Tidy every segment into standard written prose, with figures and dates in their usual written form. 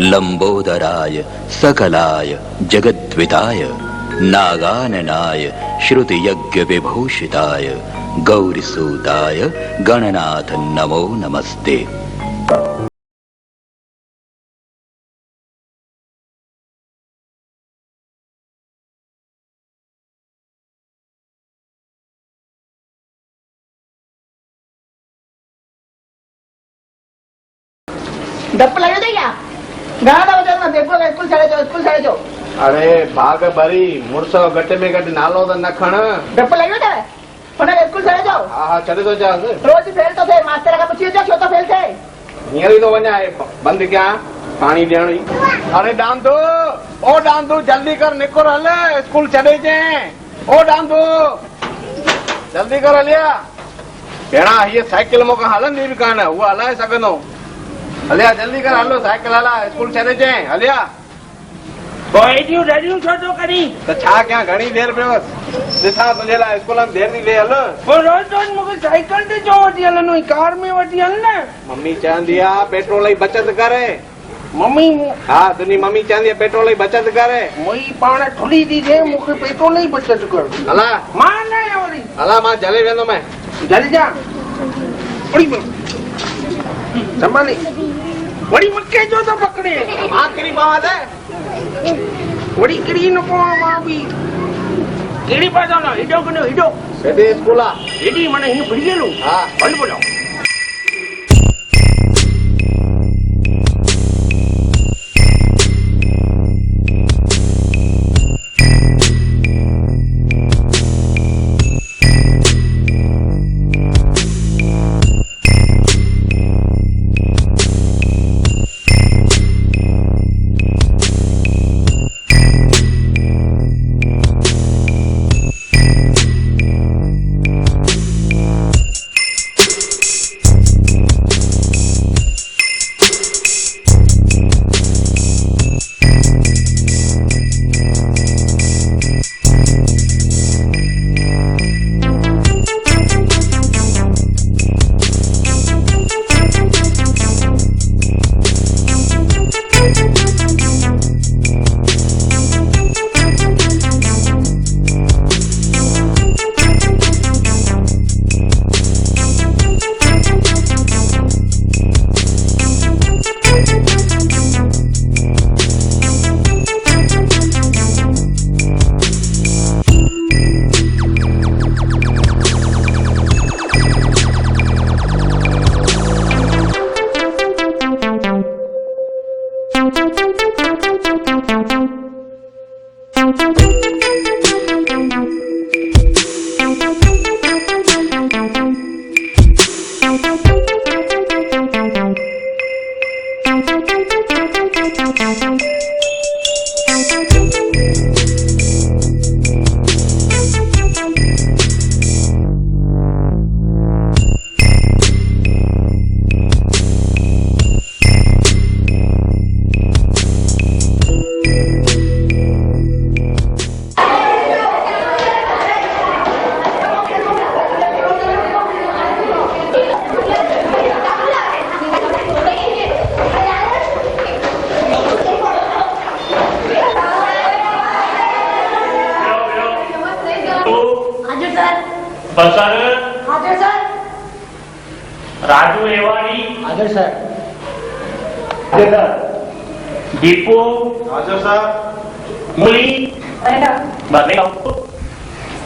लंबोदराय सकलाय जगद्विताय नागाननाय श्रुतियज्ञ विभूषिताय गौरीसूताय गणनाथ नमो नमस्ते। डप्पू लगे थे क्या? गाना बजा ना देखो स्कूल चले जाओ। अरे भाग भरी मुरसो गट्टे में गट्टे नालो तो न खण डप्पू लगे थे उन्हें स्कूल चले जाओ। हाँ चले तो जा रोज फेल तो थे मास्टर का पूछिए जो क्यों तो फेल थे हियर ही तो वञा है बंद क्या पानी ॾियण। अरे डांदू ओ डांदू जल्दी कर निकुर हल स्कूल छॾे जे। ओ डांदू जल्दी कर हलिया भेणा हीअ साइकिल मूंखां हलंदी बि कान उहा हलाए सघंदो। हलिया जल्दी कर हलो साइकिल हला स्कूल छॾे जे हलिया। कोई रेडियो छो तो करी तो छा क्या घणी देर पियो ॾिसां तुंहिंजे लाइ स्कूल में देर थी थिए हल। रोज मूंखे साइकिल ते छो वठी हलंदो कार में वठी हल न। मम्मी चवंदी आहे पेट्रोल जी बचत करे। मम्मी हा तुंहिंजी मम्मी चवंदी आहे पेट्रोल जी बचत करे। मुई पाण थोड़ी दी थे मूंखे पेट्रोल जी बचत कर। हला मां न वरी हला मां जले वेंदो मैं जल्दी जा बड़ी संभाली बड़ी मक्के जो तो पकड़े आखिरी बात है बड़ी किड़ी न को मां भी किड़ी पासा ना हिडो कनो हिडो सेदे स्कूल आ एडी मने ही भड़ी गेलो हां बंद बोलो। बसर हाजिर सर। राजू एवाड़ी हाजिर सर। हाजिर सर। दीपू हाजिर सर। मुली बस नहीं आओ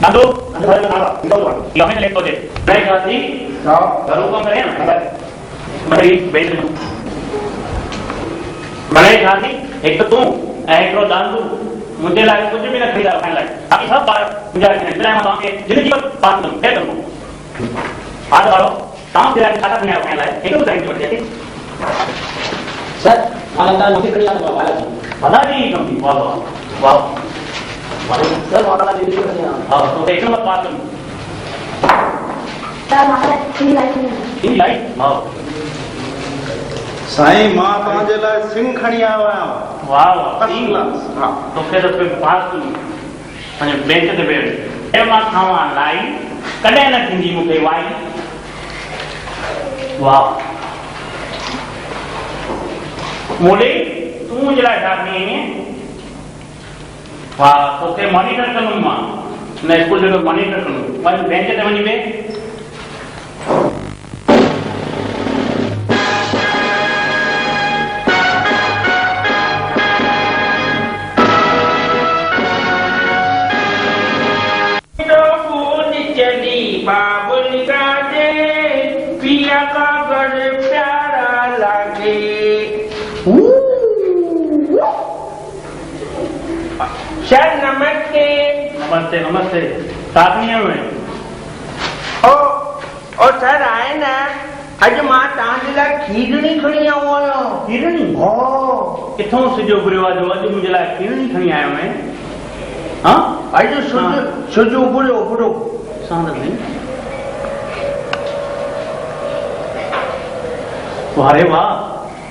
नादो यो हमें लेट हो दे नहीं जाती हां घरों को करें ना मरी बेच दूं भले जाती एक तो तू एक रो दान दू मुझे लाए कुछ भी ना खरीदा खाने लाए अभी सब बार मुझे मैं मां के जिंदगी पर बात करूं दे दूं आज वालो काम तेरा खाता नहीं खाने लाए एक तो टाइम छोड़ दे सर मालदा नौकरी करी आने वाला जी बता दी कंपनी वाह वाह वाह सर मालदा नौकरी करी आने हां तो एक नंबर बात करूं सर मालदा इन लाइट वाह साईं मां तव्हांजे लाइ सिंह खणी आयो आहियां। वाह वाह फर्स्ट क्लास। हा तोखे तो फिर पास पंहिंजे बेंच ते वेह ए मां खावां लाई कॾहिं न थींदी मूंखे वाई वाह मोले तूं मुंहिंजे लाइ छा खणी आई हा तोखे मॉनिटर कंदुमि मां न स्कूल जो मॉनिटर कंदुमि वञ बेंच ते वञी वेह बाबुल का दे पिया का घर प्यारा लागे सर नमस्ते नमस्ते नमस्ते साथ नहीं हुए ओ सर आए ना अज मां तव्हांजे लाइ खीरणी खणी आयो आहियां खीरणी हो किथों सिजो घुरियो आहे जो अॼु मुंहिंजे लाइ खीरणी खणी आयो आहे हा अॼु सुजो उभरो सांद में वारे वाह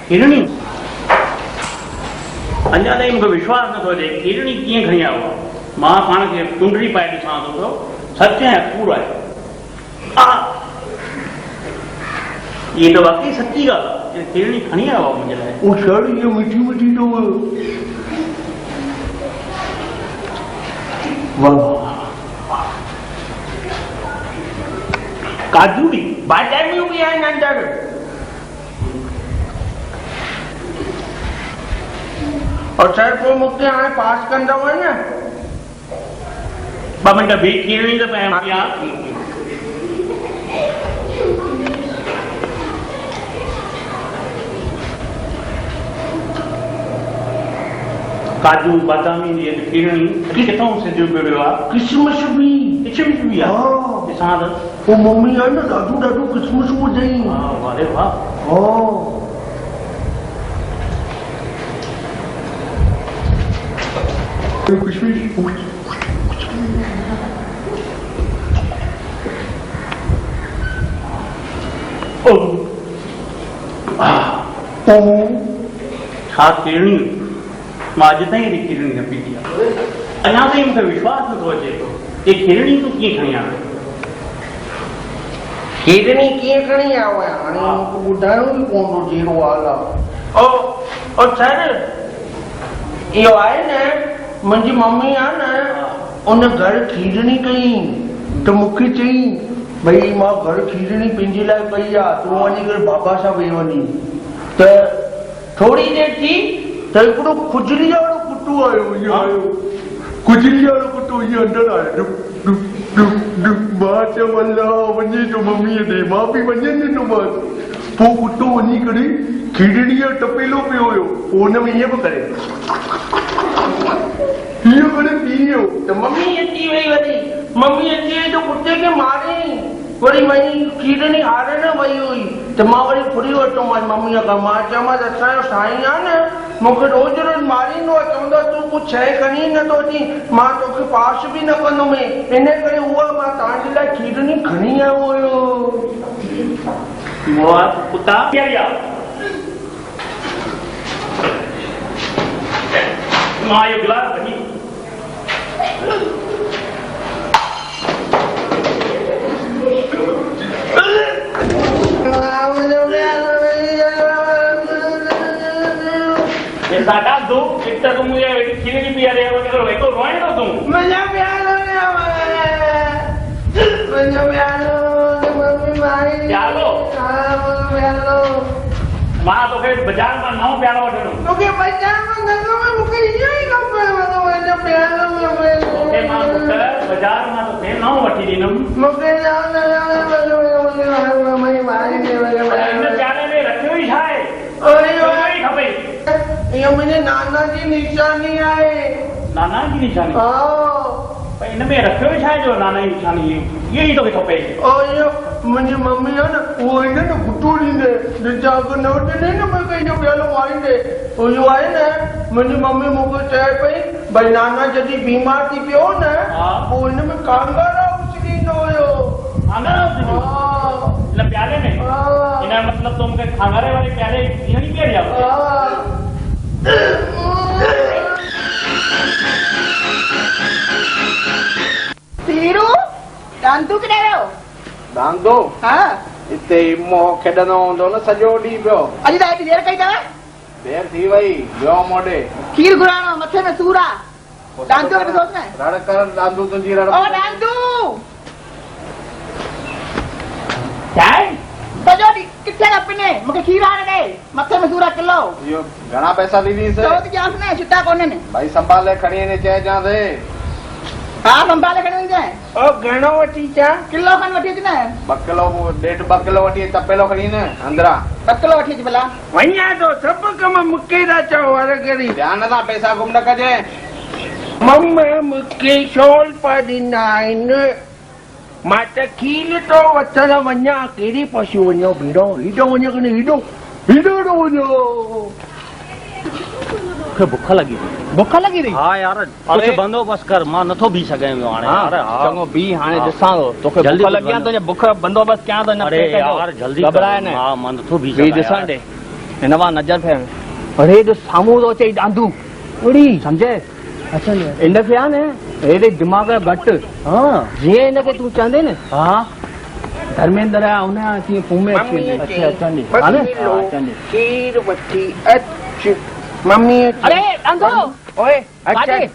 खीरणी अञा ताईं मूंखे विश्वास नथो अचे खीरणी कीअं खणी आयो आहे मां पाण खे कुंडली पाए ॾिसां थो पियो सच ऐं कूड़ आहे ये तो वाकई सच्ची ॻाल्हि आहे खीरणी खणी आयो आहे मुंहिंजे लाइ ओ सर ये मिठी तो वाह काजू भी बादामियूं बि आहिनि अंदरि और सर पोइ मूंखे हाणे पास कंदव न ॿ मिंट बीह खीरणी त पिया पिया काजू बादामी जी खीरणी किथों सिजो पियो आहे किशमिश बि बि आहे ॾिसां त पोइ मम्मी आहे न ॾाढो किशमिश हुजई हा वारे वाह छा खीरणी मां अॼु ताईं हेॾी खीरणी न पीती आहे अञा ताईं मूंखे विश्वास नथो अचे कि खीरणी तूं कीअं खणी आयो खीरणी कीअं खणी आयो आहियां हाणे मूंखे ॿुधाइणो ई पवंदो जहिड़ो हाल आहे ओ सर इहो आहे न मुंहिंजी मम्मी आहे न उन घर खीरणी कई त मूंखे चई भई मां घर खीरणी पंहिंजे लाइ कई आहे तूं वञी करे बाबा सां वेही वञी त थोरी देरि थी त हिकिड़ो खुजली वारो कुटू आयो खुजली वारो कुटू इहो अंदरि आयो मां चवनि वञे थो मम्मीअ ॾे मां बि वञे ॾिनोमांसि पोइ कुटो वञी करे खीरणीअ जो टपेलो पियो हुयो पोइ हुन में ईअं बि करे हीअं करे पी वियो त मम्मी अची वई वरी मम्मी अची वई त कुते खे मारे वरी वञी खीरणी हारण वई हुई त मां वरी फुरी वरितोमांसि मम्मीअ खां मां चयोमांसि असांजो साईं आहे न मूंखे रोज़ मारींदो आहे चवंदो आहे तूं कुझु शइ खणी नथो अची मां तोखे पास बि न कंदुमि इन करे उहा मां तव्हांजे लाइ खीरणी खणी आयो हुयो कुता मां इहो गिलास खणी साडा दो एक तक मुझे खीरणी पिया रे वगैरह एको रोए ना तुम मजा प्यालो मम्मी मारी प्यालो मां तोखे बाजार में नओ प्यालो वठणो तोखे बाजार में नथो मूंखे इहो ई खपे वञो प्यालो तोखे मां बाजार में तोखे नओ वठी ॾींदुमि मूंखे मम्मी मारी इन प्याले में रखियो ई छा आहे खपे इहो मुंहिंजे नाना जी निशानी आहे नाना जी निशानी इन में रखियो ई छा आहे जो नाना जी निशानी इहो ई तोखे खपे इहो मुंहिंजी मम्मी आहे न उहो ईंदे न गुटू ॾींदे अघु न वठंदे न मूंखे इहो प्यालो वारींदे इहो आहे न मुंहिंजी मम्मी मूंखे चए पई भई नाना जॾहिं बीमार थी पियो न पोइ हिन में कांगारा उछ ॾींदो हुयो इन प्याले में इन मतलब तो मूंखे खांगारे वाले प्याले खीरणी पीअणी आहे तीरू दांदू किथे वियो हिते मोह खेॾंदो हूंदो न सॼो ॾींहुं पियो अॼु त हेॾी देरि कई अथव देर थी वई जो मोडे खीर घुराणो मथे में सूर आहे डांदू खे ॾिसोसि न रड़ कर दादू तुंहिंजी रड़ ओ डांदू चाय सॼो ॾींहुं किथे था पिने मूंखे खीर आणे ॾे मथे में सूर आहे किलो इहो घणा पैसा ॾींदीस चओ थी ॾियांसि न छुटा कोन्हनि भाई संभाले खणी ने चइजां थे हा संभाले खणी वञजांइ ओ घणो वठी चा किलो खनि वठी अच न 2 किलो 1.5 किलो वठी तपेलो खणी न अंदरा 2 किलो वठी अच भला वञा तो सभु कम मूंखे था चओ हर घड़ी ध्यान सां पैसा गुम न कजे मम्मी मूंखे शोल पा ॾिना आहिनि मां त खीर तो वठण वञा कहिड़ी पशु वञो भीड़ो हेॾो वञो की न हेॾो वञो बुख लगी बुख लॻी थी हाँ यार कुछ बंदोबस्त कर मां नथो भी सघां हाणे यार चङो बी हाणे ॾिसां थो तोखे जल्दी बुख लॻी आहे तुंहिंजे बुख जो बंदोबस्त कयां थो अरे यार जल्दी घबराए न हाँ मां नथो भी बी ॾिसण ॾे हिन मां नज़र फेर अरे ॾिस साम्हूं थो अचे डांदू उड़ी सम्झे अच्छा इनखे आहे न हेॾे दिमाग़ घटि हाँ जीअं हिनखे तूं चवंदे न हाँ धर्मेंद्र आहे हुनजा तीअं पूमे मम्मी अची अचनि अचे खीर वठी अच मम्मी अरे डांदू ओए अच्छा काॾे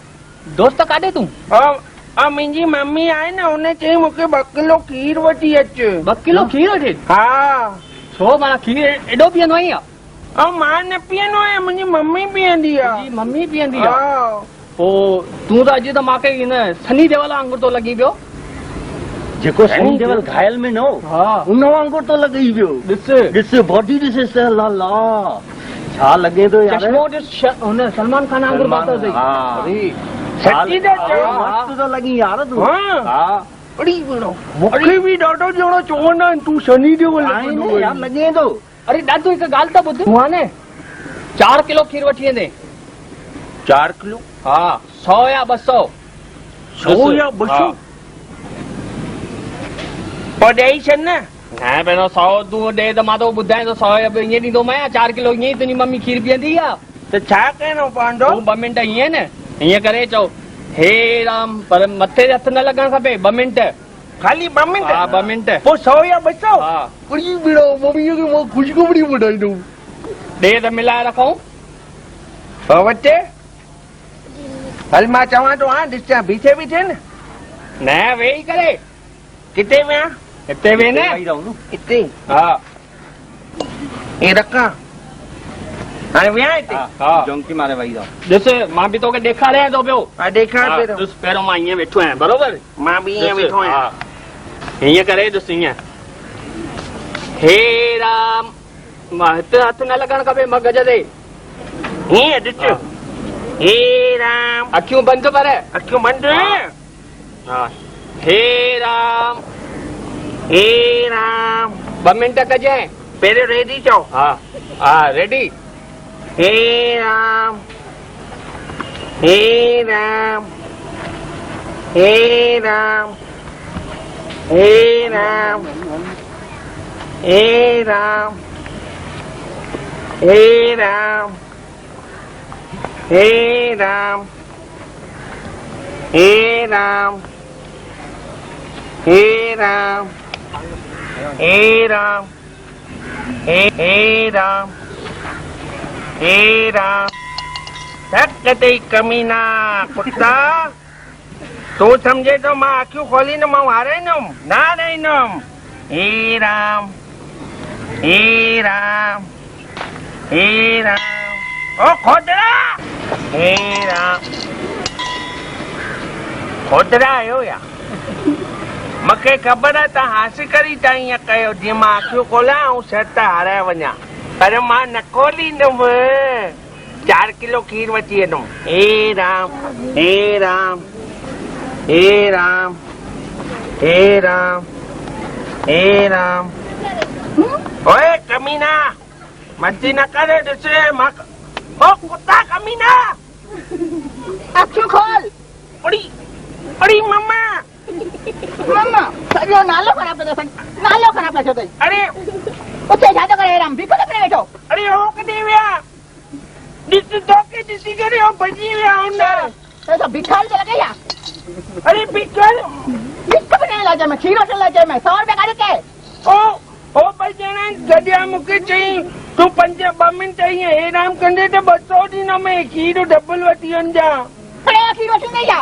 दोस्त काॾे तूं मुंहिंजी मम्मी आहे न हुन चई मूंखे 2 किलो खीर वठी अच 2 किलो खीर वठी हा छो माना खीर एॾो पीअंदो आहीं मां न पीअंदो आहियां मुंहिंजी मम्मी पीअंदी आहे मम्मी पीअंदी आहे हा पोइ तूं त अॼु त मूंखे हिन सनी देवल वांगुरु तो लॻी पियो जेको सनी देवल घायल में न हो हा उन वांगुरु तो लॻी पियो ॾिस बॉडी ॾिस ला ला छा लॻे थो यार चश्मो ॾिस हुन सलमान खान वांगुरु पातो अथई सच्ची था चओ मस्त तो लॻी यार तूं हाँ हा अड़ी बड़ो मूंखे बि ॾाढो ॼणो चवंदा आहिनि तूं सनी देवल आहे न यार लॻे थो अरे ॾाढो हिकु ॻाल्हि त ॿुध तूं आहे न 4 किलो खीर वठी वेंदे 4 किलो हा 100 या 200 100 या 200 पोइ ॾेई छॾ न न पहिरियों 100 तूं ॾे त मां तो ॿुधाए थो 100 ईअं ॾींदो मैं 4 किलो ईअं ई तुंहिंजी मम्मी खीर पीअंदी आहे त छा करिणो पवंदो तूं 2 मिंट ईअं न ईअं करे चओ हे राम पर मथे हथ न लॻणु खपे 2 मिंट खाली 2 मिंट हा 2 मिंट पोइ 100 या 200 हा अड़ी बीड़ो मम्मीअ खे मां ख़ुशख़बरी ॿुधाईंदुमि ॾे त मिलाए रखूं पोइ वटे हल मां चवां थो हां ॾिसां बीठे न न वेही करे किथे विया हिते वेह न हिते हा हे रखां हाणे विया हिते हा जोंकी मारे वही रहो ॾिस मां बि तोखे ॾेखारियां थो पियो हा ॾेखार हा, पहिरियों ॾिस पहिरियों मां ईअं वेठो आहियां बरोबर मां बि ईअं वेठो आहियां हीअं करे ॾिस ईअं हे राम मां हिते हथ न लॻणु खपे मगज ते हीअं ॾिस हे राम अखियूं बंदि कर अखियूं बंदि हा हे राम 2 मिंट कजांइ पहिरियों रेडी चओ हा हा रेडी हे राम हे राम हे राम हे राम हे राम हे राम हे राम हे राम हे राम हे राम हे राम हे राम सटते कमीना कुत्ता तू समझे तो मां अखियूं खोली न मां हाराईंदुमि न हाराईंदुमि हे राम हे राम हे राम ओ खोदरा हे राम खोदरा आयो या मूंखे ख़बर आहे तव्हां हासी करी था ईअं कयो जीअं मां अखियूं खोलियां ऐं शर्त हाराए वञा पर मां न खोलींदुमि 4 किलो खीर वठी वेंदुमि हे राम हे राम हे राम हे राम हे राम ओए कमीना मस्ती न करे ॾिसे मां ओ कुत्ता कमीना अखियूं खोल अड़ी अड़ी मम्मा मम्मा सॼो नालो ख़राब थियो अथई नालो ख़राब थियो अथई अरे उते छा थो करे राम बिल्कुलु न वेठो अरे हो किथे विया ॾिस तोखे ॾिसी करे हो भॼी विया अंदर तो भिखारी चला गया अरे बिकल बिक भी नहीं लाजे मैं खीर वठण लाइ चयो मैं 100 रुपया काढी के ओ ओ भाई ॼणा गॾिया मूंखे चई तूं 5-2 मिंट ईअं हेराम कंदे त 200 ॾींदुमि खीर डबल वठी वञा पड़े खीर वठी नहीं जा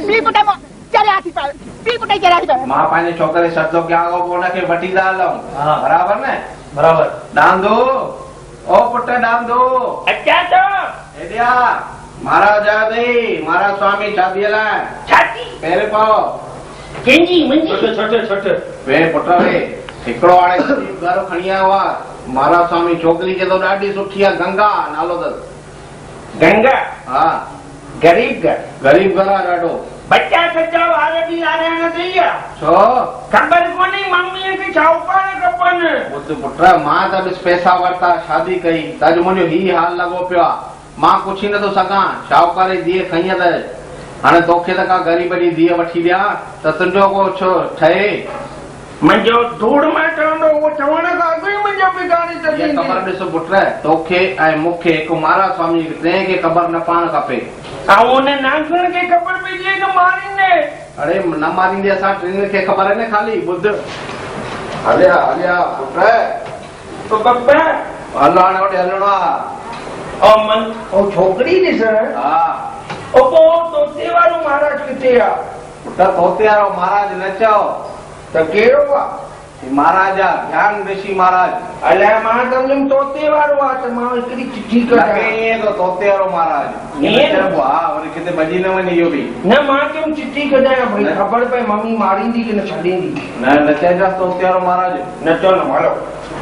पी पुटे मो चले आसी पर पी पुटे चले आसी पर मां पंहिंजे छोकिरे शब्दो कयां को उनखे वठी था हलूं बराबर न बराबर डांदो ओ पुट डांदो अचा तो हेॾिया महाराज आया अथई महाराज स्वामी शादीअ लाइ छाती पहिरें पाओ कंहिंजी मुंहिंजी छट वे पुट वे हिकिड़ो हाणे घर खणी आयो आहे महाराज स्वामी छोकिरी चए थो ॾाढी सुठी आहे गंगा नालो अथसि गंगा हा गरीब घर गरीब घर आहे ॾाढो बच्चा सच्चा वार बि आराइण अथई छो ख़बर कोन्हे मम्मीअ खे शाहूकार खपनि ॿुध पुट मां त ॾिस पैसा वरिता शादी कई त अॼु मुंहिंजो ही हाल लॻो पियो आहे मां कुझु ई नथो सघां शाहूकार जी धीअ खई त हाणे तोखे त का ग़रीब जी धीअ वठी ॾियां त तुंहिंजो को छो ठहे मुंहिंजो धूड़ में ठहंदो उहो चवण खां अॻु ई मुंहिंजो बिगाड़ी इहा छॾींदी ख़बर ॾिस पुट तोखे ऐं मूंखे हिकु महाराज स्वामी कंहिंखे ख़बर न पवणु खपे ऐं उन नागण खे ख़बर पइजी वई त मारींदे अरे न मारींदे असां टिनि खे ख़बर आहे न ख़ाली ॿुध हलिया हलिया पुट तो बब्बा हलो हाणे होॾे हलणो आहे ओ छोकिरी ॾिस हा ओ पोइ तोते वारो महाराज किथे आहे पुट तोते वारो महाराज न चओ त कहिड़ो आहे महाराज आहे ज्ञान ऋषि महाराज अलाए मां सम्झमि तोते वारो आहे त मां हिकिड़ी चिठी कढां ईअं त तोते वारो महाराज ईअं चइबो आहे वरी किथे भॼी न वञे इहो बि न मां चयुमि चिठी कढां भई ख़बर पए मम्मी मारींदी की न छॾींदी न चइजांइ तोते वारो महाराज न चओ न हलो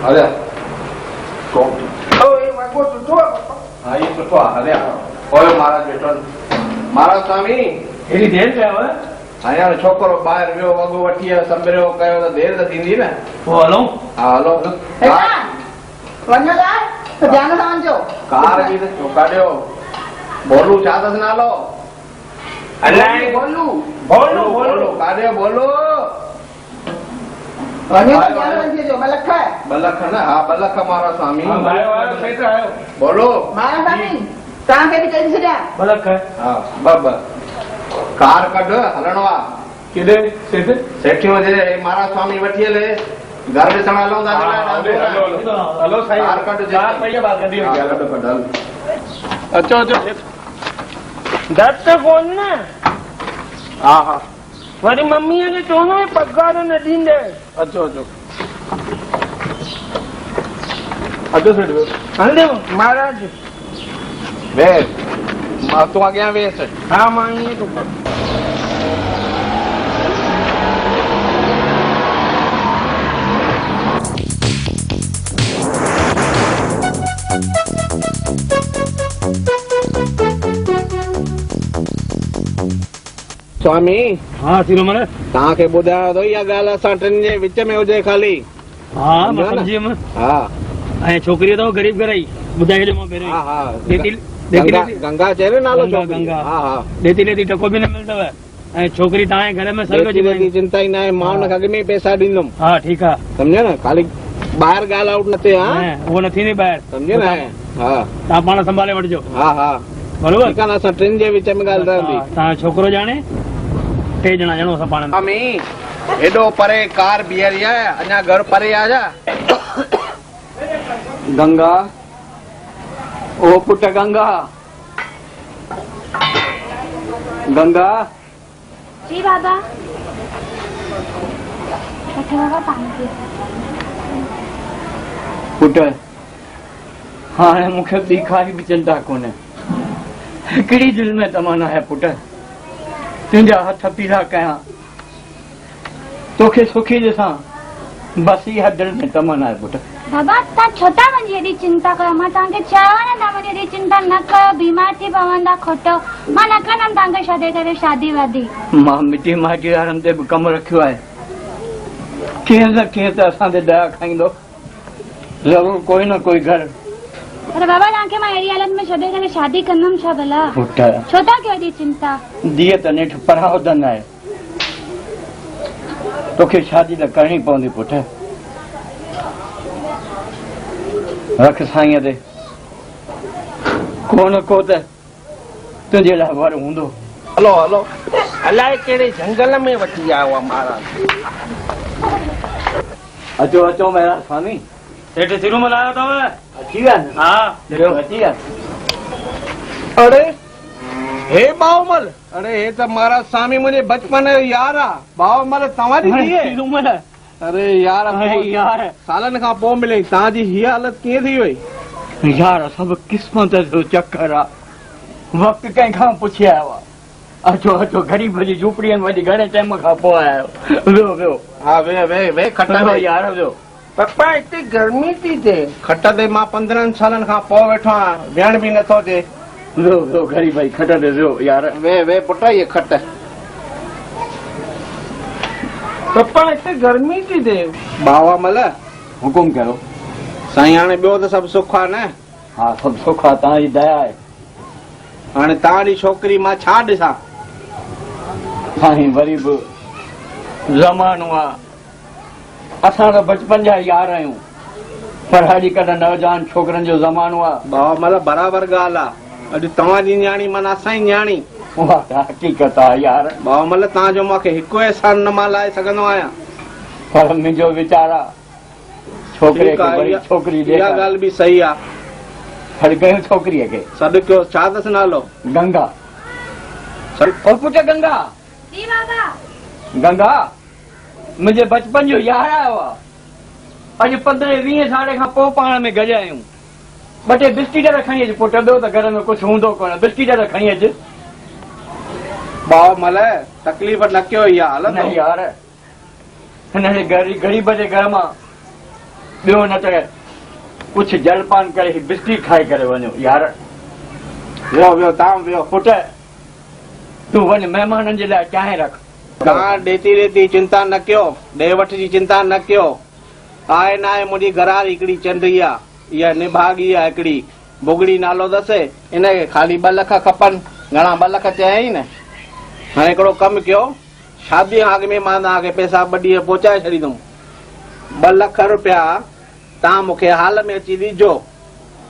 हलिया ओ हे वॻो सुठो आहे पप्पा हा इहो सुठो आहे हलिया ओयो महाराज वेठो महाराज स्वामी हेॾी देरि कयव हाणे छोकिरो ॿाहिरि वियो वॻो वठी आयो संभरियो कयो त देरि त थींदी न पोइ हलूं हा हलो वञो था तो ध्यान सां वञो कार जी त चौकाॾियो बोलू छा अथसि नालो अलाए बोलू बोलू बोलू काॾियो बोलू वञो तो ध्यान वञी जो मलख है 2 लख न हा 2 लख महाराज स्वामी आयो सेठ आयो बोलो महाराज स्वामी तव्हां खे बि चई छॾिया भलक है हा ब कार कढ हलणो आहे किथे सेठ सेठियूं जे महाराज स्वामी वठी हले घर ॾिसण हलूं था हलो साईं कार कढ कार पई आहे ॿाहिरि कढी वठी कढ कढ हल अचो अचो दर्द कोन न हा हा वरी मम्मीअ खे चवंदो पगार न ॾींदे अचो अचो अचो सेठ हले महाराज वेस मां तूं अॻियां वेस हा मां ईअं थो कयां स्वामी हाँ सीरो मन तव्हांखे ॿुधायो थो इहा ॻाल्हि असां टिनि जे विच में हुजे खाली हाँ सम्झो न? समझी हम हा ऐं छोकिरी अथव ग़रीब घर जी ॿुधाए छॾियो मां पहिरियों हा ई। हा लेती गंगा लेती गंगा चए न नालो गंगा, छोकिरी गंगा। हा हा लेती लेती टको बि न मिलंदव ऐं छोकिरी तव्हांजे घर में सर्ग जी लेती बनी। चिंता ई न आहे मां हुनखे अॻु में ई पैसा ॾींदुमि हा ठीकु आहे सम्झो न खाली ॿाहिरि ॻाल्हि आउट न थिए हा उहो न थींदी ॿाहिरि सम्झो न हा तव्हां पाण संभाले वठिजो हा हा बरोबर ठीकु आहे न असां टिनि जे विच में ॻाल्हि रहंदी तव्हां छोकिरो ॼाणे 3 ॼणा ॼणो असां पाण में। स्वामी एॾो परे कार बीहरी आहे अञा घर परे आ जा गंगा ओ पुट गंगा गंगा जी बाबा वठो बाबा पानी पियो पुट हाणे मूंखे ॿी काई बि चिंता कोन्हे हिकिड़ी दिलि में तमन्ना आहे पुट तुंहिंजा हथ पीला कयां तोखे सुखी ॾिसां बस इहा दिलि में तमन्ना आहे पुट बाबा तव्हां छो था वञी हेॾी चिंता कयो मां तव्हांखे चयो न तव्हां वञी हेॾी चिंता न कयो बीमार थी पवंदा खोटो मां न कंदमि तव्हांखे छॾे करे शादी वादी मां मिटी माइटी वारनि ते बि कमु रखियो आहे कीअं न कीअं त असां ते दया खाईंदो ज़रूरु कोई न कोई घर पर बाबा तव्हांखे मां अहिड़ी हालत में छॾे करे शादी कंदमि छा भला पुट छो था कयो हेॾी चिंता धीअ त नेठि परावधन आहे तोखे शादी त करणी पवंदी पुट रख साईंअ ते को न को त तुंहिंजे लाइ वर हूंदो हलो हलो अलाए कहिड़े जंगल में वठी आयो आहे महाराज अचो अचो महाराज स्वामी सेठ तिरुमल आयो अथव। अची विया न? हा ॾिठो अची विया। अरे हे बाऊमल, अरे हे त महाराज स्वामी मुंहिंजे बचपन जो यार आहे। बाऊमल तव्हांजी थी आहे? तिरुमल अरे यार यार सालनि खां पोइ मिले, तव्हांजी हीअ हालत कीअं थी वई? यार सभु क़िस्मत जो चक्कर आहे। वक़्तु कंहिंखां पुछे आयो आहे। अचो अचो ग़रीब जी झूपड़ीअ में वञी घणे टाइम खां पोइ आयो। वियो वियो। हा वे खट वियो ते यार वियो। पप्पा हिते गर्मी थी थिए। खट ते मां 15 सालनि खां पोइ वेठो आहियां, विहण बि नथो थिए। वियो वियो ग़रीब भाई खट ते वियो यार। वे पुट इहे खट। पप्पा हिते गर्मी थी थिए। बावा मल हुकुम कयो। साईं हाणे ॿियो त सभु सुख आहे न? हा सभु सुख आहे, तव्हांजी दया आहे। हाणे तव्हांजी छोकिरी मां छा ॾिसां? साईं वरी बि ज़मानो आहे। असां त बचपन जा यार आहियूं, पर अॼुकल्ह नौजवान छोकिरनि जो ज़मानो आहे। बावा मल बराबरि ॻाल्हि आहे। अॼु तव्हांजी न्याणी माना असांजी न्याणी। उहा त हक़ीक़त आहे यार। बावा मल तव्हांजो मूंखे हिकु एहसान न मां लाए सघंदो आहियां। पर मुंहिंजो वीचार आहे छोकिरे खे वरी छोकिरी इहा ॾे। ॻाल्हि बि सही आहे। सॾु कयो छोकिरीअ खे। सॾु कयो। छा अथसि नालो? गंगा। ओ पुट गंगा। जी बाबा। गंगा मुंहिंजे बचपन जो यार आयो आहे। अॼु 15-20 साल खां पोइ पाण में गॾिया आहियूं। ॿ टे बिस्किट खणी अचु पुट, ॿियो त घर में कुझु हूंदो कोन। बिस्किट खणी अचु। बावा मल तकलीफ़ न कयो। इहा हालत न यार, हिन ग़रीब जे घर मां ॿियो न त कुझु जलपान करे बिस्किट खाई करे वञो यार। वियो तव्हां वियो। पुट तूं वञ, महिमाननि जे लाइ चांहि रख। तव्हां ॾेती चिंता न कयो, ॾे वठ जी चिंता न कयो। आहे न आहे मुंहिंजी घरारी हिकिड़ी चंडरी आहे, इहा निभागी आहे हिकिड़ी, बुगड़ी नालो अथसि। इनखे ख़ाली 2 लख खपनि। घणा 2 लख चयई न? हाणे हिकिड़ो कमु कयो, शादी खां अॻु में मां तव्हांखे पैसा 2 ॾींहं पहुचाए छॾींदुमि। 2 लख रुपया तव्हां मूंखे हाल में अची ॾिजो,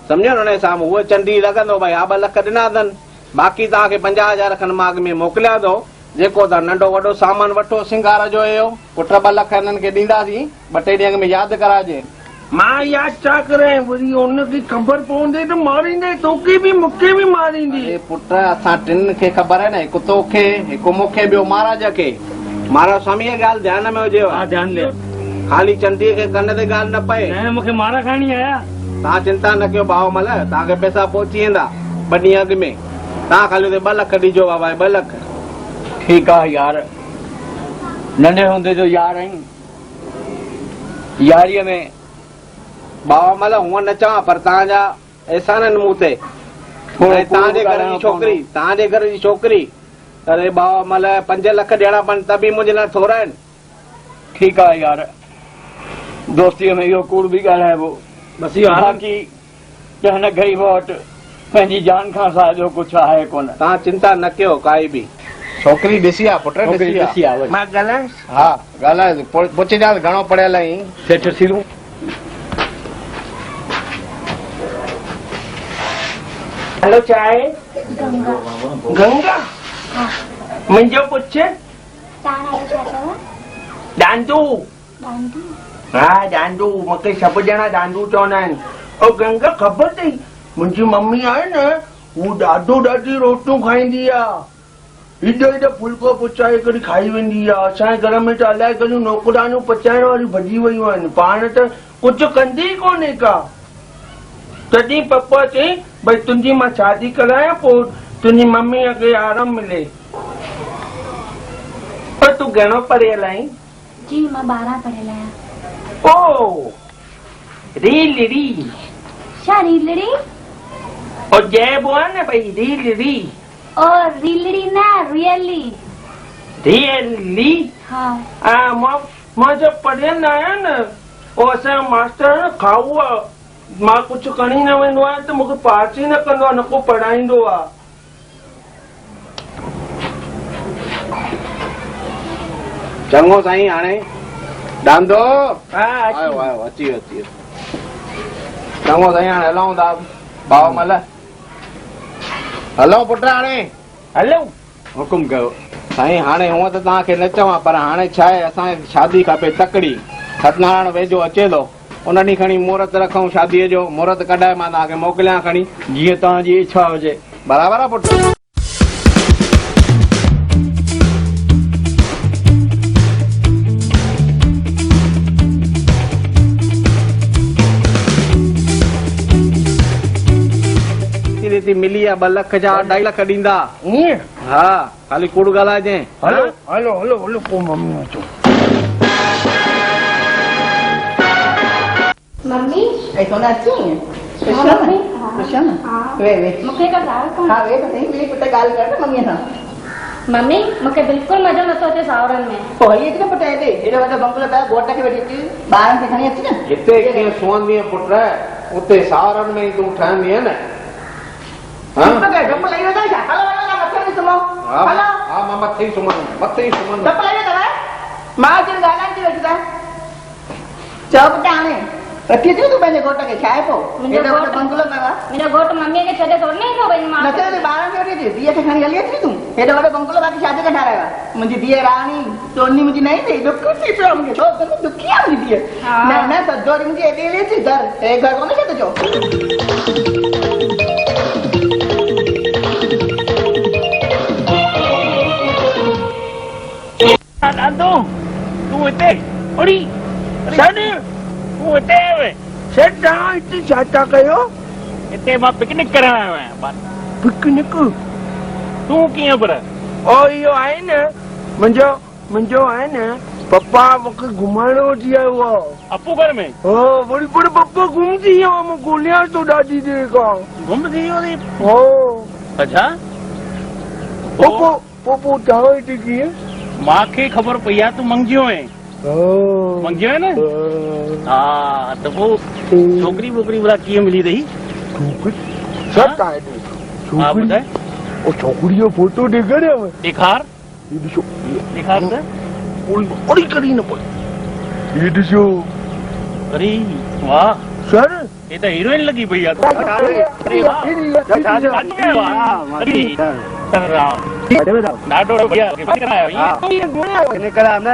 सम्झो न? हुन साम्हूं उहो चंडी लॻंदो भई हा 2 लख ॾिना अथनि, बाक़ी तव्हांखे 50,000 खनि मां अॻु में मोकिलिया थो। जेको तव्हां नंढो वॾो सामान वठो सिंगार जो इहो पुट 2 लख हिननि खे ॾींदासीं। 2-3 ॾींहं में यादि कराइजे। मां यादि छा करे, वरी हुनखे ख़बर पवंदे त मारींदे, तोखे बि मूंखे बि मारींदी। अरे पुट असां टिनि खे ख़बर आहे न, हिकु तोखे, हिकु मूंखे, ॿियो महाराज खे। महाराज स्वामी जी ॻाल्हि ध्यान में हुजेव। हा ध्यानु ॾे। ख़ाली चंडीअ खे कन ते ॻाल्हि न पए। न मूंखे मारा खाइणी आया। तव्हां चिंता न कयो बाबा मल, तव्हांखे पैसा पहुची वेंदा 2 ॾींहं अॻु में। तव्हां ख़ाली हुते 2 लख ॾिजो बाबा, 2 लख। ठीकु आहे यार, नंढे हूंदे जो यार आहियूं। यारीअ में बाबा मल हूअं न चवां, पर तव्हांजा एहसान आहिनि मूं ते। तव्हांजे घर जी छोकिरी, तव्हांजे घर जी छोकिरी, अरे बाबा मल 5 लख ॾियणा पवनि त बि मुंहिंजे लाइ थोरा आहिनि। ठीकु आहे यार, दोस्तीअ में इहो कूड़ बि ॻाल्हाइबो। बसि इहो बाक़ी हिन ग़रीब वटि पंहिंजी जान खां साॻियो कुझु आहे कोन। तव्हां चिंता न कयो काई बि। छोकिरी ॾिसी आहे पुट, ॾिसी आहे। मां ॻाल्हायां? हा ॻाल्हाए, पुछजांइ घणो पढ़ियल आहीं। सेठ सिरू। हेलो चाहे गंगा। गंगा मुंहिंजो पुछ तव्हां नालो छा अथव? डांडू। डांडू। हा डांडू, मूंखे सभु ॼणा डांडू चवंदा आहिनि। ऐं गंगा ख़बर अथई, मुंहिंजी मम्मी आहे न, हू ॾाढी रोटियूं खाईंदी आहे। हेॾो फुल्को पुचाए करे खाई वेंदी आहे। असांजे घर में त अलाए कहिड़ियूं नौकरानियूं पचाइण वारियूं भॼी वियूं आहिनि, पाण त कुझु कंदी ई कोन्हे का। तॾहिं पप्पा चई भई तुंहिंजी मां शादी करायां, पोइ तुंहिंजी मम्मीअ खे आराम मिले। पर तूं घणो पढ़ियल आहीं? जी मां 12 पढ़ियल आहियां। ओ रीलड़ी। छा रीलड़ी? और जयबो आहे न भई रीलड़ी। और रीलड़ी न, रियली। रियली? हाँ। मां जब पढ़ियल न आहियां न, उहो असांजो मास्टर न खाऊ आहे। मां कुझु खणी न वेंदो आहियां त मूंखे पास ई न कंदो आहे, न को पढ़ाईंदो आहे। चङो साईं, हाणे डांदो हा आयो आयो अची वियो। चङो साईं, हाणे हलूं था बाबा मल। हलो पुट हाणे हलो। हुकुम कयो। साईं हाणे हूअं त तव्हांखे न चवां, पर हाणे छा आहे, असांखे शादी खपे तकड़ी। सत्यनारायण वेझो अचे थो, उन ॾींहुं खणी मुहूर्त रखूं शादीअ जो, मुहूर्त कढाए मां तव्हांखे मोकिलियां खणी। जीअं तव्हांजी इच्छा हुजे। बराबरि आहे पुटु? रीति मिली आहे 2 लख जा 2.5 लख ॾींदा। ईअं? हा, ख़ाली कूड़ ॻाल्हाइजांइ। हलो हलो हलो हलो पोइ मम्मी अचो। मम्मी ऐं सोना अची हाँ, मम्मी, हाँ। वे वे मूंखे हिकु ॻाल्हि करिणी। हा वे त सही मिली पुटु ॻाल्हि कर न मम्मीअ सां। मम्मी मूंखे बिल्कुलु मज़ो नथो अचे सावरनि में। पोइ हली अच न पुटु हेॾे हेॾो वॾो बंगलो पिया घोट खे वठी अची ॿारनि खे खणी अच न। हिते कीअं सुहंदीअ पुटु, उते सावरनि में तूं ठहंदीअ न। डपु लही वेंदा छा? हलो हलो मथे में सुम्हो। हलो हा मां मथे ई सुम्हंदुमि, मथे ई सुम्हंदुमि। डपु लही वेंदव? मां अची ॻाल्हाइण थी वेठी त चओ पुटु हाणे वठी अचो तूं पंहिंजे घोट खे। छा आहे पोइ हेॾो वॾो बंगलो पियो आहे। मुंहिंजो घोटु मम्मीअ खे छॾे थोड़ी न ईंदो भई मां। न चयो ॿारनि खे वठी अची धीअ खे खणी हली अची तूं। हेॾो वॾो बंगलो बाक़ी छाजे करे ठारायो आहे? मुंहिंजी धीअ राणी सोनी मुंहिंजी न ईंदी दुख थी पियो मूंखे। छो दुखी आहे मुंहिंजी धीअ। हा। न न सजोरी मुंहिंजी हेॾी हली अची घर हे घर कोन्हे छा तुंहिंजो? दादू तूं हिते अड़ी सर तूं हिते आयो आहे? सर तव्हां हिते छा था कयो? हिते मां पिकनिक करण आयो आहियां। पिकनिक? तूं कीअं पर? ओ इहो आहे न मुंहिंजो आहे न पप्पा मूंखे घुमाइणो वठी आयो आहे। अपू घर में? हो वरी पर पप्पा गुम थी वियो आहे। मूं ॻोल्हियां थो ॾाढी देरि खां। गुम थी वियो थी? हो अच्छा पोइ तव्हां हिते कीअं? मूंखे ख़बर पई आहे तूं मंगियो आहे। मंगियो आहे न? हा त पोइ छोकिरी वोकिरी बुरा कीअं मिली अथई? सर तव्हां हा ॿुधाए। ओ छोकिरी जो फोटो ॾेखारियांव? ॾेखार ॾिसो ॾेखार त। ओड़ी करी न पई। ये ॾिसो। अरे वाह सर ये तो हीरोइन लगी पई आहे। अरे वाह ॾाढो बढ़िया हिन करा न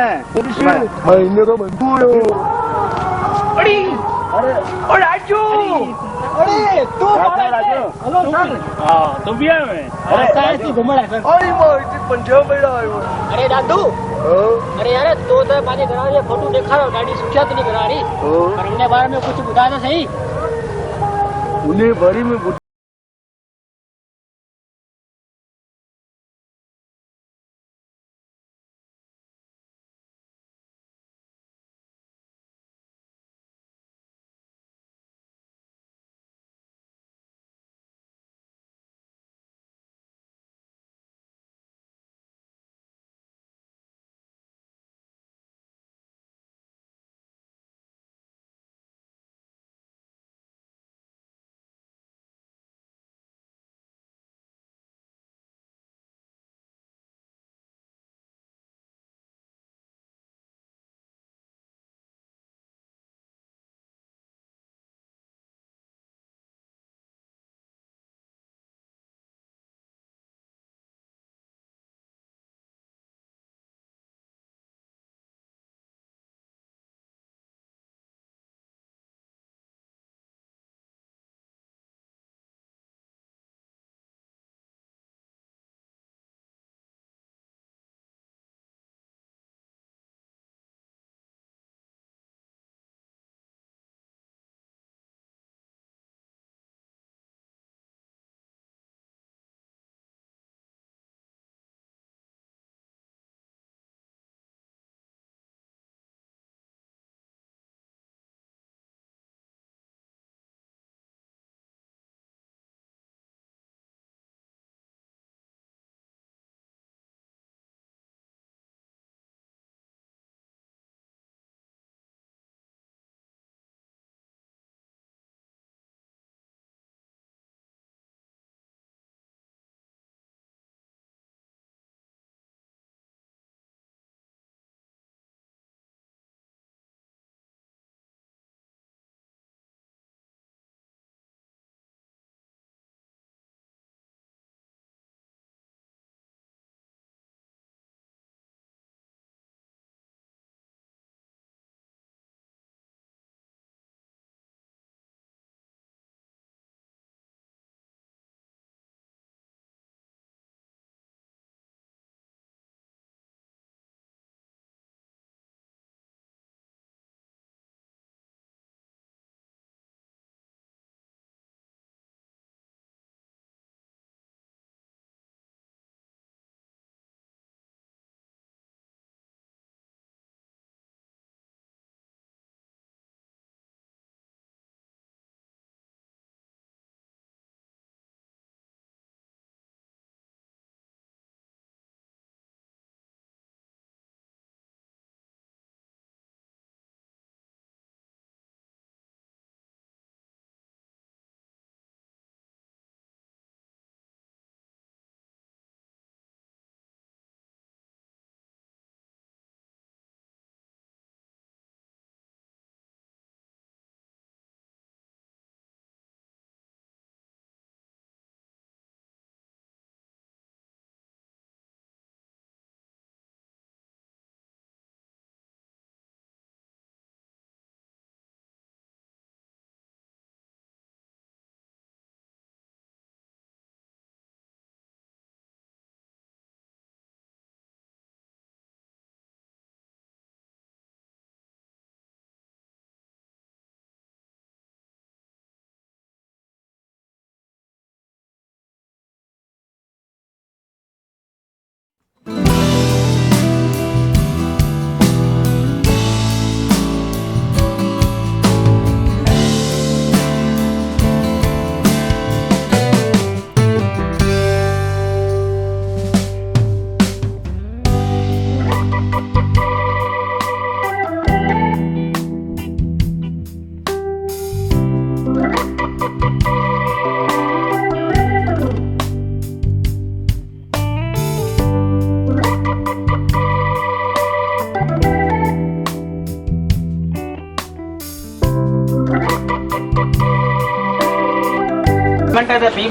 अरे तू हेलो सर। हाँ तुम भी आए हुए हैं? घुमण सर। अरे दादू अरे यार तो पंहिंजे घर जी फोटो ॾेखारो ॾाढी सुठा तुंहिंजी घरवारी पर उन बारे में कुझु ॿुधाए त सही। उन बारे में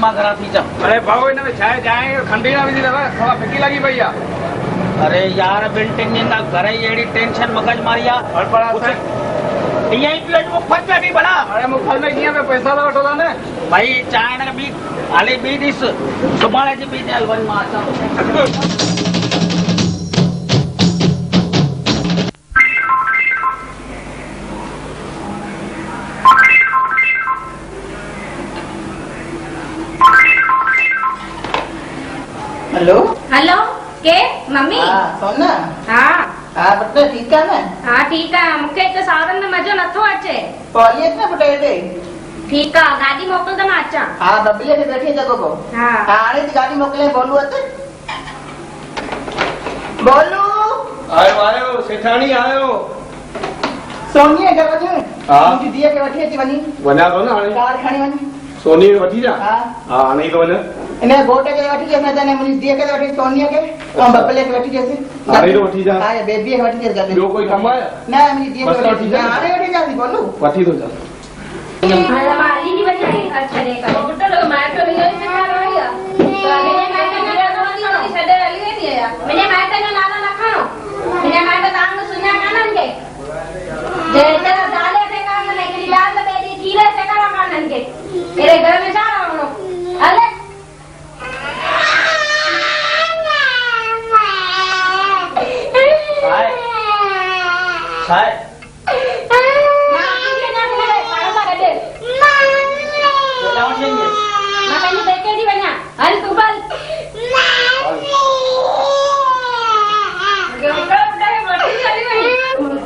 मां घरा थी चा। अरे भाऊ इनमें चाय जाए खंडी ना विझी दवा थोड़ा फिकी लगी भैया। अरे यार ॿिनि टिनि ॾींहंनि खां घर जी अहिड़ी टेंशन मगज मारी आहे। हड़बड़ा से ईअं ई प्लेट मुफ़्त में बि भला। अरे मुखल में कीअं पे पैसा तो वठो था ने भाई चांहि न ॿी हाली ॿी ॾिस सुभाणे जी ॿी ॾियल वञ मां अचां थो। हेलो हेलो के मम्मी हाँ सोना हाँ हाँ पुट ठीकु आहे न? हाँ ठीकु आहे मूंखे हिते सावरनि में मज़ो नथो अचे। पोइ हली अच न पुट हेॾे। ठीकु आहे गाॾी मोकिल त मां अचां। हा बबलीअ खे वेठी अच अॻो हा हाणे थी गाॾी मोकिले। बोलू अच बोलू। आयो आयो सेठानी आयो। सोनीअ खे वञ हा। मुंहिंजी धीअ खे वठी अची वञी वञा थो न हाणे कार खणी वञ। सोनी खे वठी जा। हा हा हाणे ई थो वञा। इन घोट खे वठी अच न त मुंहिंजी धीअ खे वठी सोनीअ खे ऐं बबलीअ खे वठी अच। हाणे ई थो वठी जा। हा बेबीअ खे वठी अच। ॿियो कोई कमु आहे? न मुंहिंजी धीअ बस खे वठी वठी जा। हाणे वठी अचां थी बोलू। वठी थो जा। मां हली नहीं वञाई घर छॾे करे। पुट लोग माइट इहो ई सेखारियो आहे मुंहिंजे माइट जो नालो न खणो। मुंहिंजा माइट तव्हांखे सुञा कान्हनि के जे हेतिरा दाले सेखारणु न हिकिड़ी दाल त ॿिए ॾींहुं खीर सेखारणु कान्हनि के। अहिड़े घर में छा रहणो हले। छाए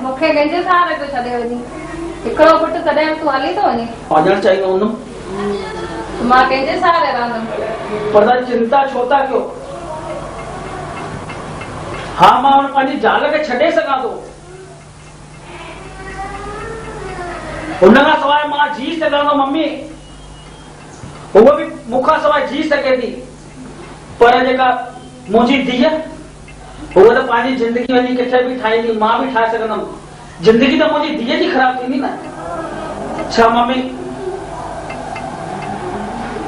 मूंखे कंहिंजे सहारे तो छॾे वञी। हिकिड़ो पुटु तॾहिं तूं हली थो वञे। वञणु चाहींदो हूंदुमि मां कंहिंजे सहारे रहंदमि। पर तव्हां चिंता छो था कयो। हा मां हुन पंहिंजी ज़ाल खे छॾे सघां थो। हुन खां सवाइ मां जी सघंदो मम्मी। उहा बि मूंखां सवाइ जी सघे थी। पर जेका मुंहिंजी धीअ उहा त पंहिंजी ज़िंदगी वञी किथे बि ठाहींदी मां बि ठाहे सघंदमि। ज़िंदगी त मुंहिंजी धीअ जी ख़राब थींदी न। छा मम्मी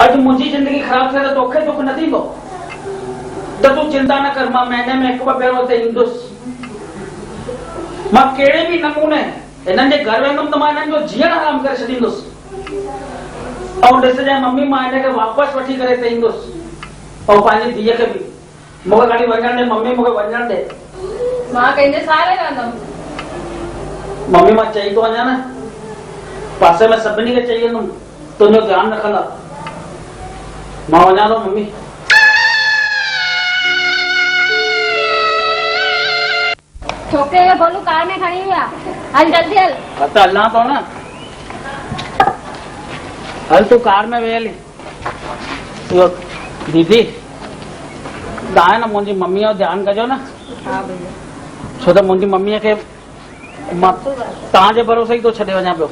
अॼु मुंहिंजी ज़िंदगी ख़राब थिए त तोखे दुख न थींदो? त तूं चिंता न कर। मां महीने में हिकु ॿ भेरो हिते ईंदुसि। मां कहिड़े बि नमूने हिननि जे घर वेंदुमि त मां हिननि जो जीअण आराम करे छॾींदुसि। ऐं ॾिसजांइ मम्मी मां हिन खे वापसि वठी करे हिते ईंदुसि। ऐं पंहिंजी धीअ खे बि मूंखे खाली वञण ॾे मम्मी। मूंखे वञण ॾे। मां कंहिंजे सहारे रहंदमि। मम्मी मां चई थो वञा न पासे में सभिनी खे चई वेंदुमि तुंहिंजो ध्यानु रखंदा। मां वञा थो मम्मी। छोकिरे खे बोलू कार में खणी विया। हल जल्दी हल। त हलां थो न। हल तूं कार में वेह हली। इहो दीदी तव्हां न मुंहिंजी मम्मीअ जो ध्यानु कजो न। हा भैया। छो त मुंहिंजी मम्मीअ खे मां तव्हांजे भरोसे ई थो छॾे वञा पियो।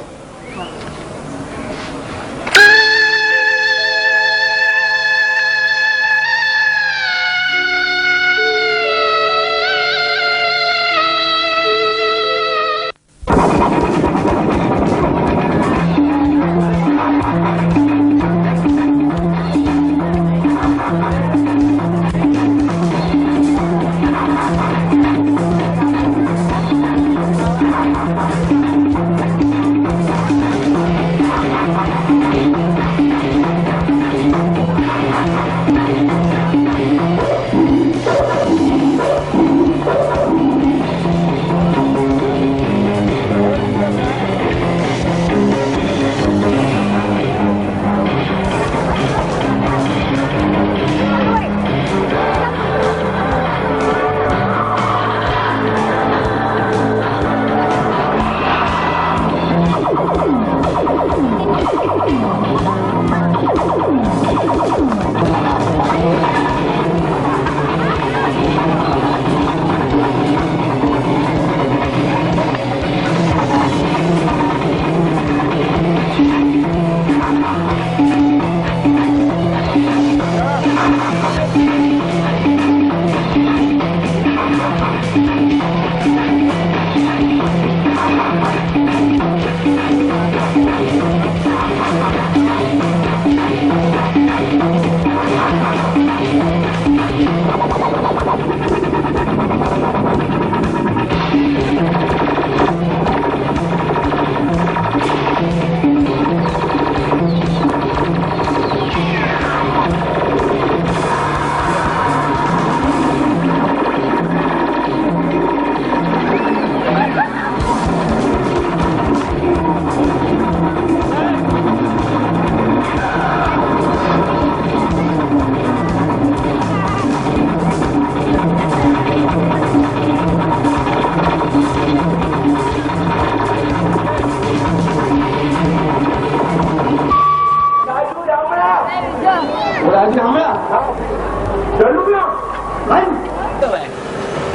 चलू ना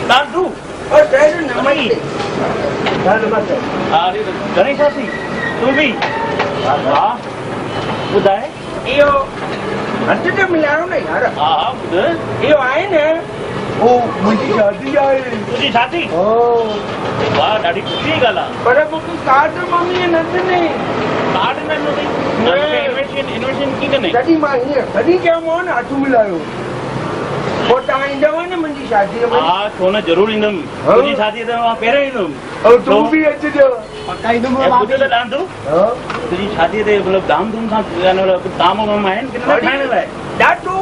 दादू और तेरे नमस्ते अरे गणेश जी तू भी वाह ॿुधाए इहो हथ ते मिलायो न यार हा ॿुधाए इहो आहे न ओ मुंहिंजी शादी आहे तुंहिंजी शादी वाह ॾाढी ख़ुशी जी ॻाल्हि आहे पर मूंखे कार्ड मम्मीअ न ॾिनई कार्ड न ॾिनई इन्वेशन कीअं ॾिनई तॾहिं मां हीअं तॾहिं चयोमांव न हथ मिलायो पोइ तव्हां ईंदव न मुंहिंजी शादीअ में हा छो न ज़रूरु ईंदुमि तुंहिंजी शादीअ ते मां पहिरियों ईंदुमि और तूं बि अचिजो ॿुध त ॾांदू तुंहिंजी शादीअ ते मतिलबु धाम धूम सां ताम वाम आहिनि की न खाइण लाइ ॾाढो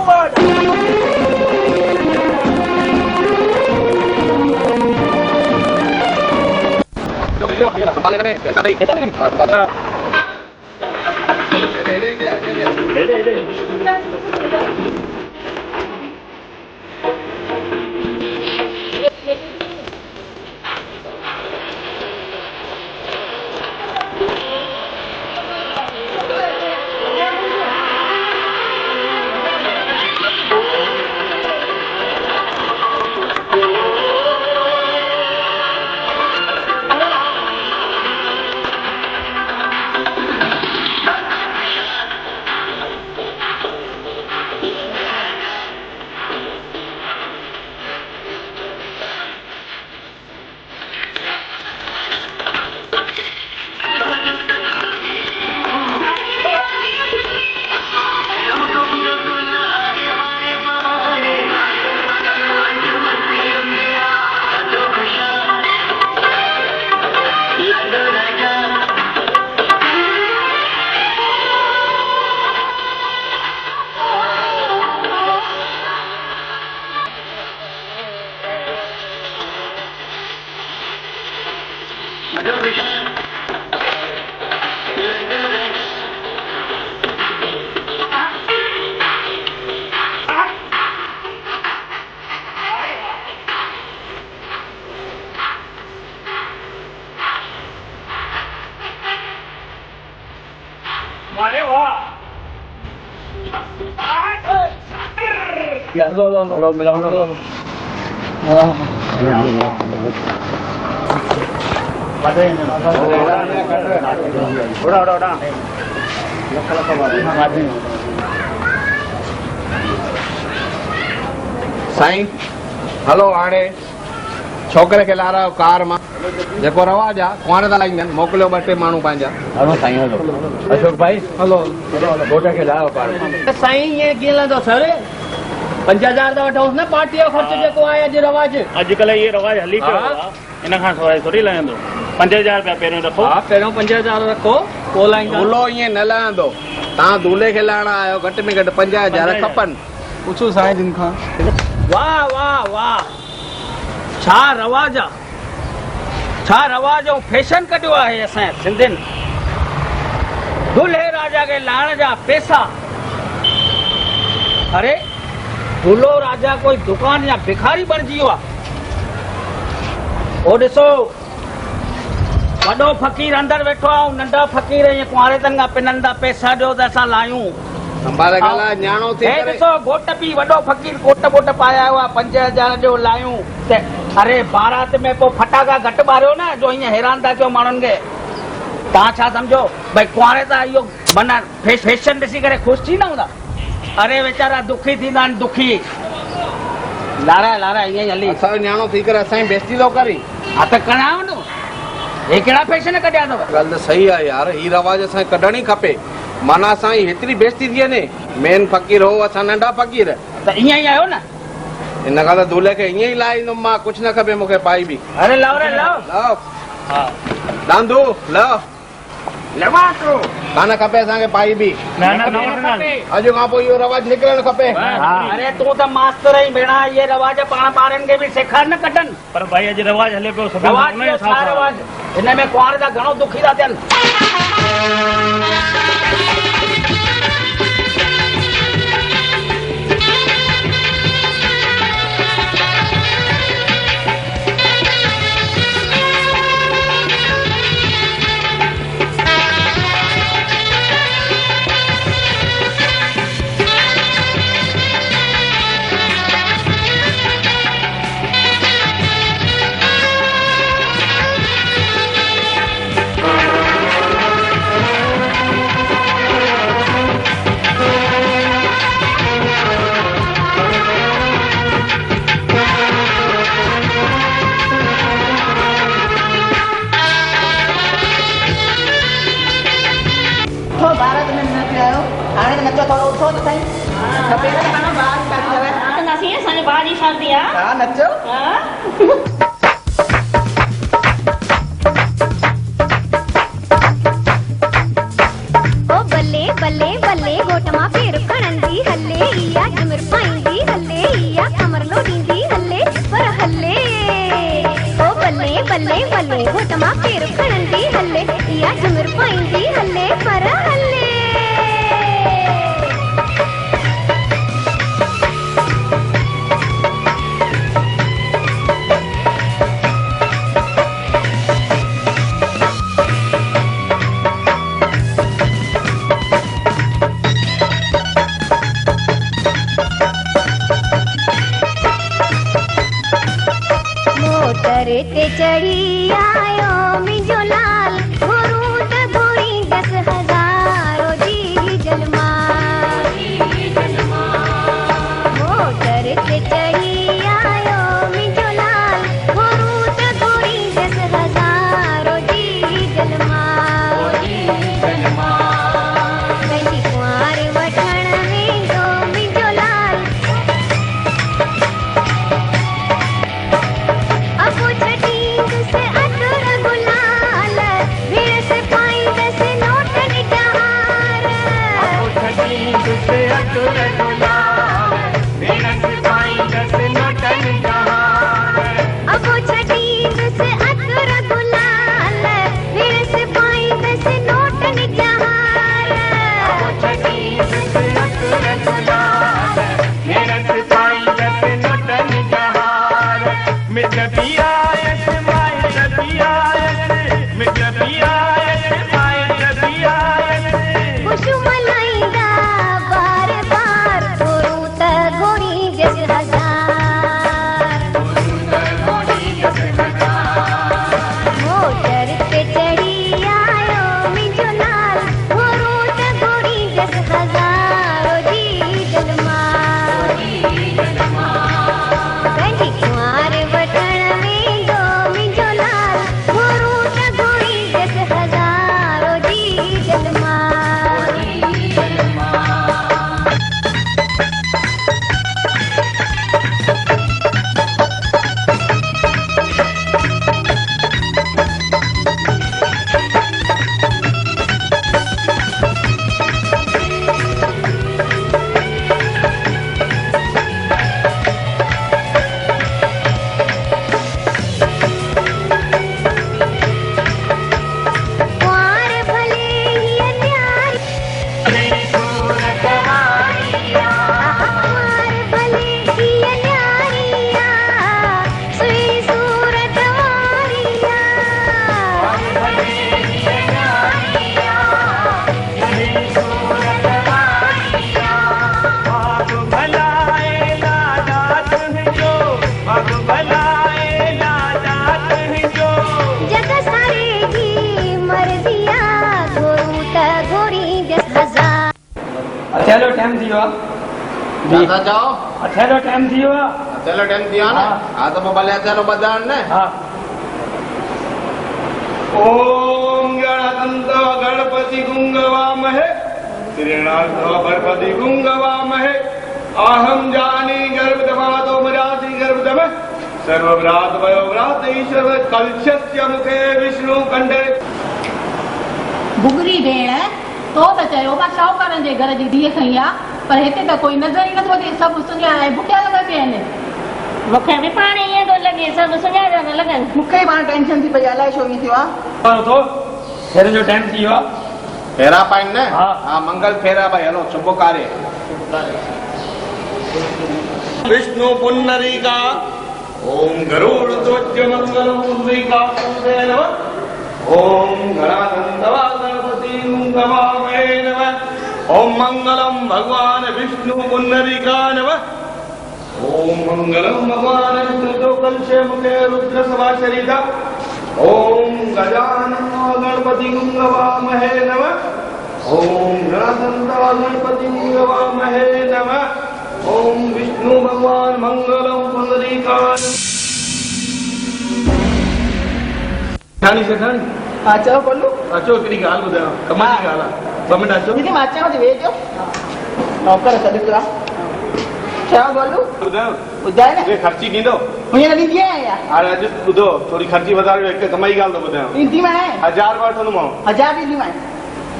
अरे वाह साईं हलो हाणे छोकिरे खे लारायो कार मां जेको रवाज आहे कुंवारे था लाईंदा आहिनि मोकिलियो ॿ टे माण्हू पंहिंजा हलो साईं हलो अशोक भाई हलो घोट खे लायो कार साईं ईअं कीअं लहंदो सर 5000 त वठोसि न पार्टीअ जो ख़र्चु जेको आहे अॼु रवाज अॼुकल्ह इहे रवाज हली पियो आहे इन खां सवाइ थोरी लहंदो 5000 रुपया पहिरियों रखो हा पहिरियों 5000 रखो पोइ लाईंदा दूल्हो ईअं न लहंदो तव्हां दूल्हे खे लाहिण आयो घटि में घटि 50,000 खपनि पुछो साईं जिन खां वाह वाह वाह छा रवाज आहे छा रवाज ऐं फैशन कढियो आहे असांजे सिंधियुनि दूल्हे राजा खे लाहिण जा पैसा अरे दूल्हो राजा कोई दुकान या भिखारी बणिजी वियो आहे ओ ॾिसो वॾो फ़क़ीर अंदरि वेठो आहे ऐं नंढा फ़क़ीर ईअं कुंवारे तन खां पिननि था पैसा ॾियो त असां लाहियूं संभाले ॻाल्हाए न्याणो थी करे ॾिसो घोट पी वॾो फ़क़ीर कोट वोट पाया हुआ 5000 ॾियो लाहियूं त अरे बारात में पोइ फटाका घटि ॿारियो न जो हीअं हैरान था कयो माण्हुनि खे तव्हां छा सम्झो भई कुंवारे त इहो माना फैशन ॾिसी करे ख़ुशि थी न हूंदा अरे वीचारा दुखी थींदा आहिनि दुखी लाराए लाराए ईअं ई हली असांजो न्याणो थी करे असांजी बेइज़ती थो करी हा त कढायो न हे कहिड़ा फैशन कढिया अथव ॻाल्हि त सही आहे यार ही रवाज असांखे कढण ई खपे माना असांजी हेतिरी बेइज़ती थी वञे मेन फ़क़ीर हो असां नंढा फ़क़ीर त ईअं ई आयो न हिन ॻाल्हि दूल्हे खे ईअं ई लाहींदुमि मां कुझु न खपे मूंखे पाई बि अरे लाओ रे लाओ लव डांदू लव लवा तो कान खपे असांखे पाई बि अॼु खां पोइ इहो रवाज निकिरणु खपे अरे तूं त मास्तर ई भेणा इहे रवाज पाण ॿारनि खे बि सेखार न कढनि पर भाई अॼु रवाज हले पियो सभिनी रवाज उन जे हिसाब छा सां रवाज हिन में कुंवार जा घणो दुखी था थियनि हाँ नचो ओ बल्ले बल्ले बल्ले गोटमा पेर खणंदी हल्ले इया झुमर पाईंदी हल्ले इया कमर लोडींदी हल्ले पर हल्ले ओ बल्ले बल्ले बल्ले गोटमा पेर खणंदी हल्ले इया झुमर पाईंदी हल्ले पर हल्ले मोटर ते चढ़ी आयो मिंजो लाल घोरू त घोरी 10,000 जी जलमा मोटर ते चढ़ी आयो मिंजो लाल घोरू त घोरी 10,000 जी जलमा कंदी कुंवार वठण वेंदो मिंजो लाल अब छटींग से अतर गुलाल भीड़ से पाइंद से नोटन जहार अब छटींग से अतर गुलाल भीड़ से पाइंद से नोटन जहार अब छटींग से अतर गुलाल भीड़ से पाइंद से नोटन जहार अब छटींग से अतर गुलाल भीड़ से पाइंद से नोटन जहार मिट पियायत मायत पियायत मिट पियायत मायत पियायत खुशू मनाईंदा बार बार घोरू त घोरी 10,000 मोटर ते चढ़ी आयो मिंजो लाल घोरू त घोरी 10,000 जी जलमा कंदी कुंवार वठण वेंदो मिंजो लाल घोरू त घोरी 10,000 जी जलमा कुंवार भले ही न्यारी कुंवार भले ही न्यारिया सुई सूरत वारिया आग भलाए लाजात हैं जो आग भलाए लाजात हैं जो जग सारे जी मर्दिया घोरू त घोरी 10,000 अथेलो टाइम थी वियो आहे दादा जाओ अथेलो टाइम थी वियो आहे चलो टाइम दिया ना हाँ तो भले चलो बजान ने हा ओम गणतंत्र गणपति गुंगवामहे श्रीनाथ गणपति गुंगवामहे अहम जानी गर्भदमातो मजासी गर्भदम सर्वव्रात वयोव्रात ईश्वर कलशस्य मुखे विष्णु कंठे बुगरी भेण तो त चयो मां शाहूकारनि जे घर जी धीअ खई आहे पर हिते त कोई नज़र ई नथो अचे सभु सुञाणा ऐं बुटिया लॻा पिया आहिनि मूंखे बि पाण ईअं थो लॻे सभु सुञाणा था लॻनि मूंखे पाण टेंशन थी पई अलाए छो ईअं थियो आहे पर तो फेरे जो टाइम थी वियो आहे फेरा पाइन ने हाँ। हाँ मंगल फेरा भाई हलो शुभ कार्य विष्णु पुन्नरीका ओम गरुड़ ध्वज मंगल पुंडरीका नमः ओम गणाधंतवा गणपति गुंगवामहे नमः ओम मंगलम भगवान विष्णु पुन्नरीका नमः ओम मंगलम भगवान विष्णु कलशे मुखे रुद्र सभा शरीरा ओम गजानन गणपति गुंगवामहे नमः ओम गणाधंतवा गणपति गुंगवामहे नमः ओम विष्णु भगवान मंगलम पुंडरीका ठाणी से ठाणी हा चओ बोलू अचो हिकिड़ी ॻाल्हि ॿुधायो कमाल जी ॻाल्हि आहे 2 मिंट अचो दीदी मां अचांव थी वेही जो नौकर सॾु कयो आहे छा बोलू ॿुधायो ॿुधाए न मूंखे ख़र्ची ॾींदो मुंहिंजे न ॾींदी आहियां यार हाणे अॼु ॿुधो थोरी ख़र्ची वधारे हिकु कमाई ॻाल्हि थो ॿुधायांव ॾींदी मां आहियां 1000 रुपया वठंदोमांव 1000 ॾींदी मां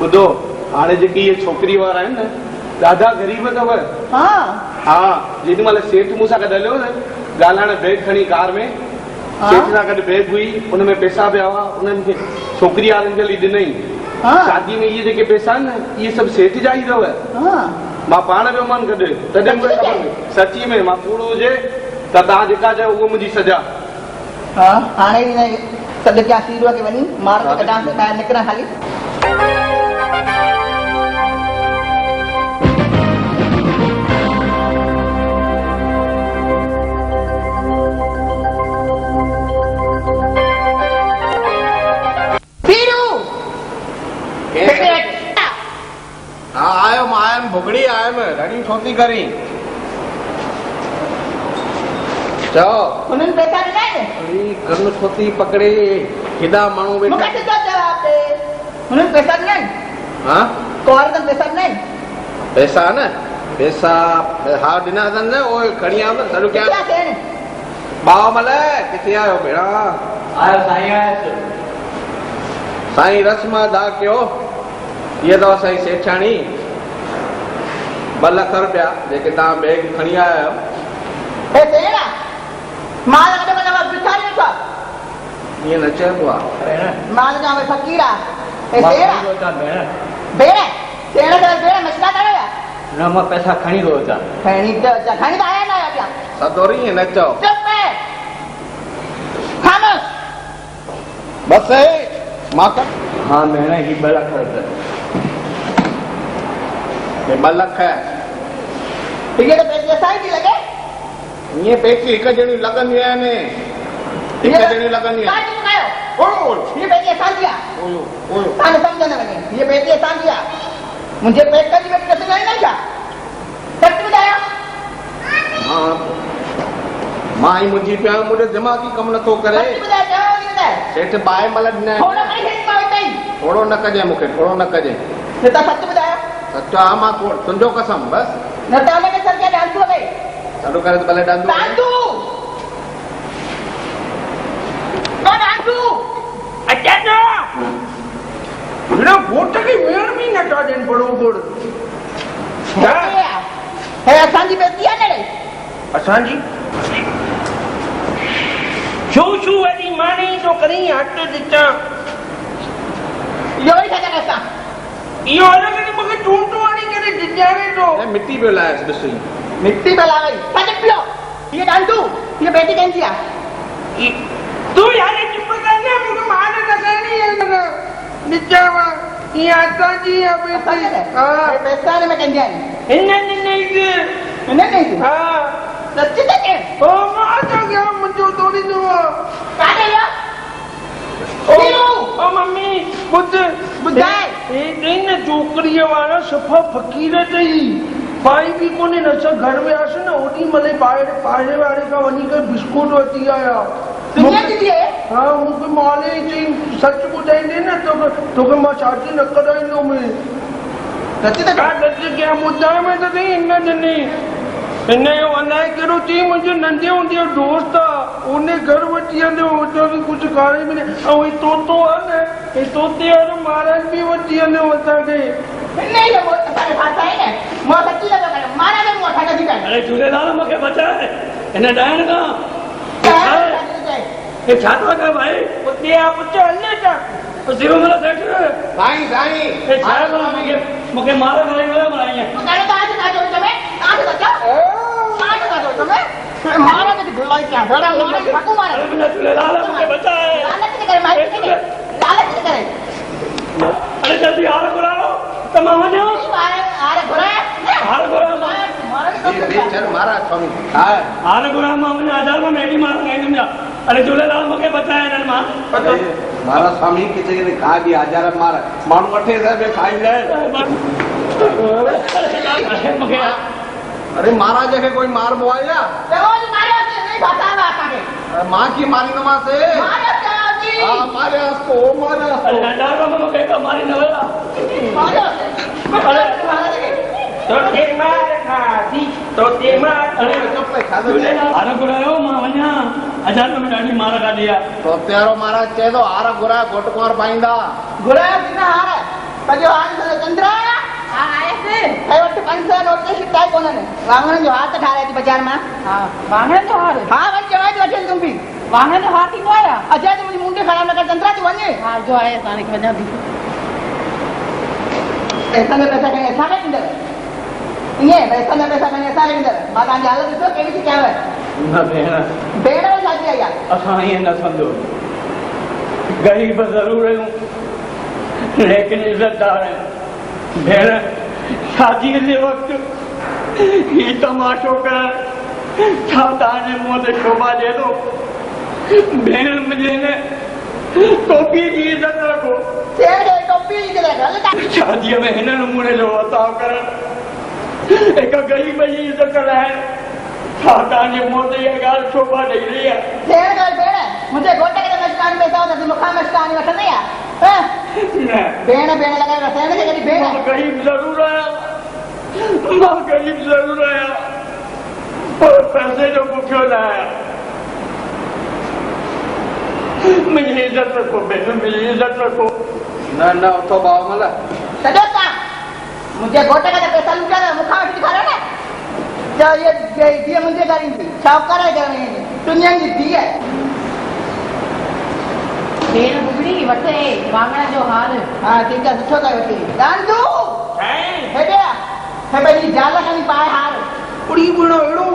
ॿुधो हाणे जेकी इहे छोकिरी वारा आहिनि न ॾाढा ग़रीब अथव हा हा जेॾी महिल सेठ मूंसां गॾु हलियो न ॻाल्हाइण बैग खणी कार में सेठ सां गॾु बैग हुई उनमें पैसा पिया हुआ उन्हनि खे छोकिरी वारनि खे हली ॾिनई शादी में इहे जेके पैसा आहिनि न इहे सभु सेठ जा ई अथव मां पाण वियो मान गॾु तॾहिं मूंखे ख़बर पई सची में मां कूड़ो हुजे त तव्हां जेका चयो उहो मुंहिंजी सजा हा हाणे सॾु कयां सीरो खे वञी मार ते कढां ॿाहिरि निकिरां खाली हाँ आयुमि आयुमि भुगड़ी आयुमि ॾाढी छोती करी चओ हुननि पैसा ॾिना अरे कन छोती पकड़े केॾा माण्हू मूंखे वेठा सिधो जवाब ॾे हुननि पैसा ॾिना हाँ कुंवार अथनि पैसा ॾिना पैसा न पैसा हा ॾिना अथनि न उहे खणी आयो न सॼो क्या कयां थियनि बामल किथे आयो भेणा आयो साईं आयुसि साईं रस्म अदा कयो इहे अथव साईं सेठाणी 2 लख रुपया जेके तव्हां बैग खणी आया आहियो हे तेरा माल गॾु में नवां भिखारी वेठो ईअं न चइबो आहे माल जा फ़कीर हे तेरा भेण तेरा त भेण मछला करे न मां पैसा खणी वियो था खणी त आया न आया पिया सदोरी ईअं न चओ चुप है खामोश बस मां हाँ भेण ही 2 लख रुपया 2 लख इहे त पैसे असांजी थी लॻे ईअं पैसे हिकु ॼणियूं लॻंदियूं आहिनि हिकु ॼणियूं लॻंदियूं आहिनि ये पैसे असांजी आहे तव्हां सम्झ न वञे ये पैसे असांजी आहे मुंहिंजे पेट जी बेटी नथी वञे न छा सच ॿुधायो मां ई मुंहिंजी पिया मुंहिंजो दिमाग़ ई कमु नथो करे सच ॿुधायो जवाब ई ॿुधायो सेठ बाहि मल ॾिना थोरो खणी खेसि मां वटि थोरो न कजे मूंखे थोरो न कजे न तव्हां सच ॿुधायो सचो आहे मां तुंहिंजो कसम बसि न त हुनखे सर खे डांसू वॻे सॾो करे त भले डांदो डांसू तो डांसू अचाचो बिना वोट खे वेण बि न था ॾियनि बरोबर हे असांजी बेटी आहे न रे असांजी छो छो वॾी माने तो करी हट ॾिचां इहो ई छा असां इहो अलॻि मूंखे टूटू आणी करे ॾिॼारे थो मिटी पियो लायसि ॾिस मिट्टी में ला गई सच पियो ये डांसू ये बेटी कैसी है तू यार चुप कर ना मुझे मार न करनी है ना निचावा ये आता जी अब हां पैसा ने में कैसी है नहीं नहीं हां सच्ची है ओ मां तो क्या मुझे थोड़ी दो का दे लो ओ मम्मी बुधाए ए दिन छोकरी वाला सफा फकीर तई पाई भी कोने न सब घर में आसे ना ओडी मले पाड़े वाले का वनी का बिस्कुट वती आया दुनिया दीदी है हां मुझे माले चई सच बुधाई ना तो के मां चाची न कराई नो में सच्ची तो का सच क्या मुद्दा में तो नहीं इन्ना जने इन्ने यो अनाय करो थी मुझे नंदे उंदे दोस्त ओने घर वती आने ओतो भी कुछ कारे में और तो है ए तोते और महाराज भी वती आने होता के नहीं ये बहुत सारे भाषा है ना मां सच्ची लगा कर मारा ने मोटा कर दिया अरे झूलेलाल मूंखे बचाए हिन डायण खां ये छातो का भाई उते आप चलने जा जीरो मेरा सेठ साईं साईं ये छातो मूंखे मारे वाली वाला बनाई है करे तो आज का जो तुम्हें आज बच्चा आज का जो तुम्हें मारा ने ढुलाई क्या बड़ा मारा ठाकू मारा अरे बिना झूलेलाल मूंखे बचाए लालच करे मार के लालच करे अरे जल्दी हार घुराओ तमा वञो हार घुराए हार घुराओ चल मारा स्वामी हार घुराओ मां वञा 1000 में मेडी मार गई ना अरे झूलेलाल मूंखे बचाए हिननि मां मारा स्वामी किथे ने का भी 1000 मार माण्हू वठे से खाईंदा मूंखे अरे महाराज के कोई मार बोया रोज मारो से नहीं बतावा आके मां की मारी नमासे मारो चाची हां मारे उसको मारे अरे 1000 में मूंखे का मारी न वया मारो अरे तो ते मार खाधी तो ते मार अरे चुप पे खाधो हार घुरायो मां वञा अजान में ॾाढी मार काढी आहे तो प्यारो महाराज चए थो हार घुराए घोट कुंवर पाईंदा घुरायो किन हार पंहिंजो हार सां चंद्रा हा आयसि ऐं वटि 500 नोट ते शिकायत कोन्हनि वाङण जो हार त ठाराए थी बाज़ार मां हा वाङण जो हार हा वञ चवां थी वठे तूं बि वाङण जो हार थींदो आहे अजय तूं मुंहिंजी मुंडी ख़राब न कर चंद्रा तूं वञ हा जो आहे हाणे वञा थी पैसा में पैसा खणी असांखे ॾींदव ईअं पैसा में पैसा खणी असांखे ॾींदव मां तव्हांजी हालत ॾिसो कहिड़ी थी कयांव न भेण भेण में शादी आई आहे असां ईअं न सम्झो गरीब ज़रूर आहियूं लेकिन इज़तदार आहियूं भेण शादीअ जे वक़्तु ही तमाशो करणु छा तव्हांजे मुंहं ते शोभा ॾिए थो भेण मुंहिंजे हिन टोपीअ जी इज़त रखो शादीअ में हिन नमूने जो वर्ताव करणु हिकु ग़रीब जी इज़त कराइणु छा तव्हांजे मुंहं ते इहा ॻाल्हि शोभा ॾेई रही आहे मुंहिंजे घोट खे त मस्कान पैसा हो त मूंखां मस्कान वठंदी आहे भेण भेण लॻाए वठे न कॾहिं भेण मां ग़रीब ज़रूर आहियां मां ग़रीब ज़रूर आहियां पर पैसे जो बुखियो न आहियां मुंहिंजी इज़त रखो भेण मुंहिंजी इज़त रखो न न उथो बावमल छॾो तव्हां मुंहिंजे घोट खे त पैसा लुटिया न मूंखां वठी ॾेखारियो न चओ इहा धीअ मुंहिंजे घर ईंदी शाहूकार जे घर में ईंदी तुंहिंजनि जी धीअ भेण बुगड़ी वठे वाङण जो हार हा ठीकु आहे सुठो करे वठी रांधू हेॾे आ हे पंहिंजी ज़ाल खणी पाए हार उड़ी बुणो अहिड़ो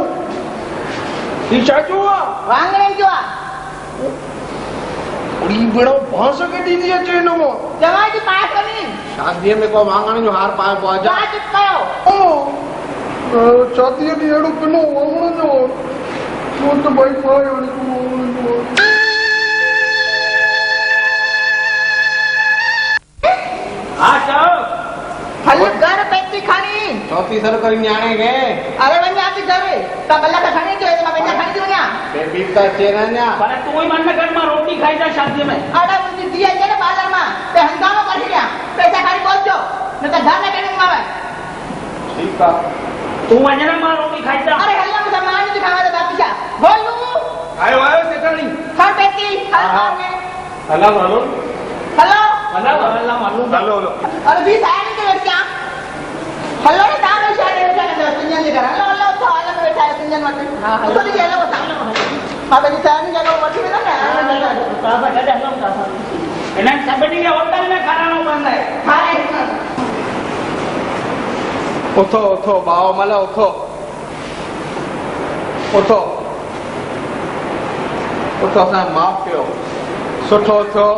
ही छा जो आहे वाङणनि जो आहे उड़ी बुणो बांस कढी थी अचे हिन मां चवां थी पाए कोन्हे शादीअ में को वाङण जो हार पाइबो आहे जा चुप कयो शादीअ ॾींहुं अहिड़ो किनो वाङण जो छो त भई पाए वाङण जो हाँ चलो हल घर पैसी खणी चौथी सर करी न्याणे खे अरे वञा थी घर त भला त खणी अचो त मां पैसा खणी थी वञा बेबी का चेरन्या पर तू ही मन कर मां रोटी खाई जा शादी में अरे मुंहिंजी धीअ अचे न पार्लर मां त हंगामो करे छॾियां पैसा खणी पहुचो न त घर न कढंदीमांव ठीकु आहे तू वञण मां रोटी खाई जा अरे हल मूंसां मां नथी खावां त बाक़ी छा बोलू आयो आयो सेठणी खण पैसी हल हला हलो हलो हला हला मालूम हलो हलो अरे बी साइड के बैठ जा हलो न तव्हां में शादी वेठा कंदव सिंजन जे घर हलो हलो उथो हल में वेठा आहियो सिंजन वटि हा हलो उथो थी हलो मां पंहिंजी साइड खे वठी वेंदमि न बाबा गॾु हलूं था इन्हनि सभिनी खे होटल में खाराइणो पवंदो आहे हाणे उथो उथो बावमल उथो उथो उथो असां माफ़ कयो सुठो थियो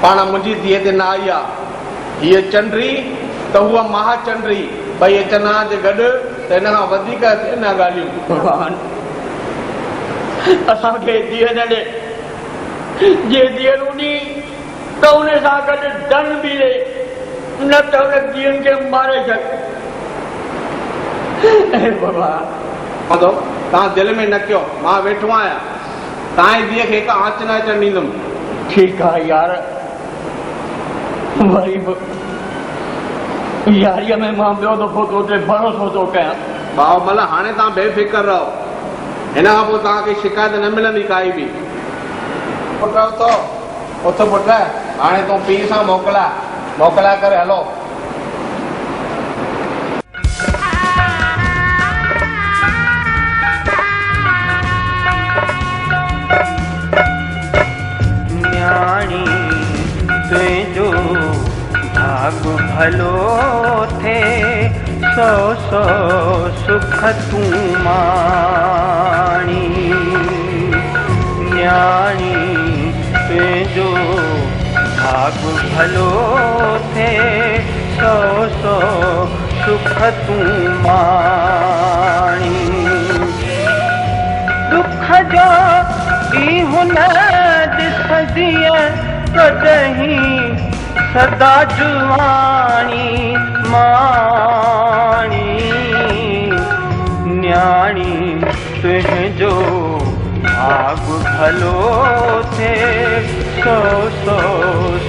पाण मुंहिंजी धीअ ते न आई आहे हीअ चंडरी त उहा महाचंडरी ॿई अचनि जे गॾु त हिन खां वधीक न ॻाल्हियूं भॻवान असांखे धीअ न ॾे जे धीअ ॾुनी त उन सां गॾु धन बि ॾे न त उन धीअनि खे मारे छॾ हे भॻवान तव्हां दिलि में न कयो मां वेठो आहियां तव्हांजी धीअ खे हिकु आंच न अचणु ॾींदुमि ठीकु आहे यार वरी बि यारीअ में मां ॿियो दफ़ो तो ते भरोसो थो कयां बावमल हाणे तव्हां बेफ़िक्र रहो हिन खां पोइ तव्हांखे शिकायत न मिलंदी काई बि पुट उथो उथ पुट हाणे तूं पीउ सां मोकिलाए करे हलो न्याणी तुझो भाग भलो थे सौ सौ सुख तू माणी न्याणी तुझो भाग भलो थे सौ सौ सुख तू माणी दुख जो ई हुनर दिसदिय कदहीं सदा जुवानी माणी न्याणी तुझो भाग भलो थे सौ सौ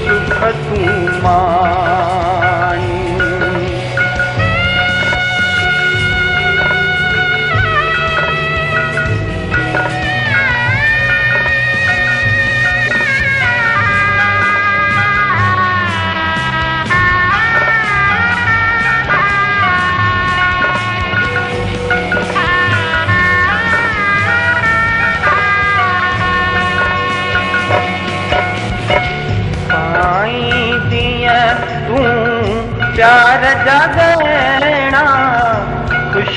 सुख तू माणी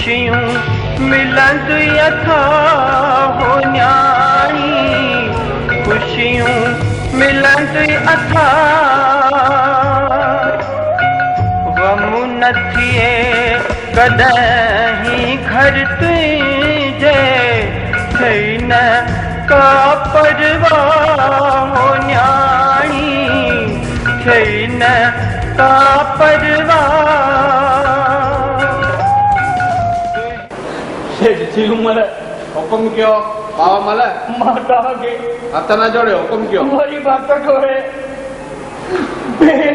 खुशियूं मिलंद यथा हो न्याणी खुशियूं मिलंद अथा गम न थिए कॾहिं घर तुंहिंजे थई न का परवाह हो न्याणी थई न का परवाह थी उमिरि हुकुम कयो बाबा मल मां तव्हांखे हथ न जोड़ियो हुकुम कयो वरी बात करे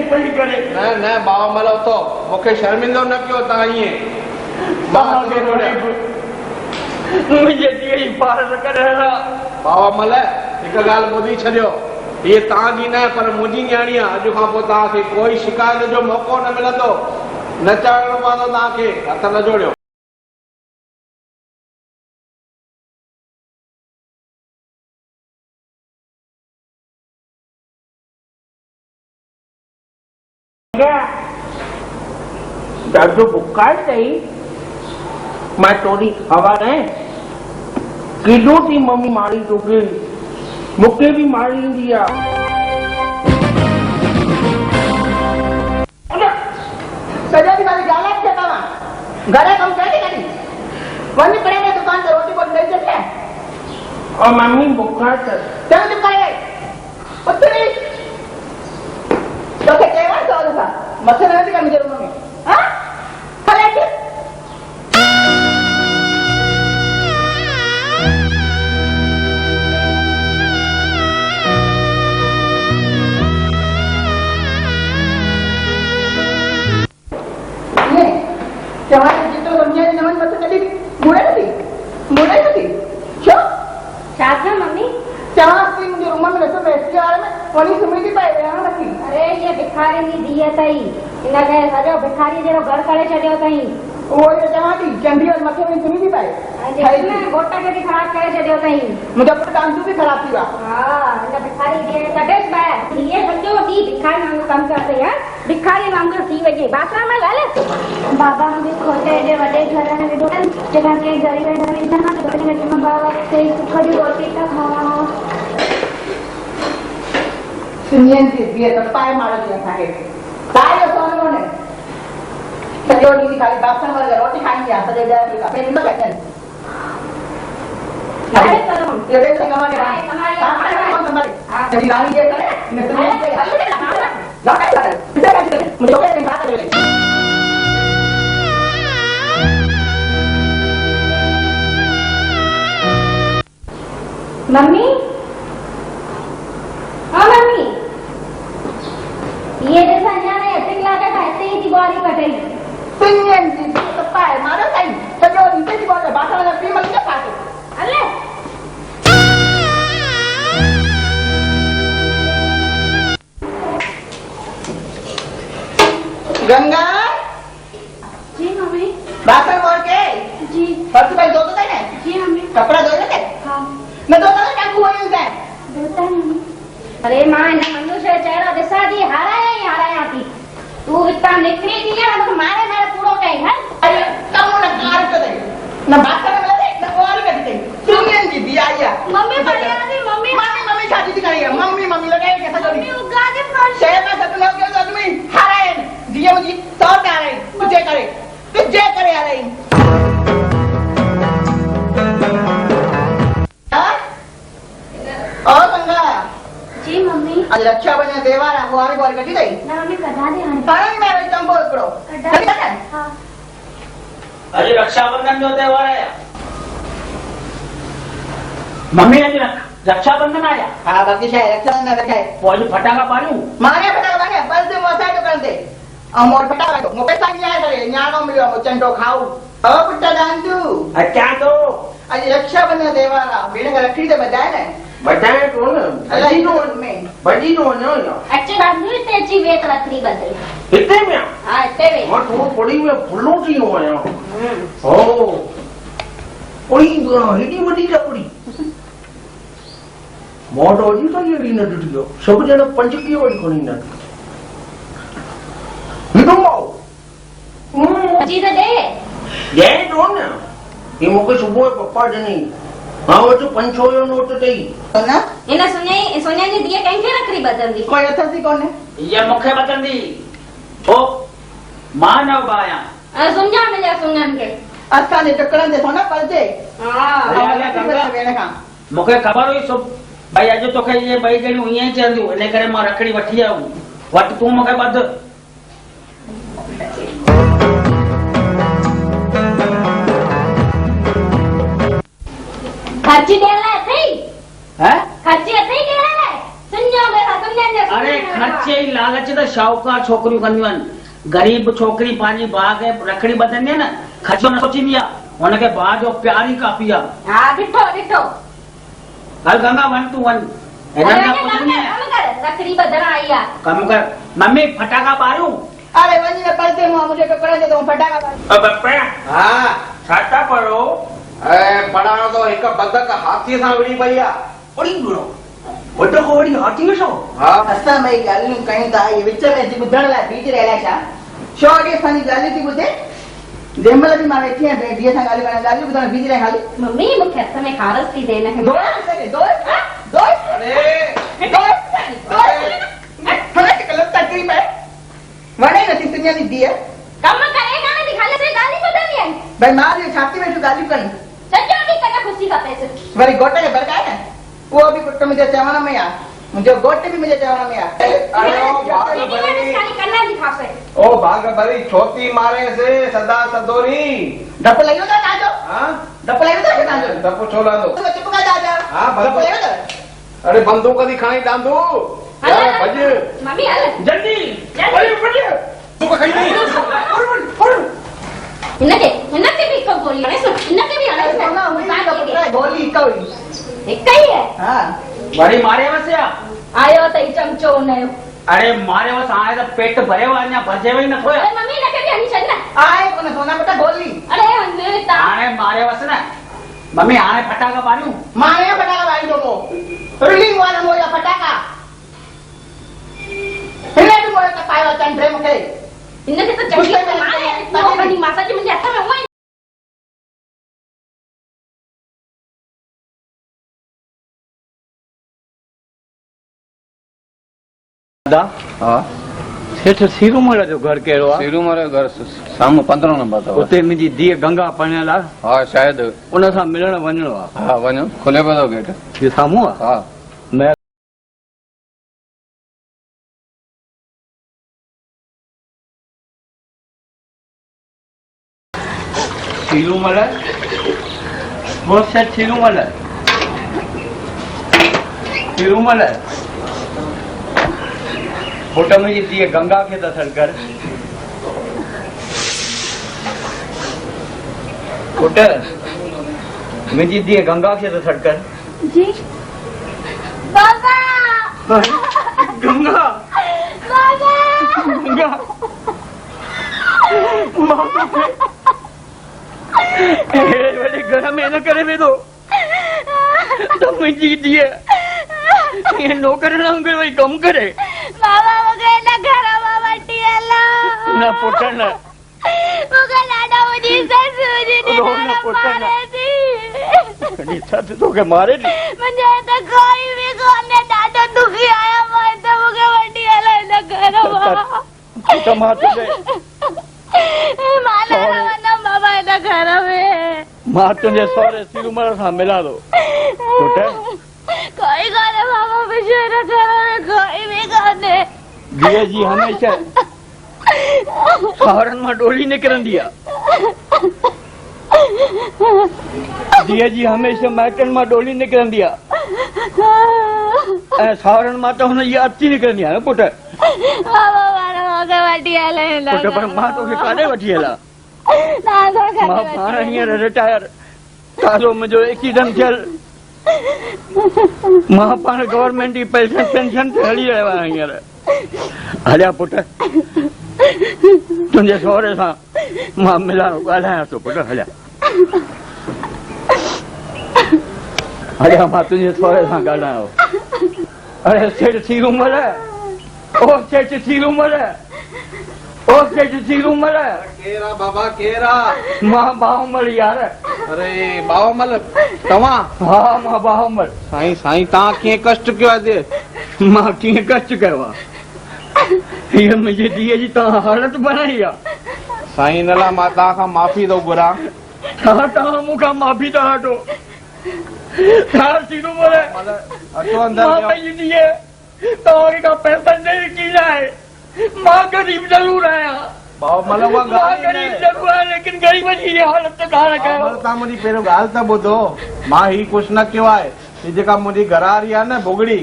पई करे न न बाबा मल उथो मूंखे शर्मिंदो न कयो तव्हां ईअं मां हथ न जोड़िया मुंहिंजे धीअ जी पारस करे बाबा मल हिकु ॻाल्हि ॿुधी छॾियो हीअ तव्हांजी न पर मुंहिंजी न्याणी आहे अॼु खां पोइ तव्हांखे कोई शिकायत जो मौक़ो न मिलंदो न चवणो पवंदो तव्हांखे हथ न जोड़ियो ॾाढो बुखार अथई मां थोरी हवा ॾे केॾो थी मम्मी मारी तोखे मूंखे बि मारी ईंदी आहे सॼो ॾींहुं खाली ॻाल्हाए छॾ तव्हां घर जो कमु करे कॾहिं वञी करे ने दुकान ते रोटी वोटी ॾेई छॾ और मम्मी बुखार अथसि चल चुप करे उथड़ी तोखे चयो आहे चवण सां मथे न वेठी कर मुंहिंजे रूम में हा हले अच चवाई जेतिरो दुनिया जी नमन मथे कॾहिं मुड़े नथी छो छा थियो मम्मी चवां थी मुंहिंजे रूम में ॾिसो एसी वारे में वञी सुम्ही थी पए वेहण नथी अरे ये भिखारी जी धीअ अथई हिनखे सॼो भिखारी जहिड़ो घर करे छॾियो अथई उहो ई चवां थी चंडी वञी मथे में सुम्ही थी पए घोट खे बि ख़राब करे छॾियो अथई मुंहिंजो पुटु डांसू बि ख़राब थी वियो हा हिन भिखारी धीअ कढेसि ॿाहिरि धीअ सॼो ॾींहुं भिखारी वांगुरु कमु करती है भिखारी वांगुरु थी वई बासण में ॻाल्हि बाबा मुंहिंजे खोटे एॾे वॾे घर में विधो जेका के ग़रीब घर में बाबा कोई सुख जी रोटी था खावा सुनियनि जी धीअ त पाए मारो थी असांखे तव्हांजो सोन कोन्हे सॼो ॾींहुं खाली बासण वग़ैरह रोटी खाईंदी आहे सॼे ॾह ॾींहं पंहिंजी न कटनि मम्मी हाँ मम्मी ये जैसा जाने ऐसे लाके खाते ही दिवाली कटाई सुनियनि जी धीअ त पाए मारो साईं सॼो ॾींहुं पंहिंजी बोल बासण वग़ैरह पी मल न पासे अले गंगा जी मम्मी बासण मोड़ के जी फर्श पे धो तो ना जी मम्मी कपड़ा धो लेते हाँ मैं धो तो टाकू हो यूं है धोता नहीं अरे मां इन मनुष्य चेहरा दिसा दी हाराया थी तू इतना निकली थी ना तो मारे मेरे पूरो कहीं है अरे कम न कार कर दे न बासण में दे न और कर दे सुनियन जी दिया या मम्मी बढ़िया थी मम्मी शादी थी करी है मम्मी लगाए कैसा जोड़ी मम्मी उगा दे फ्रंट शहर में सपना के आदमी हाराए दिए मुझे तो आ रहे तुझे करे आ रही और गंगा जी मम्मी आज रक्षा बने देवारा बुआरी बुआरी कटी गई ना मम्मी कढ़ा दे हां पानी में रही चंबो एकड़ो हां अरे रक्षाबंधन जो त्योहार आया मम्मी अॼु रक्षाबंधन आया हां बाकी शायद रक्षाबंधन रखाए पोइ अॼु फटाका पाड़ियूं मारे फटाका बाने बस दे मोसा तो कर दे और मोर फटाका तो मो पैसा नहीं आया करे न्यानो मिलियो मो चंडो खाऊ ओ पुट्टा दांदू अच्छा तो आज रक्षाबंधन देवारा बेने का रखड़ी दे बजाए ने बचाए तो न अलाई नो में बड़ी नो न अच्छे बाबू ते ची वेत रखरी बदल इतने में हां इतने में और थोड़ा पड़ी में फुल्लो थी हो आया ओ पड़ी हेडी वडी टपड़ी मोटो जी तो ये न टुटियो सब जण पंच की वडी कोनी न हिडो जी तो दे जय तो न ये मूंखे सुबुह जो पप्पा ॾिनी मां वटि 500 जो नोट अथई सोना इन सोनिया जी धीअ कंहिंखे रखड़ी ॿधंदी कोई अथसि कोन्हे ये मूंखे बतंदी ओ मां न बाया सुञा मिलिया सुञनि खे असांजे टुकड़नि ते सोना पलजे हा भेण खां मूंखे ख़बर हुई सो भाई अॼु तोखे ये ॿई ॼणियूं ईअं ई चवंदियूं इन करे मां रखड़ी वठी आयुमि वटि तूं मूंखे ॿध खर्ची ॾियण लाइ अथई हैं खर्ची अथई ॾियण लाइ सुञो बेटा सुञनि जे अरे खर्चे ई लालच त शाहूकार छोकिरियूं कंदियूं आहिनि गरीब छोकिरी पंहिंजी भाउ खे रखड़ी ॿधंदी आहे न खर्चो न सोचींदी आहे हुनखे भाउ जो प्यार ई काफ़ी आहे हा ॾिठो ॾिठो हल गंगा वञ तूं वञ हिननि खां पुछंदी कम कर रखड़ी ॿधण आई आहे कमु कर मम्मी फटाका ॿारियूं अरे वञी न पलजे मुंहिंजे टुकड़नि ते तूं फटाका बप्पा हा छा था पढ़ो पढ़ाणो तो हिकु बदक हाथीअ सां विड़ी पई आहे वड़ी बुरो वॾो को वड़ी हाथी में छो हा असां भई ॻाल्हियूं कयूं था इहे विच में अची ॿुधण लाइ बीठी रहिया छा छो अॻे असांजी ॻाल्हियूं थी ॿुधे जंहिं महिल बि मां वेठी आहियां धीअ सां ॻाल्हियूं करण ॻाल्हियूं ॿुधण बीठी रहिया खाली मम्मी मूंखे हथ में खारस थी ॾे हिनखे वणे नथी सुञा जी धीअ कम करे कान थी खाली से गाली ॿुधंदी आहिनि भई मां बि छाती में ॻाल्हियूं कनि सॼो ॾींहुं कॾहिं ख़ुशी खपेसि वरी घोट खे भड़काए न उहो बि पुट मुंहिंजे चवण में आहे मुंहिंजो घोट बि मुंहिंजे चवण में आहे कन्ना जी खासे ओ भाग भरी छोती मारे से सदा सदोरी डपु लॻी वेंदो तव्हांजो हाँ डपु लॻी वेंदो तव्हांजो डपु छो लांदो चुप कर जा जा हाँ डपु लॻी वेंदो अरे बंदूक दी खणी डांदू यार भज मम्मी हल जल्दी तू को खणी हिनखे भी को गोली हणे सुन हिनखे भी हणे सोना मुंहिंजा पुट गोली हिक हुई हिक ही है हा वरी मारे वसिया आयो त ई चमचो हुनयो अरे मारे वस हाणे त पेट भरियो आहे अञा भॼेव ई नथो अरे मम्मी हिनखे भी हणी छॾ न आहे कोन सोना बेटा गोली अरे वञ ता हाणे मारे वस न मम्मी हाणे फटाका ॿारियूं मां ने फटाका वाईंदो मो रिलींग वाला मोया फटाका हिने बि मोया पायो अचनि ड्रे मूंखे हिनखे त चंगी तरह मारे नो बनी माता जी मुंहिंजे हथ में हुआ दादा हाँ सेठ सीरूमल जो घर कहिड़ो आहे सिरू मारे घर साम्हूं 15 नंबर अथव उते मुंहिंजी धीअ गंगा पढ़ियल आहे हा शायदि उन सां मिलण वञिणो आहे हा वञो खुले पियो अथव गेट इहो साम्हूं आहे हा मैं सीरूमल वो सेठ सीरूमल पुट मुंहिंजी धीअ गंगा खे त सॾु कर पुट मुंहिंजी धीअ गंगा खे त सॾु कर जी बाबा गंगा बाबा गंगा वॾे घर में न करे वेंदो त मुंहिंजी धीअ ईअं नौकर वांगुरु वही कमु करे बाबा मूंखे हिन घर मां वठी हलो न पुट न मूंखे ॾाढो मुंहिंजी ससु मुंहिंजी रो न पुट न मारे थी कॾहिं ससु तोखे मारे थी मुंहिंजे हिते कोई बि कोन्हे ॾाढो दुखी आहियां मां त मूंखे वठी हलो हिन घर मां पुट मां तुंहिंजे मां न रहंदमि बाबा हिन घर में मां तुंहिंजे सहुरे सीरूमल सां मिलां थो पुट कोई कोन्हे बाबा मुंहिंजे हिन घर में कोई बि कोन्हे धीअ जी हमेशह सावरनि मां डोली निकिरंदी आहे धीअ जी हमेशह माइटनि मां डोली निकिरंदी आहे ऐं सावरनि मां त हुन जी अची निकिरंदी आहे न पुट मूंखे वठी हले पुट पर मां तोखे काॾे वठी हलां मां पाण हींअर रिटायर ताज़ो मुंहिंजो एक्सीडेंट थियल मां पाण गवर्नमेंट जी पेंशन ते हली रहियो आहियां हींअर हलिया पुट तुंहिंजे सहुरे सां मां मिलां ॻाल्हायां थो पुट हलिया मां तुंहिंजे सहुरे सां ॻाल्हायो अरे सेठ सीरूमल ओ सेठ सीरूमल ओ सेठ सीरूमल केरा बाबा केरा मां बाहुमल यार। अरे बाहुमल तव्हां? हा मां बाहुमल। साईं साईं तव्हां कीअं कष्ट कयो आहे? मां कीअं कष्ट कयो आहे? हीअ मुंहिंजी धीअ जी तव्हां हालत बनाई आहे। साईं इन लाइ मां तव्हां खां माफ़ी थो घुरां। हा तव्हां मूंखां माफ़ी था वठो। सीरूमल अचो अंदर मां पंहिंजी धीअ तव्हांखे का पैसा ॾेई की न आहे। मां ग़रीब ज़रूर आहियां। बाहुमल उहा मां ग़रीब ज़रूर आहियां लेकिन ग़रीब जी हालत कान कयो। तव्हां मुंहिंजी पहिरियों ॻाल्हि त ॿुधो। मां ही कुझु न कयो आहे। ही जेका मुंहिंजी घरवारी आहे न भुगड़ी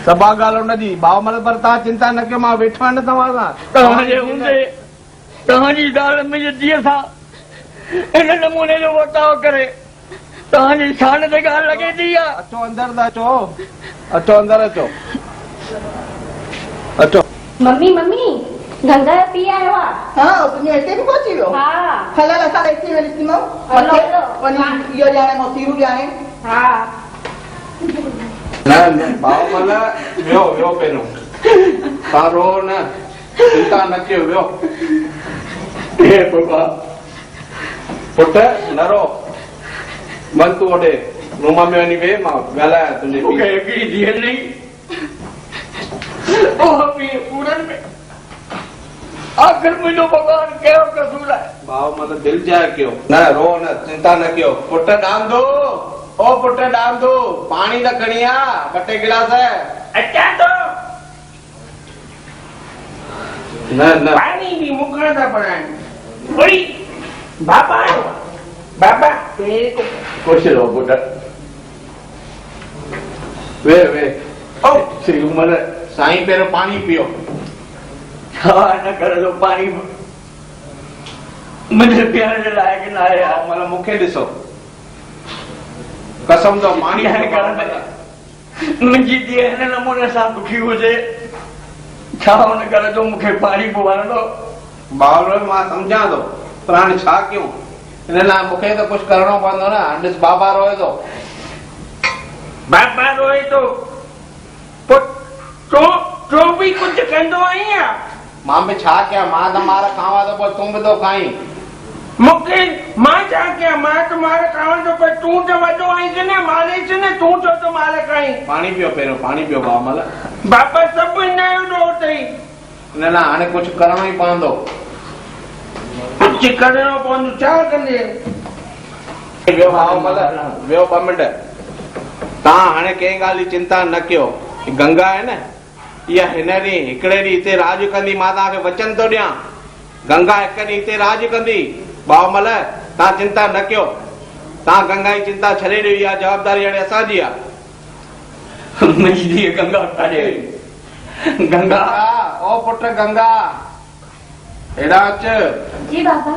सभा ॻाल्हि हुनजी। बाहुमल पर तव्हां चिंता न कयो मां वेठो आहियां न तव्हां सां। तव्हांजे हूंदे तव्हांजी ॻाल्हि मुंहिंजी धीअ सां इन नमूने जो वर्ताव करे तव्हांजी शान ते ॻाल्हि लॻे थी आहे। अचो अंदर त अचो। अचो अंदर अचो। अचो। मम्मी मम्मी गंगा पी आयो आहे। हाँ तुझे हिते बि पहुची वियो? हा हल हल असां हिते में ॾिसीमो हलो, हलो। वञी इहो ॼाणे मोसीरू ॼाणे। हा न न बाहुमल वियो वियो पहिरियों तव्हां रो न चिंता न कयो वियो। हे बाबा पुट न रो मन तूं ओॾे रूम में वञी वेह मां ॻाल्हायां तुंहिंजे मूंखे पीउ। हिकिड़ी धीअ नहीं ओह पीउ पूरन में आख़िर मुंहिंजो भॻवान कहिड़ो कसूर आहे? बाहुमल दिलि जाए कयो न रो न चिंता न कयो। पुट डांदो ओ पुट डांदो पाणी त खणी आ ॿ टे गिलास। अचां थो न न पाणी बि मुकण था पड़ाइनि। उड़ी बाबा आयो आहे। बाबा खुश रहो पुट। वे वे ओ श्रीमल साईं पहिरियों पाणी पियो। छा न करे थो पाणी मुंहिंजे पीअण जे लाइक़ न आहे। बाहुमल मूंखे ॾिसो कसम तो पाणी हाणे घर में मुंहिंजी धीअ हिन नमूने सां दुखी हुजे छा हुन घर जो मूंखे पाणी पीआरंदो? बाहुमल मां सम्झां थो पर हाणे छा कयूं? हिन लाइ मूंखे त कुझु करणो पवंदो न। ॾिस बाबा रोए थो। बाबा रोए थो तो भी कुछ कंदो आहियां। मां बि छा कयां? मां त मार खावां त पोइ तूं बि थो खाईं। मूंखे मां छा कयां? मां त मार खावां थो पर तूं त वॾो आहीं की न मारे न तूं छो तो मार खाईं? पाणी पियो पहिरियों पाणी पियो बाहुमल। बाबा सभु हिन जो ॾोह अथई। हिन लाइ हाणे कुझु करणो ई पवंदो। कुझु करणो पवंदो छा कंदे? वियो बाहुमल वियो 2 मिंट। तव्हां हाणे कंहिं ॻाल्हि जी चिंता न कयो। गंगा आहे न इहा हिन ॾींहुं हिकिड़े ॾींहुं हिते राज कंदी। मां तव्हांखे वचन थो ॾियां गंगा हिकु ॾींहुं हिते राज कंदी। बाहुमल तव्हां चिंता न कयो। तव्हां गंगा जी चिंता छॾे ॾियो। इहा जवाबदारी हाणे असांजी आहे। मुंहिंजी धीअ गंगा काॾे? गंगा ओ पुट गंगा हेॾा अच। जी बाबा।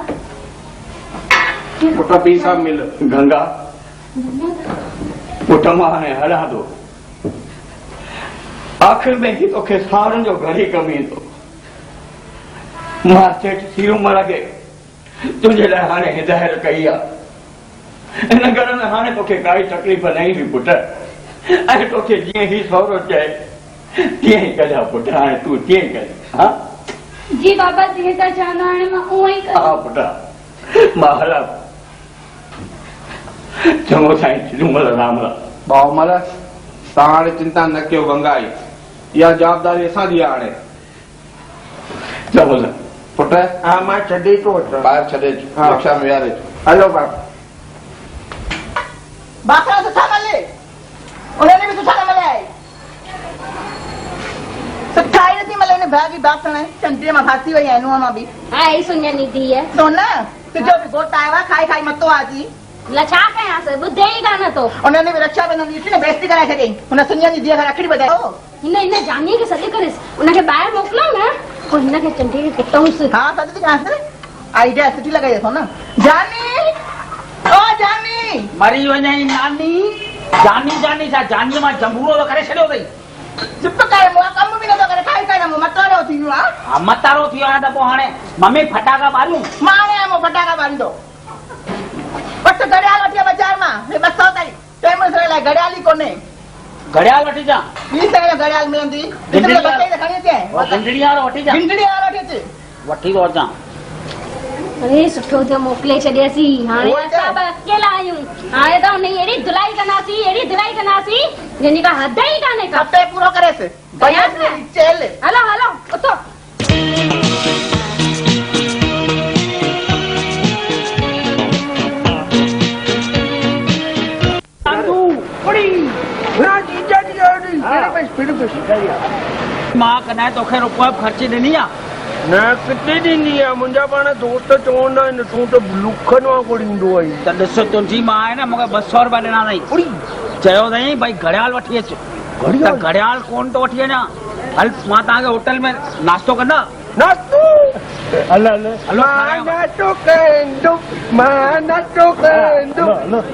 पुट पीउ सां मिल। गंगा पुट मां हाणे हलां थो। आख़िर में ही तोखे सावरनि जो घर ई कमु ईंदो। मां सेठ सीरूमल खे तुंहिंजे लाइ हाणे हिदायत कई आहे। हिन घर में हाणे तोखे काई तकलीफ़ न ईंदी पुट। ऐं तोखे जीअं ही सहुरो चए तीअं ई कजां पुट। हाणे तूं तीअं ई कजां। हा जी बाबा जीअं तव्हां चवंदा हाणे मां उहो ई कंदमि। हा पुट मां हलां। चङो साईं सीरूमल राम राम। बाहुमल तव्हां हाणे चिंता न कयो। गंगा जी इहा जवाबदारी असांजी आहे हाणे। चङो साईं। पुट हा मां छॾे थो अचां। ॿाहिरि छॾे हा। रिक्शा में विहारे। हलो बाबा। बासण सुठा मले उन्हनि बि सुठा न मलिया आहे। सुठा ई नथी मले हिन भाउ जी बासण चंडीअ मां फासी वई आहे। नुंहं मां बि आई सुञनी धीअ तो न तुंहिंजो बि घोट आयो आहे। खाई खाई मतो आहे जी। ला छा कयांसि ॿुधे ई कान थो। उन्हनि बि रक्षा बंधन ॾिठी न बेइज़ती कराए छॾियईं। हुन सुञनि जी धीअ खे रखड़ी ॿधायो। हिन जानीअ खे सॾु करेसि उनखे ॿाहिरि मोकिलियो न पोइ हिनखे चंडीअ खे कुटऊंसि। हाँ सॾु थी कयांसि। आइडिया सुठी लॻाई अथव न। जानी ओ जानी मरी वञई नानी। जानी जानी छा जानीअ मां जंबूरो तो करे छॾियो अथई। चुप करे मुआ कम बि नथो करे। खाई खाई मूं मतारो थी वियो आहे। हा मतारो थी वियो आहे त पोइ हाणे मम्मी फटाका ॿारियूं। मां हाणे मूं फटाका ॿारींदो। वठि घड़ियाल वठी आ बाज़ार मां। हे 200 ताईं टेम सरे लाइ घड़ियाल ई कोन्हे। घड़ियाल वठी अचां। ॿी सरे घड़ियाल मिलंदी। भिंडड़ी खणी अचे भिंडड़ी वारो वठी अचां। भिंडड़ी वारो वठी अचे। वठी थो अचां। अरे सुठो थियो मोकिले छॾियसीं। हाणे असां ॿ अकेला आहियूं। हाणे त हुनजी अहिड़ी धुलाई कंदासीं, अहिड़ी धुलाई कंदासीं जंहिंजी का हद ई कान्हे का। खपे पूरो करेसि भैया चल हलो हलो उथो। मां कॾहिं तोखे रुपयो ख़र्च ॾिनी आहे? न किथे ॾींदी आहे? मुंहिंजा पाण दोस्त चवंदा आहिनि तूं त लुखनि वांगुरु ईंदो आहीं। त ॾिस तुंहिंजी मां आहे न मूंखे 200 रुपया ॾिना अथई। चयो अथई भई घड़ियाल वठी अच। त घड़ियाल कोन थो वठी वञा। हल मां तव्हांखे होटल में नाश्तो कंदा। नाश्तो हल हल हलो नाश्तो कंदो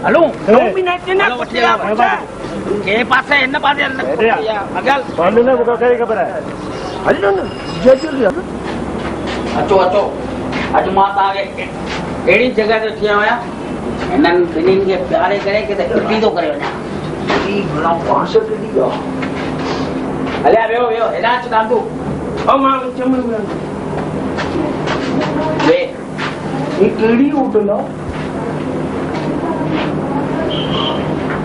हलो तूं बि नाचे न वठी हलां। के पासे हिन पासे अॻियां पांडे ने मुझे कई खबर है। हलो न जल्दी अचो अचो। अॼु मां तव्हांखे अहिड़ी जॻह ते वठी आयो आहियां हिननि ॿिन्हिनि खे प्यारे करे किथे छुटी थो करे वञा। हलिया वियो वियो हेॾा अच कांतू। कहिड़ी होटल आहे?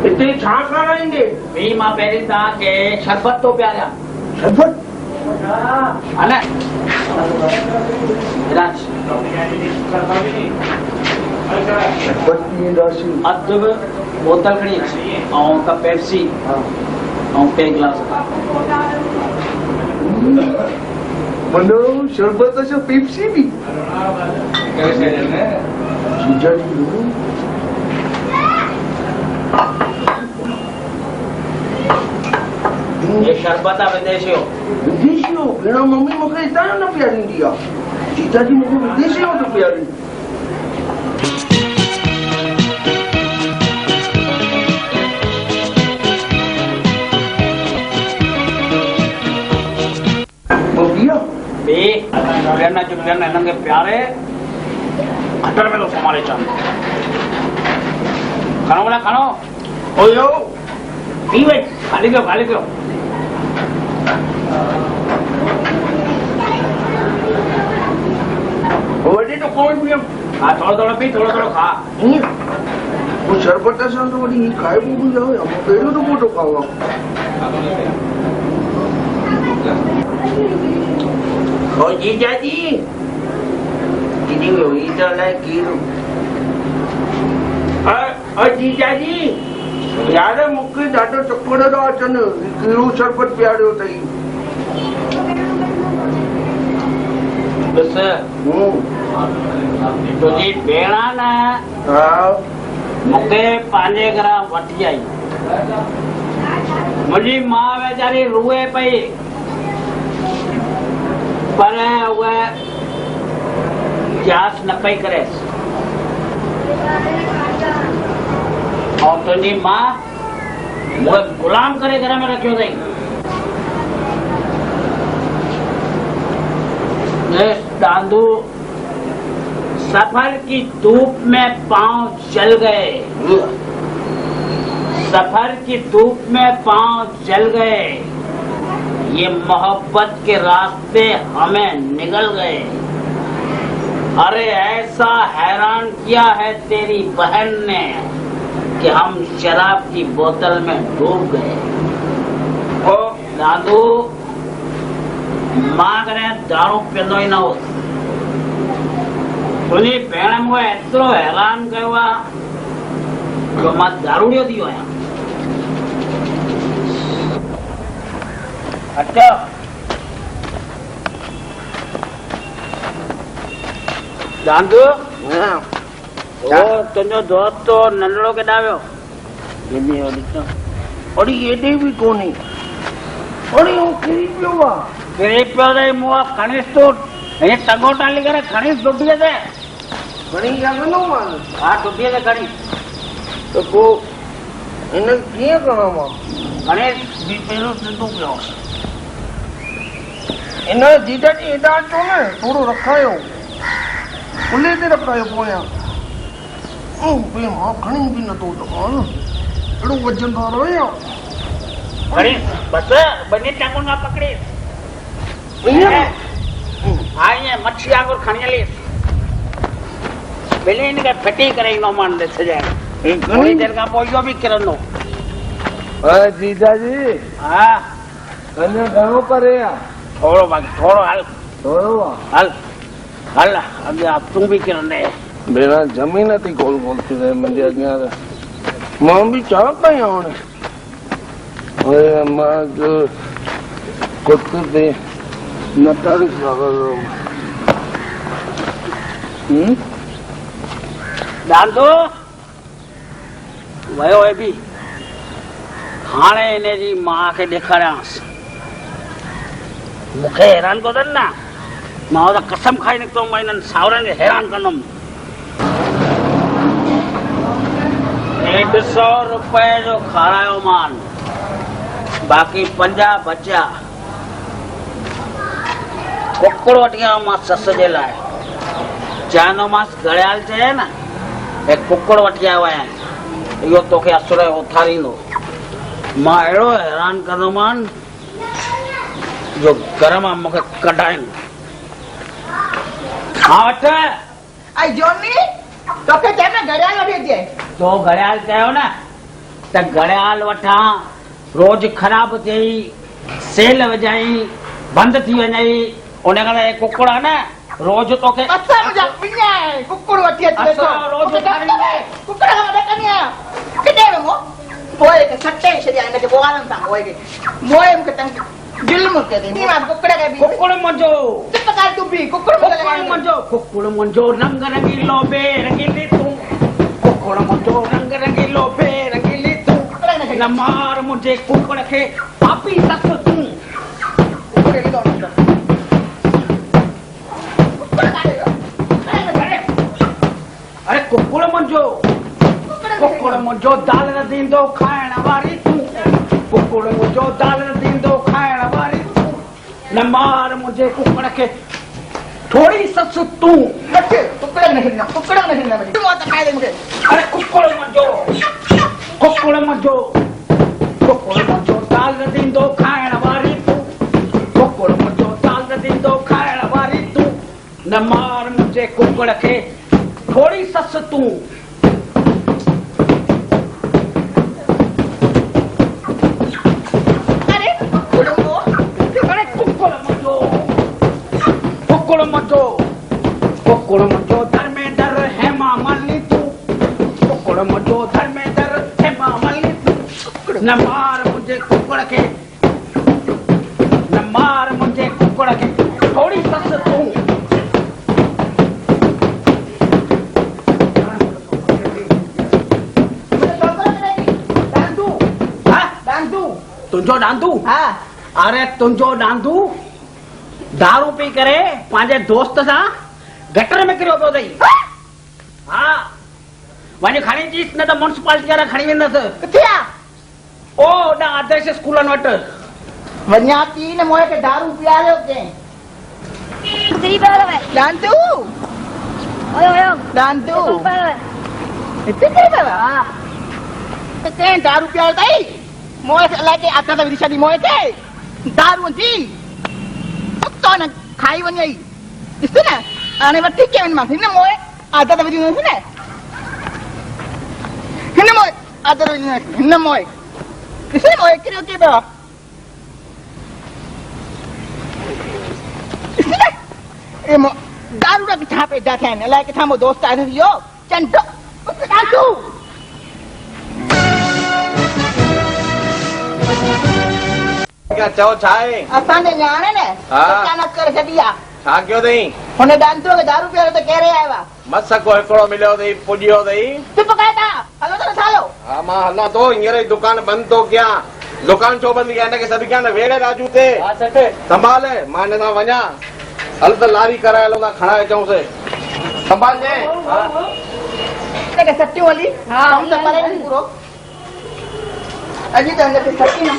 हिते छा खाराईंदे? ॿी मां पहिरीं तव्हांखे शरबत थो पियारियां। शरबत? हा न अधु बोतल खणी अच ऐं कप पेप्सी ऐं 2 गिलास। मनो शरबत से पेप्सी भी? जीजा जी ये शरबत आहे विदेशियो। विदेशियो? भेण मम्मी मूंखे हितां जो न पीआरींदी आहे। जीजा जी मूंखे विदेशियो थो पीआरींदी। हिननि खे प्यारे हटर में थो संभाले अचां। खणो भला खणो। ओयो पी वई खाली कयो खाली कयो। वॾे तो कोन पियो। हा थोरो थोरो पी थोरो थोरो खा। वो शरबत सां तो वॾी खाए बि जाओ। पहिरियों तो फोटो खावा। ओ जीजा जी किनी हुई तो लाए कीरो। जीजा जी यार मूंखे ॾाढो चक्कर था अचनि। कीरो शरबत पीआरियो अथई। ॾिस तुंहिंजी भेण न मूंखे पंहिंजे घरां वठी आई। मुंहिंजी मां वीचारी रूए पई पर उहा जांच न पई करे। और तुंहिंजी मां उहा गुलाम करे घर में रखियो अथई। डांदू सफर की धूप में पांव जल गए। सफर की धूप में पांव जल गए। ये मोहब्बत के रास्ते हमें निगल गए। अरे ऐसा हैरान किया है तेरी बहन ने कि हम शराब की बोतल में डूब गए। ओ दादू मां कॾहिं दारू पीअंदो ई न हो। तुंहिंजी भेण मूंखे एतिरो हैरान कयो आहे जो मां दारूड़ियो थी वियो आहियां। अच्छा दादू तुंहिंजो दोस्त नंढड़ो केॾा वियो? अड़ी एॾे बि कोन्हे। अड़ी हू किरी पियो आहे। किरी पियो अथई मूं खणीस तूं हे टंगो टाली करे खणीस टुटीअ ते। खणी सघंदो मां? हा टुटीअ ते खणी। त पोइ हिन कीअं कयां मां? खणीस बि पहिरियों सिधो पियो। इन जीजा जी हेॾा अचो न थोरो रखायो खुले ते रखायो पोयां। मां खणी बि नथो सघां एॾो वज़नदार हुयो। खणी बस बनी टांगुनि खां पकड़ी। आई है मच्छी आंगुर खणी हली ॿिन्ही खे फिटी करे ईंदो मान ॾिस जाए थोड़ी देर खां पोइ इहो बि किरंदो जीजा जी हा अञा घणो परे आहे थोरो बाक़ी थोरो हल थोरो आहे हल हल अॻियां तूं बि किरंदे भेण ज़मीन थी गोल गोल थी रहे मुंहिंजे अॻियां मां बि छा कयां हाणे मां जो कुत ते न तरी सघंदो डांदो वयो है बि हाणे हिन जी मां खे ॾेखारियांसि मूंखे हैरान थो थियनि न मां त कसम खाई निकितो मां हिननि सावरनि खे हैरान कंदुमि 100 रुपए जो खारायो मान बाक़ी 50 बचा कुकड़ वठी आयो मां सस जे लाइ चवंदो मांसि घड़ियाल चए न एक कुकड़ वठी आयो आहियां इहो तोखे असुर जो उथारींदो मां अहिड़ो हैरान कंदोमान जो घर मां मूंखे कढाइनि हा वठ आई जोनी तोखे चए घड़ियाल वठी अचे तो घड़ियाल चयो न त घड़ियाल वठां रोज ख़राब थियई सेल विझाई बंदि थी वञई उन करे कुकड़ आहे न रोज तोखे अच्छा मुंहिंजा पिया कुकड़ वठी अचे रोज कुकड़ खां वॾा कंदी आहियां किथे वेंदो मोए खे सटे छॾिया हिनखे ॿुहारनि सां मोए खे मोए मूंखे तंग जुल्म कयो मां कुकड़ खे बि कुकड़ मुंहिंजो चुप कर तूं बि कुकड़ कुकड़ मुंहिंजो रंग रंगीलो बे रंगीली तूं कुकड़ मुंहिंजो रंग रंगीलो बे रंगीली तूं न मार मुंहिंजे कुकड़ खे पापी सस तूं अरे कुकड़ मुंहिंजो दाल न ॾींदो खाइण वारी तूं कुकड़ मुंहिंजो दाल न ॾींदो खाइण वारी तूं न मार मुंहिंजे कुकड़ खे थोड़ी सस तूं कुकड़ न हिलना तूं त खाए दे मूंखे अरे कुकड़ मुंहिंजो दाल न ॾींदो खाइण वारी तूं कुकड़ मुंहिंजो दाल न ॾींदो खाइण वारी तूं न मार मुंहिंजे कुकड़ खे थोड़ी सस तूं कुकड़ मुंहिंजो धर्मेंद्र हेमा मालिनी तूं कुकड़ मुंहिंजो धर्मेंद्र हेमा मालिनी तूं न मार मुंहिंजे कुकड़ खे थोड़ी सस तूं तुंहिंजो डांदू हा अरे तुंहिंजो डांदू दारू पी करे पंहिंजे दोस्त सां गटर में किरियो पियो अथई हा वञी खणी अचीस न त म्युनिसिपालिटी वारा खणी वेंदसि किथे आहे ओ होॾां आदर्श स्कूलनि वटि वञा थी न मोए खे दारू पीआरियो कंहिं डांदू डांदू हिते किरी पियो हा कंहिं दारू पीआरियो अथई मोए खे अलाए के आदत विझी छॾी मोए खे दारू जी कुत्तो न खाई वञई ॾिस न हाणे वठी के वञ मां हिन मोए आदत विझी न हिन मोए आदत विझी हिन मोए ॾिस न मोए किरियो के पियो दारू जा किथां पैदा थिया आहिनि अलाए किथां मुंहिंजो दोस्त आयो इहो चंडो डांदू क्या चओ छा आहे असांजे न्याणे न अचानक करे छॾी आहे छा कयो अथई हुन डांदूअ खे दारू पीआरियो त केरे आयो आहे मस को हिकिड़ो मिलियो अथई पुॼियो अथई चुप करे था हलो त नथा हलो हा मां हलां थो हींअर ई दुकान बंदि थो कयां दुकान छो बंदि कयां हिनखे सॾु कयां न वेड़े राजू ते संभाल मां हिन सां वञा हल त लारी कराए हलो था खणाए अचऊंसि संभालजे हिनखे सटियूं हली कमु त करे नी पूरो अॼु त हिनखे सटी न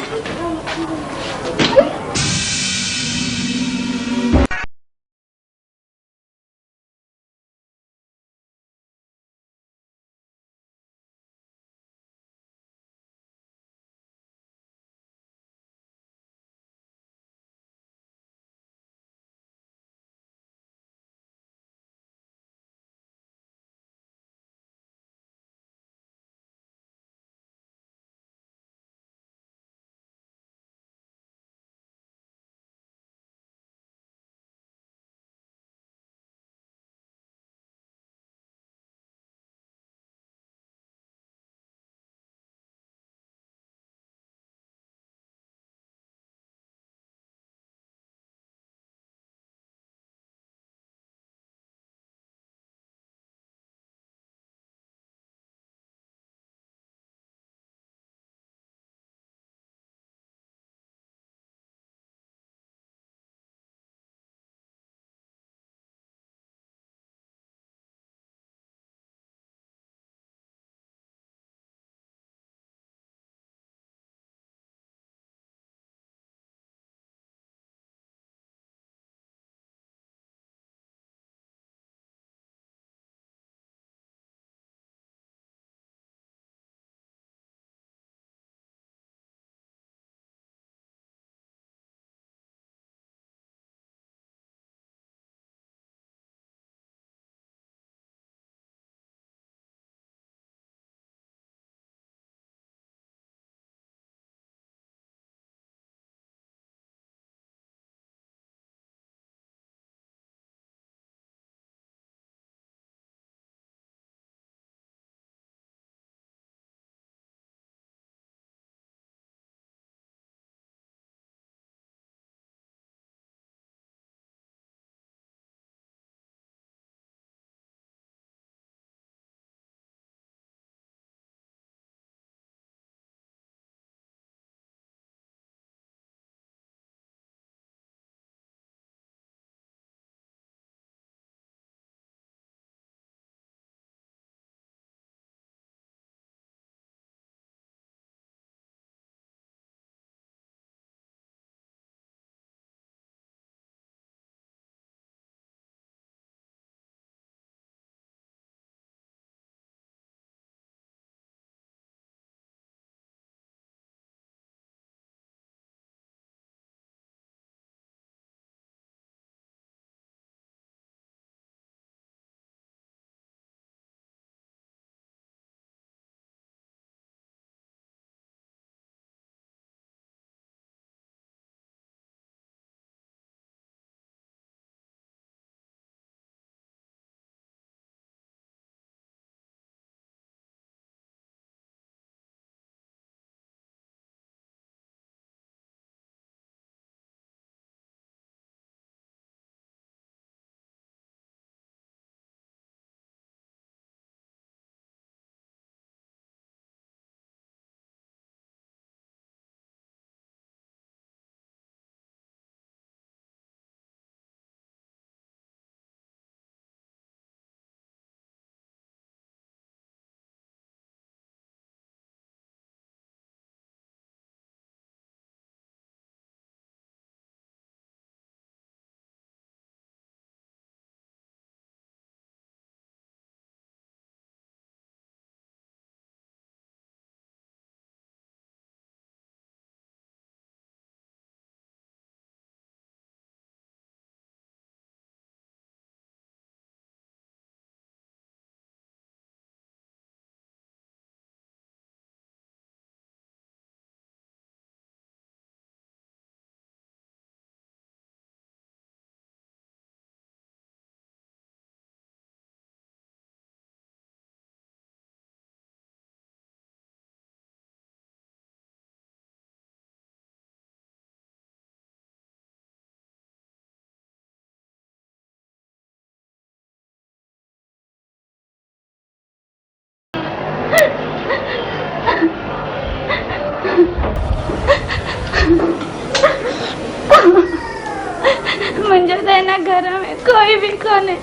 मुझे तो ना घर में कोई भी कोने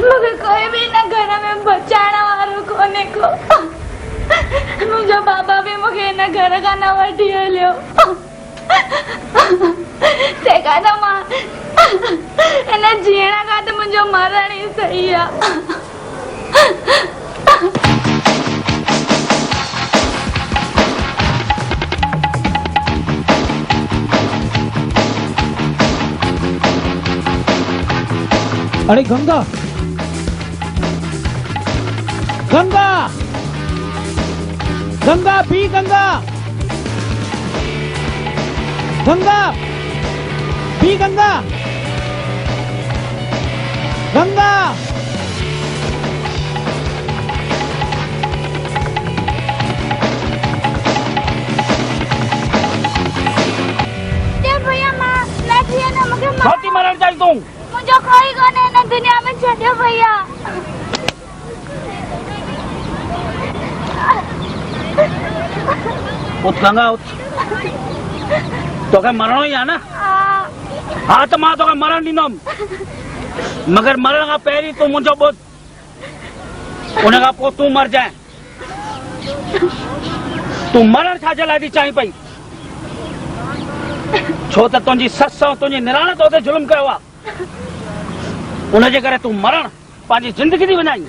मुझे कोई भी ना घर में बचाना वारो कोने को मुझे बाबा भी मुझे ना घर का ना वठी हलियो ते का तो मां एना जीना का तो मुझे मरण ही सही है। अरे गंगा गंगा गंगा पी गंगा गंगा पी गंगा गंगा भैया मां ना जिया ना मुझे छोटी मरण चाहिए तू मुझे कोई कोने ना दुनिया में छड़ियो भैया। उठ गंगा उठ तो क्या मरणो ही है ना। हाँ तो मां तो क्या मरण ॾींदुमि मगर मरण खां पहिरीं तूं मुंहिंजो ॿुध उन खां पोइ तूं मर जाए। तूं मरण छाजे लाइ थी चाहीं पई छो त तुंहिंजी ससु ऐं तुंहिंजी निराण तो ते ज़ुल्म कयो आहे उनजे करे तूं मरण पंहिंजी ज़िंदगी थी विञाई।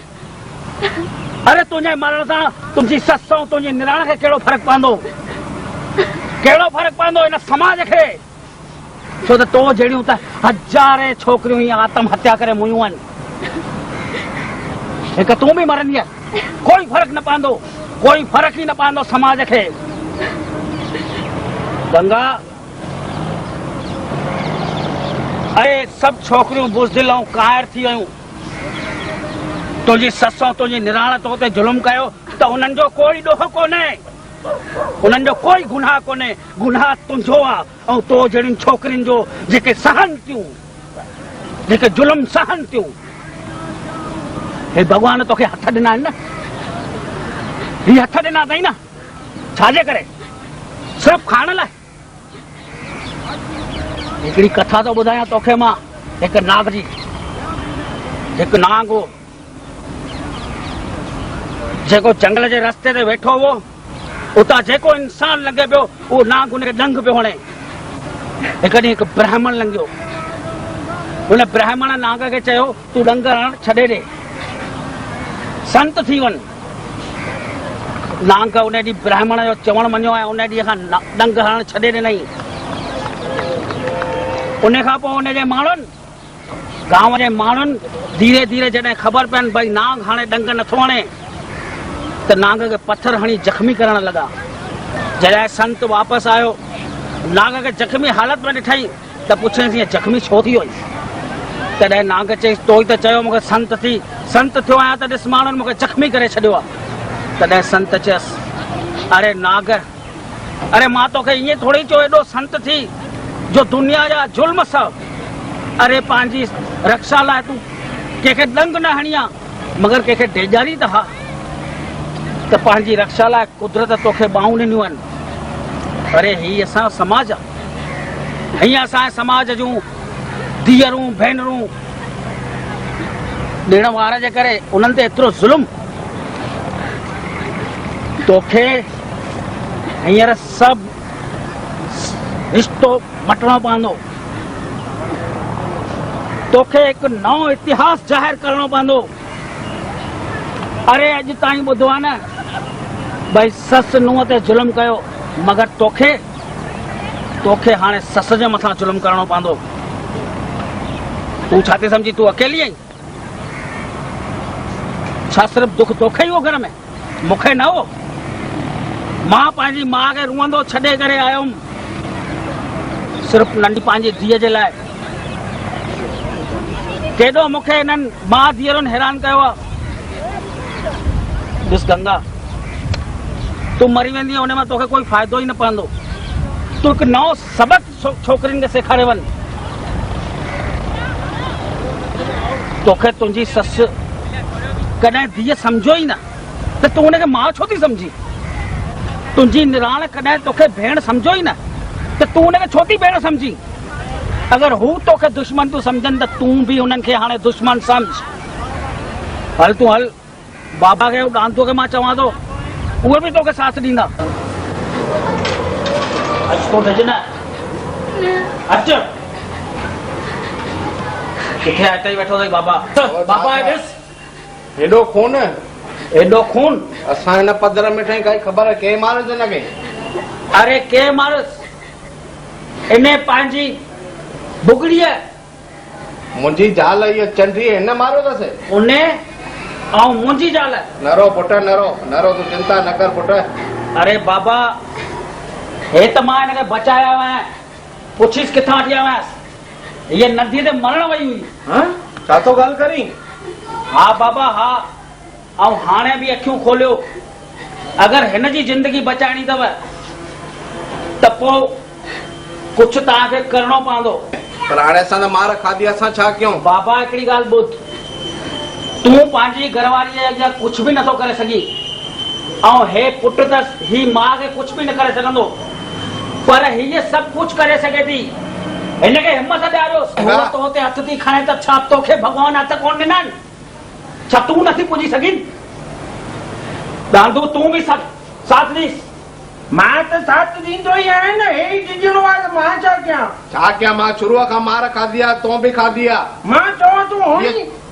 अरे तुंहिंजे मरण सां तुंहिंजी ससु ऐं तुंहिंजी निराण खे कहिड़ो फ़र्क़ु पवंदो कहिड़ो फ़र्क़ु पवंदो इन समाज खे छो त तो जहिड़ियूं त हज़ारे छोकिरियूं ही आत्महत्या करे मुयूं आहिनि हिकु तूं बि मरंदीअ कोई फ़र्क़ु न पवंदो कोई फ़र्क़ु ई न पवंदो समाज खे। गंगा अरे सभु छोकिरियूं बुज़दिल ऐं कायर थी वयूं तुंहिंजी ससु ऐं तुंहिंजी निराण तो ते ज़ुल्म कयो त उन्हनि जो कोई ॾोह कोन्हे उन्हनि जो कोई गुनाह कोन्हे गुनाह तुंहिंजो आहे ऐं तो जहिड़ियुनि छोकिरियुनि जो जेके सहन थियूं जेके ज़ुल्म सहन थियूं हे भॻवान तोखे हथ ॾिना आहिनि न ही हथ ॾिना अथई न छाजे करे सिर्फ़ु खाइण लाइ। हिकिड़ी कथा तो ॿुधायां तोखे मां हिकु नाग जी हिकु नाग हो जेको जंगल जे रस्ते ते वेठो हो उतां जेको इंसान लंघे पियो उहो नाग उनखे डंग पियो हणे। हिकु ॾींहुं हिकु ब्राह्मण लंघियो उन ब्राह्मण नाग खे चयो तूं डंग हणण छॾे ॾे संत थी वञ। नाग उन ॾींहुं ब्राह्मण जो चवणु मञियो ऐं उन ॾींहं खां डंग हणण छॾे ॾिनई। उन खां पोइ उनजे माण्हुनि गांव जे माण्हुनि धीरे धीरे जॾहिं ख़बर पयनि भई नाग हाणे डंग नथो हणे त नाग खे पत्थर हणी जख्मी करण लॻा। जॾहिं संत वापसि आयो नाग खे जख्मी हालत में ॾिठई त पुछियसि ईअं जख्मी छो थी वई तॾहिं नाग चयईसि तो ई त चयो मूंखे संत थियो आहियां त ॾिस माण्हुनि मूंखे जख्मी करे छॾियो आहे। तॾहिं संत चयसि अरे नाग अरे मां तोखे ईअं थोरी चयो एॾो संत थी जो दुनिया जा ज़ुल्म सह अरे पंहिंजी रक्षा लाइ तूं कंहिंखे डंग न हणी आहे मगर कंहिंखे ढेजारी त हा त पंहिंजी रक्षा लाइ कुदरत तोखे ॿाहूं ॾिनियूं आहिनि। अरे हीअ असांजो समाज आहे हीअं असांजे समाज जूं धीअरूं भेनरूं ॾिण वार जे करे उन्हनि ते एतिरो ज़ुल्म तोखे हींअर सभु रिश्तो मटणो पवंदो तोखे हिकु नओं इतिहास ज़ाहिर करणो पवंदो। अरे अॼु ताईं ॿुधो आहे न भई ससु नुंहं ते ज़ुल्म कयो मगर तोखे हाणे सस जे मथां ज़ुल्म करणो पवंदो। तूं छा थी सम्झी तूं अकेली आहीं छा सिर्फ़ु दुख तोखे ई हो घर में मूंखे न हो। मां पंहिंजी माउ खे रुअंदो छॾे करे आयुमि सिर्फ़ु नंढी पंहिंजी धीअ जे लाइ। केॾो मूंखे हिननि माउ धीअरुनि हैरान कयो आहे। ॾिस गंगा तूं मरी वेंदी हुन में तोखे कोई फ़ाइदो ई न पवंदो। तूं हिकु नओं सबक़ु छोकिरियुनि खे सेखारे वञ। तोखे तुंहिंजी ससु कॾहिं धीअ सम्झो ई न त तूं हुनखे माउ छो थी सम्झी। तुंहिंजी निराण कॾहिं तोखे भेण सम्झो ई न त तूं हुनखे छो थी भेण सम्झी। अगर हू तोखे दुश्मन तूं सम्झनि त तूं बि उन्हनि खे हाणे दुश्मन सम्झ। हल तूं हल, बाबा खे डांतो खे मां चवां थो, उहे बि तोखे साथ ॾींदा। अच तो डज न, अच। किथे आहे? हिते ई वेठो अथई बाबा। बाबा ॾिस, हेॾो खून, एॾो खून। असां हिन पधर में ठही काई ख़बर के मारियो हिनखे? अरे के मारस? इने पंहिंजी बुगड़ीअ, मुंहिंजी ज़ाल इहा चंडी हिन मारियो अथसि? उन ऐं मुंहिंजी ज़ाल। नरो पुट, नरो नरो, तूं चिंता न कर पुट। अरे बाबा, हे त मां हिनखे बचाया आहियां, पुछीस किथां वठी आयो आहियां। हीअ नदीअ ते मरण वई हुई। छा थो ॻाल्हि करी? हा बाबा हा, ऐं हाणे बि अखियूं खोलियो। अगरि हिन जी ज़िंदगी बचाइणी अथव त पोइ कुझु तव्हांखे करणो पवंदो। पर हाणे असां त मार खाधी, असां छा कयूं? बाबा हिकिड़ी ॻाल्हि ॿुध, तूं पंहिंजी घरवारीअ जे अॻियां कुझु बि नथो करे सघी, ऐं हे पुट त ही माउ खे कुझु बि न करे सघंदो, पर हीअ सभु कुझु करे सघे थी। हिनखे हिमत ॾियारोसि। तो ते हथ थी खणे त छा तोखे भॻवान हथ कोन ॾिना आहिनि? छा तूं नथी पुॼी सघीं? दांदू तूं बि साथ ॾीस। मां त साथ ॾींदो ई आहियां न, हे ॾिजणो आहे त मां छा कयां? छा कयां? मां शुरूअ खां मार खाधी आहे, तूं बि खाधी आहे। मां चवां तूं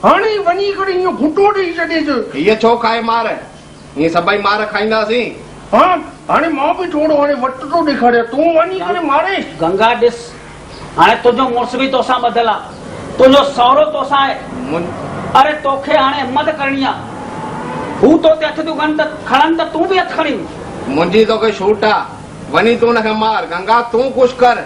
हाणे वञी करे इहो घुटो ॾेई छॾेसि। हीअ छो खाए मार? हीअं सभई मार खाईंदासीं। हा हाणे मां बि थोरो हाणे वटि थो ॾेखारियां, तूं वञी करे मारे। गंगा ॾिस, हाणे तुंहिंजो मुड़ुस बि तोसां ॿधल आहे, तुंहिंजो सहुरो तोसां आहे। अरे तोखे हाणे हिमत करणी आहे। हू तो ते हथ थियूं खणनि त तूं बि हथ खणी। मुंहिंजी तोखे छूट आहे, वञी तूं हुनखे मार। गंगा तूं कुझु कर,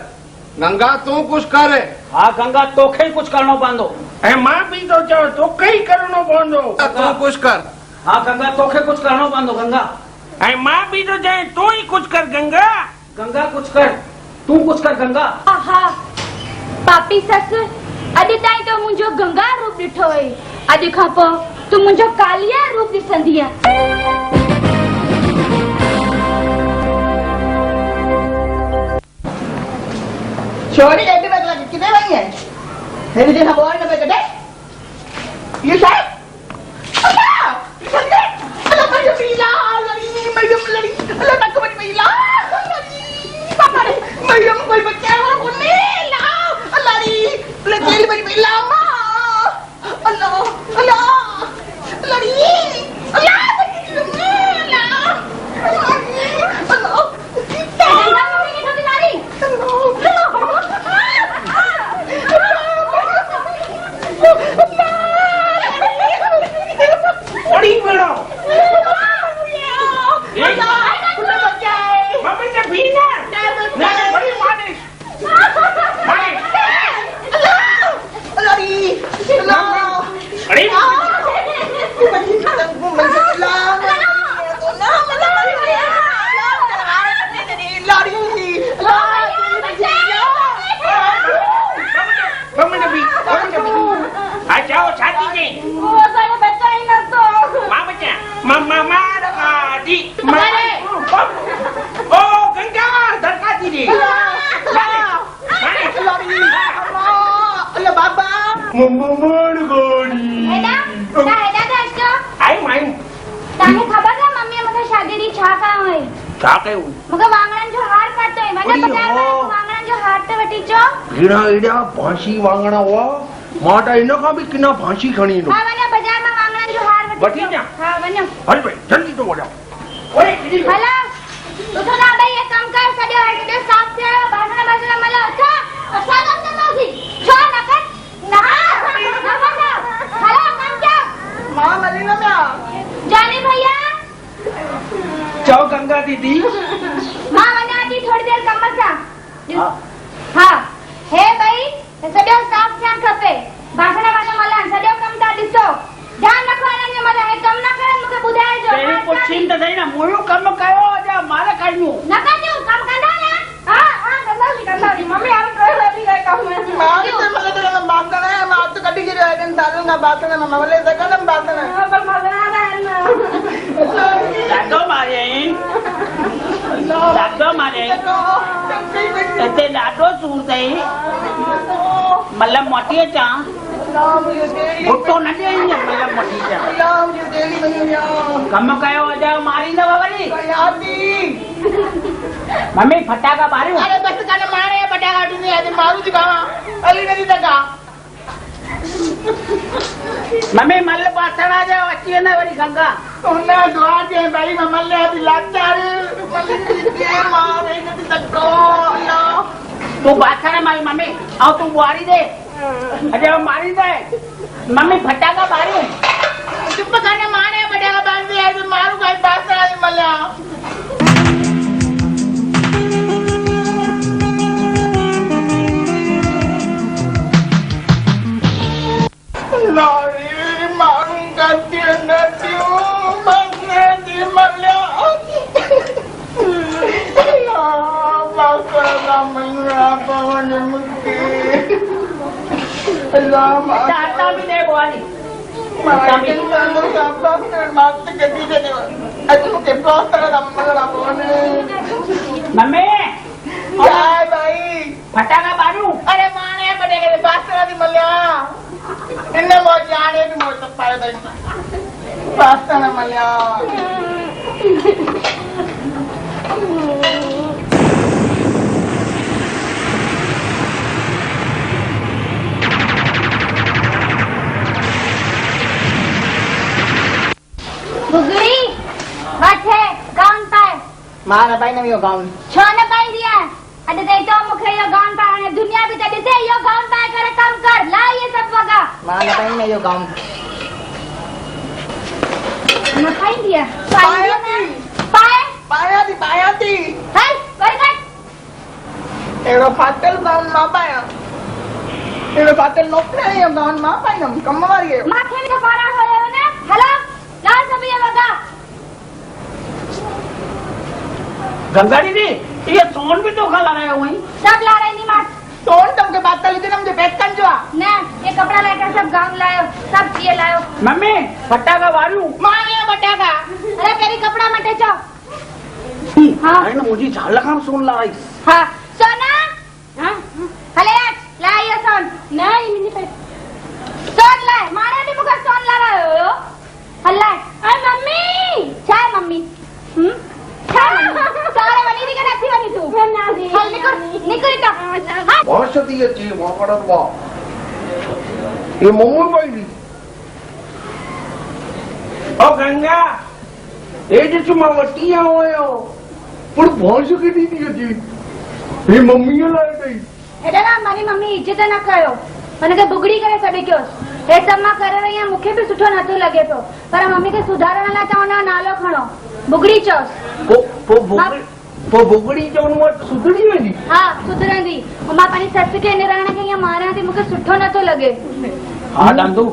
गंगा तूं कुझु कर। हा गंगा, तोखे ई कुझु करणो पवंदो। ऐं मां बि थो चवां तोखे ई करणो पवंदो। तूं कुझु कर। हा गंगा, तोखे कुझु करणो पवंदो गंगा। ऐं मां बि थो चवां तूं ई कुझु कर गंगा। गंगा कुझु कर, तूं कुझु कर गंगा। हा पापी ससु, अॼु ताईं तो मुंहिंजो गंगा रूप ॾिठो हुई, अॼु खां पोइ तूं मुंहिंजो कालिया रूप ॾिसंदीअ। छोरी ॾेढ बजे लॻी, किथे वई है? हेॾी देरि खां ॿोर न पियो कढे। इहो छा आहे? कोई बच्चा फांसी वांगणा हुआ, मां त इन खां बि किना फांसी खणी ईंदो। हा वञो बाज़ार मां वांगणनि जो हार वठी अचां? हा वञो। हल भई जल्दी तो वञो। ओए किडी हलो उठो ना भाई, ये कम कर सॼो हेॾे साफ़ थिया, बासण बासण मलो। अच्छा असां कम कंदासीं, छो न कर ना हलो कम कर। मां मली न पिया जानी भैया। चओ गंगा दीदी। मां वञा थी थोड़ी देर कम सां। हा हे भाई सॼो साफ़ थियणु खपे, बासण वासण मलण, सॼो कम था ॾिसो, ध्यानु रखो हिननि जो। मतलब हे कम न करे मूंखे ॿुधाइजो। तेरी पुछीन त सही न, मुंहिंजो कम कयो अॼु मार खाइयूं न कजो, कम कंदा न। हा हा कंदासीं मम्मी, हाणे करे वेठी गई कम में। मां त मतलब तो बासण है, मां तो कढी के आइटम दाल ना बासण में मले सगन बासण है। पर मगना ॾाढो मारियईं, ॾाढो मारियईं, हिते ॾाढो सूर अथई। मल्लम मोटी चा उठो न दे मल्लम मोटी चा कम कयो अजा मारी न वरी मम्मी फटाका मारियो अरे बस काने मारे फटाका तुने आज मारू जी गावा अली नहीं तका मम्मी मल्ल पासण आ जाओ अच्छी है ना वरी गंगा उन्ना दुआ दे भाई मल्ल अभी लाचार मल्ल के मारे नहीं तको अल्लाह तू बासण मारी मम्मी आओ तू बुआरी दे अजय मारी दे मम्मी फटाका मारियो चुप काने मारे फटाका बांध दे आज मारू भाई बासण आज मल्ल Lari mangkati natiu mangkati malia. Ya bakal mengapa menemuki. Lama. Tata भी दे बुआरी Mati lalu sampai mati jadi jadi. Aku ke pasar ramai ramai. Mummy Ya bayi. फटाका मारू अरे माने बड़े के pasar di malia. Ini mau जाने भी mau sampai dah. Pasar malia. बुगड़ी बट है गाउन पाए माना भाई ने यो गाउन छो न पाई दिया अरे दे तो मुखे यो गाउन पाए दुनिया भी तो दिसे यो गाउन पाए करे कम कर ला ये सब वगा माना भाई ने यो गाउन न पाई दिया पाए पाया थी हाय कर कर एरो फाटल गाउन मा पाया एरो फाटल नोकने यो गाउन मा पाया कम मारी है माथे में तो पारा होयो ने हेलो ला सब ये वगा गंगा दीदी ये सोन भी तो खा लगाया हुई सब ला रही नहीं मार सोन तुमके बात चली थी ना मुझे बैठ कर जो ने ये कपड़ा लेकर सब गाउन लायो सब ये लायो मम्मी फटाका मारू मारे बटाका अरे तेरी कपड़ा मटे चो हाँ अरे ना मुझे झाल लगा सोन ला रही हाँ सोना हाँ हले ला ये सोन नहीं मिनी पे सोन लाए मारे भी मुझे सोन ला रहा हो हल्ला अरे मम्मी चाय मम्मी सारे बनी थी क्या अच्छी बनी तू हल निकल निकल इतना हाँ भाषती है जी वहाँ वाह ये मोमूल भाई ली ओ गंगा ये जो चुमा वटी हुए हो पर भाषा की दी थी जी ये मम्मी लाए गई एडा ना मारी मम्मी इज्जत ना कयो मने के बुगड़ी करे सभी क्यों हे सब मां करे रही है मुखे भी सुठो नथो लगे तो पर मम्मी के सुधारण ला चाहो ना नालो खणो बुगड़ी चोस वो बुगड़ी जो वो सुधरी वेंदी हाँ सुधरंदी मां पानी सस के निराण के या मारा थी मुखे सुठो नथो लगे हाँ डांदू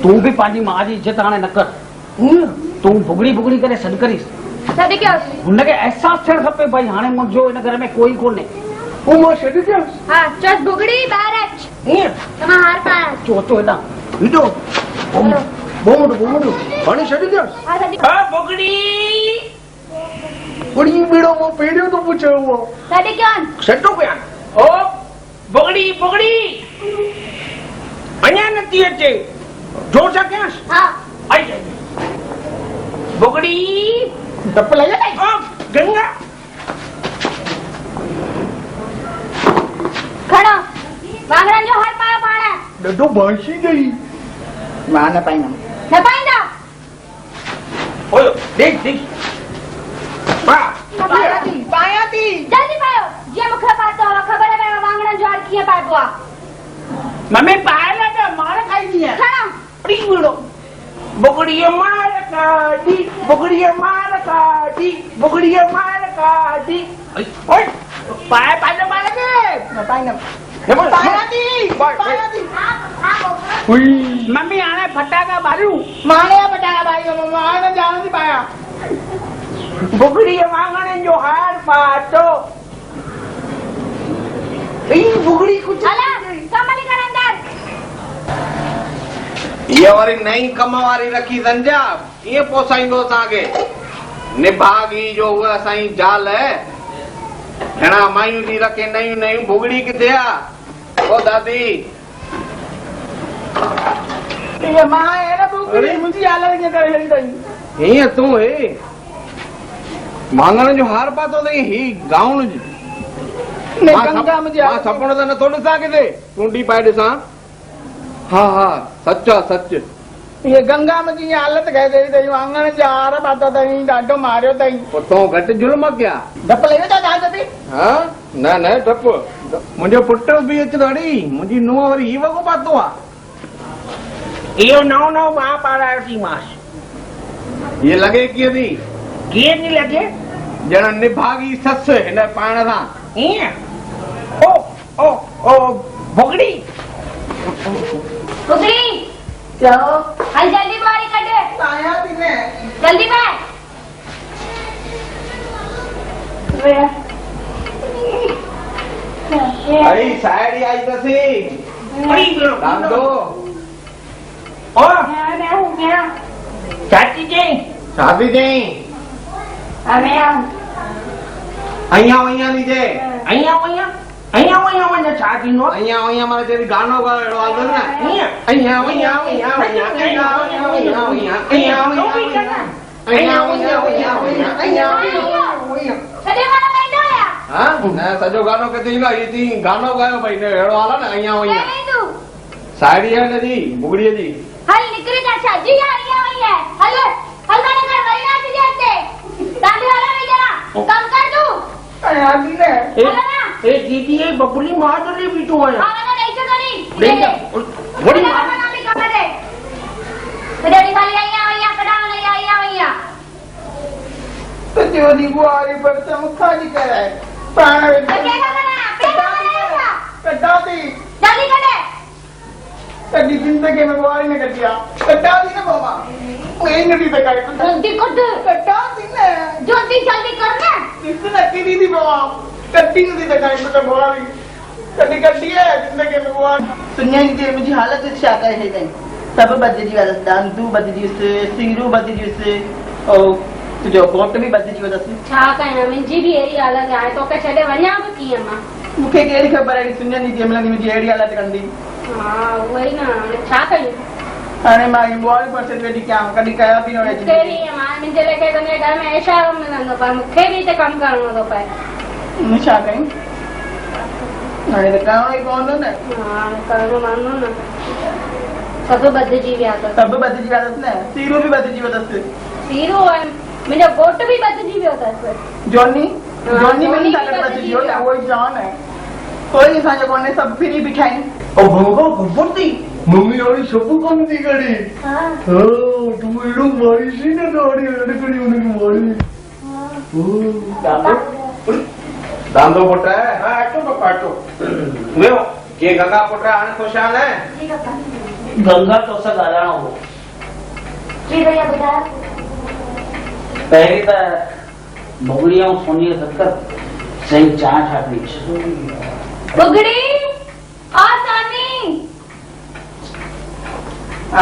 तू भी पाजी मां जी इज्जत हाणे न कर तू बुगड़ी बुगड़ी करे सॾ करीस सभी क्यों हुनखे एहसास थियणु खपे भाई हाणे मुंहिंजो हिन घर में कोई कोन्हे वो मां छॾे ॾियां हाँ चोस बुगड़ी बाहर अच तमा हार पाया चो तो हेॾां वीडो बोमड़ पानी छॾे ॾियां हाँ सभी हाँ बुगड़ी बड़ी बीड़ो वो पेड़ियो तो पूछे वो सभी क्यों सेटो पे ओ बुगड़ी बुगड़ी अञा नथी अचे जोर सां कयांसि हाँ आई बुगड़ी डप लगे नहीं ओ गंगा खड़ो वांगड़न जो हार पाया पाड़ा डडो भांसी गई माना पाई ना न पाइंदा ओयो देख देख पाया थी जल्दी पायो जे मुखे पातो हो खबर है मैं वांगड़न जो हार किए पातो मम्मी पायला तो मार खाई दी है खड़ो पड़ी बिड़ो बुगड़ी मार काटी बुगड़ी मार काटी बुगड़ी मार काटी ओए पाए पाए मार के पाई ना पाया थी मम्मी आने फटाका मारू मारे बटाका भाई माने जान थी पाया बुगड़ी वांगण जो हार पातो ई बुगड़ी कुछ अला कमली कर अंदर ये वारी नई कम वारी रखी संजा ये पोसाइंदो असांखे निभागी जो उहा असांजी ज़ाल है हेणा मायूं थी रखे नयूं नयूं बुगड़ी किथे आ ओ दादी ये मां है ना बुगड़ी मुझे हालत के करे हेड़ी तई हीअं तूं हे वाङण जो हार पातो अथई ही गाउन जी नहीं गंगा मुझे मां सपनो त नथो ॾिसां किथे टूंडी पाए ॾिसां हा हा सच आहे सच ये गंगा मुझी हालत कह दे तई वाङण जा हार पाता तई ॾाढो मारियो तई पुठों घटि जुल्म कया डप ले वेठा दाल ते हा न न डप मुंहिंजो पुटु बि अचे थो अड़ी मुंहिंजी नुंहुं वरी ही वॻो पातो आहे इहो नओं नओं मां पारायो थी मांस हीअ लॻे कीअं थी कीअं थी लॻे ॼण निभागी ससु हिन पाइण सां ईअं ओ ओ ओ भुगड़ी बुगड़ी क्या हल जल्दी बारी कटे आया थी ने जल्दी कर अरे साहेड़ी आई अथसि बड़ी रामदो ओ चाची जी शादी चई अञा वञा थी चए અહીંયા વઅહીંયા છા થીનો अञा माना चए गानो ॻाइणो आहे न અહીંયા सॼे वाला वेंदो या हाँ न सॼो गानो किथे ईंदो आहे इहो चई गानो ॻायो भई अहिड़ो हाल आहे न अञा वञा वेंदो साहेड़ी आहे हिनजी बुगड़ीअ जी हल निकरी जा शादी आई है हल हल मैंने घर वही ना तुझे आते दादी वाला भी जरा कम कर तू आया थी ने એ દીદી એ બબલી માદરી બીટો હોય हाँ मैंने नहीं तो नहीं ले जा बड़ी मां ना भी कम दे तेरे खाली आया कड़ा नहीं आया तो जो दी बुआरी पर से मुखा जी करे प्राण तो क्या करना कटा दी जल्दी कर दे कभी जिंदगी में बुआरी ने कटिया कटा दी ना बाबा मैं नहीं तो करे जल्दी कर दे कटा दी ने जल्दी कर ना किसने की दी बाबा कट्टी नहीं तो करे तो बुआरी कभी कट्टी है जिंदगी में बुआरी सुनिया जी मुझे हालत अच्छा कर है नहीं सब बदली वाला दांतू बदली से सिंगरू बदली से और तुझो कोट भी बदली वाला से छा कयां मुंहिंजी बि अहिड़ी हालत आहे तोखे छॾे वञां बि कीअं मां मूंखे कहिड़ी ख़बर आहे सुनिया जी जंहिंमहिल मुंहिंजी अहिड़ी हालत कंदी हा उहो ई न हाणे छा कयूं हाणे मां बुआरी पर से वेठी कयां कॾहिं कया बि न मूंखे बि मां मुंहिंजे लेखे तुंहिंजे घर में इशारो मिलंदो पर मूंखे बि हिते कमु करिणो थो पए छा कयूं हाणे त करिणो ई पवंदो न हा करिणो पवंदो न सभु बदिजी विया अथसि सभु बदिजी विया अथसि न सीरो बि बदिजी वियो अथसि सीरो आहे मुंहिंजो घोट बि बदिजी वियो अथसि जॉनी जॉनी में सां गॾु बदिजी वियो न उहो ई जॉन आहे कोई असांजो कोन्हे सभु फ्री बीठा आहिनि ओ भंगो घुबुरती मम्मी वाली सभु कम थी करे हा ओ तू एड़ो मारी सी न गाड़ी अड़कड़ी उनके मारी दांदो पुट है हां अटो तो काटो वेहो के गंगा पुट हाणे खुशहाल है ठीक आहे गंगा तो सां ॻाल्हाइणो हो जी भैया ॿुधायो पहिरीं त भुगड़ी ऐं सोनी सकर सही चांहि ठाही बुगड़ी और सोनी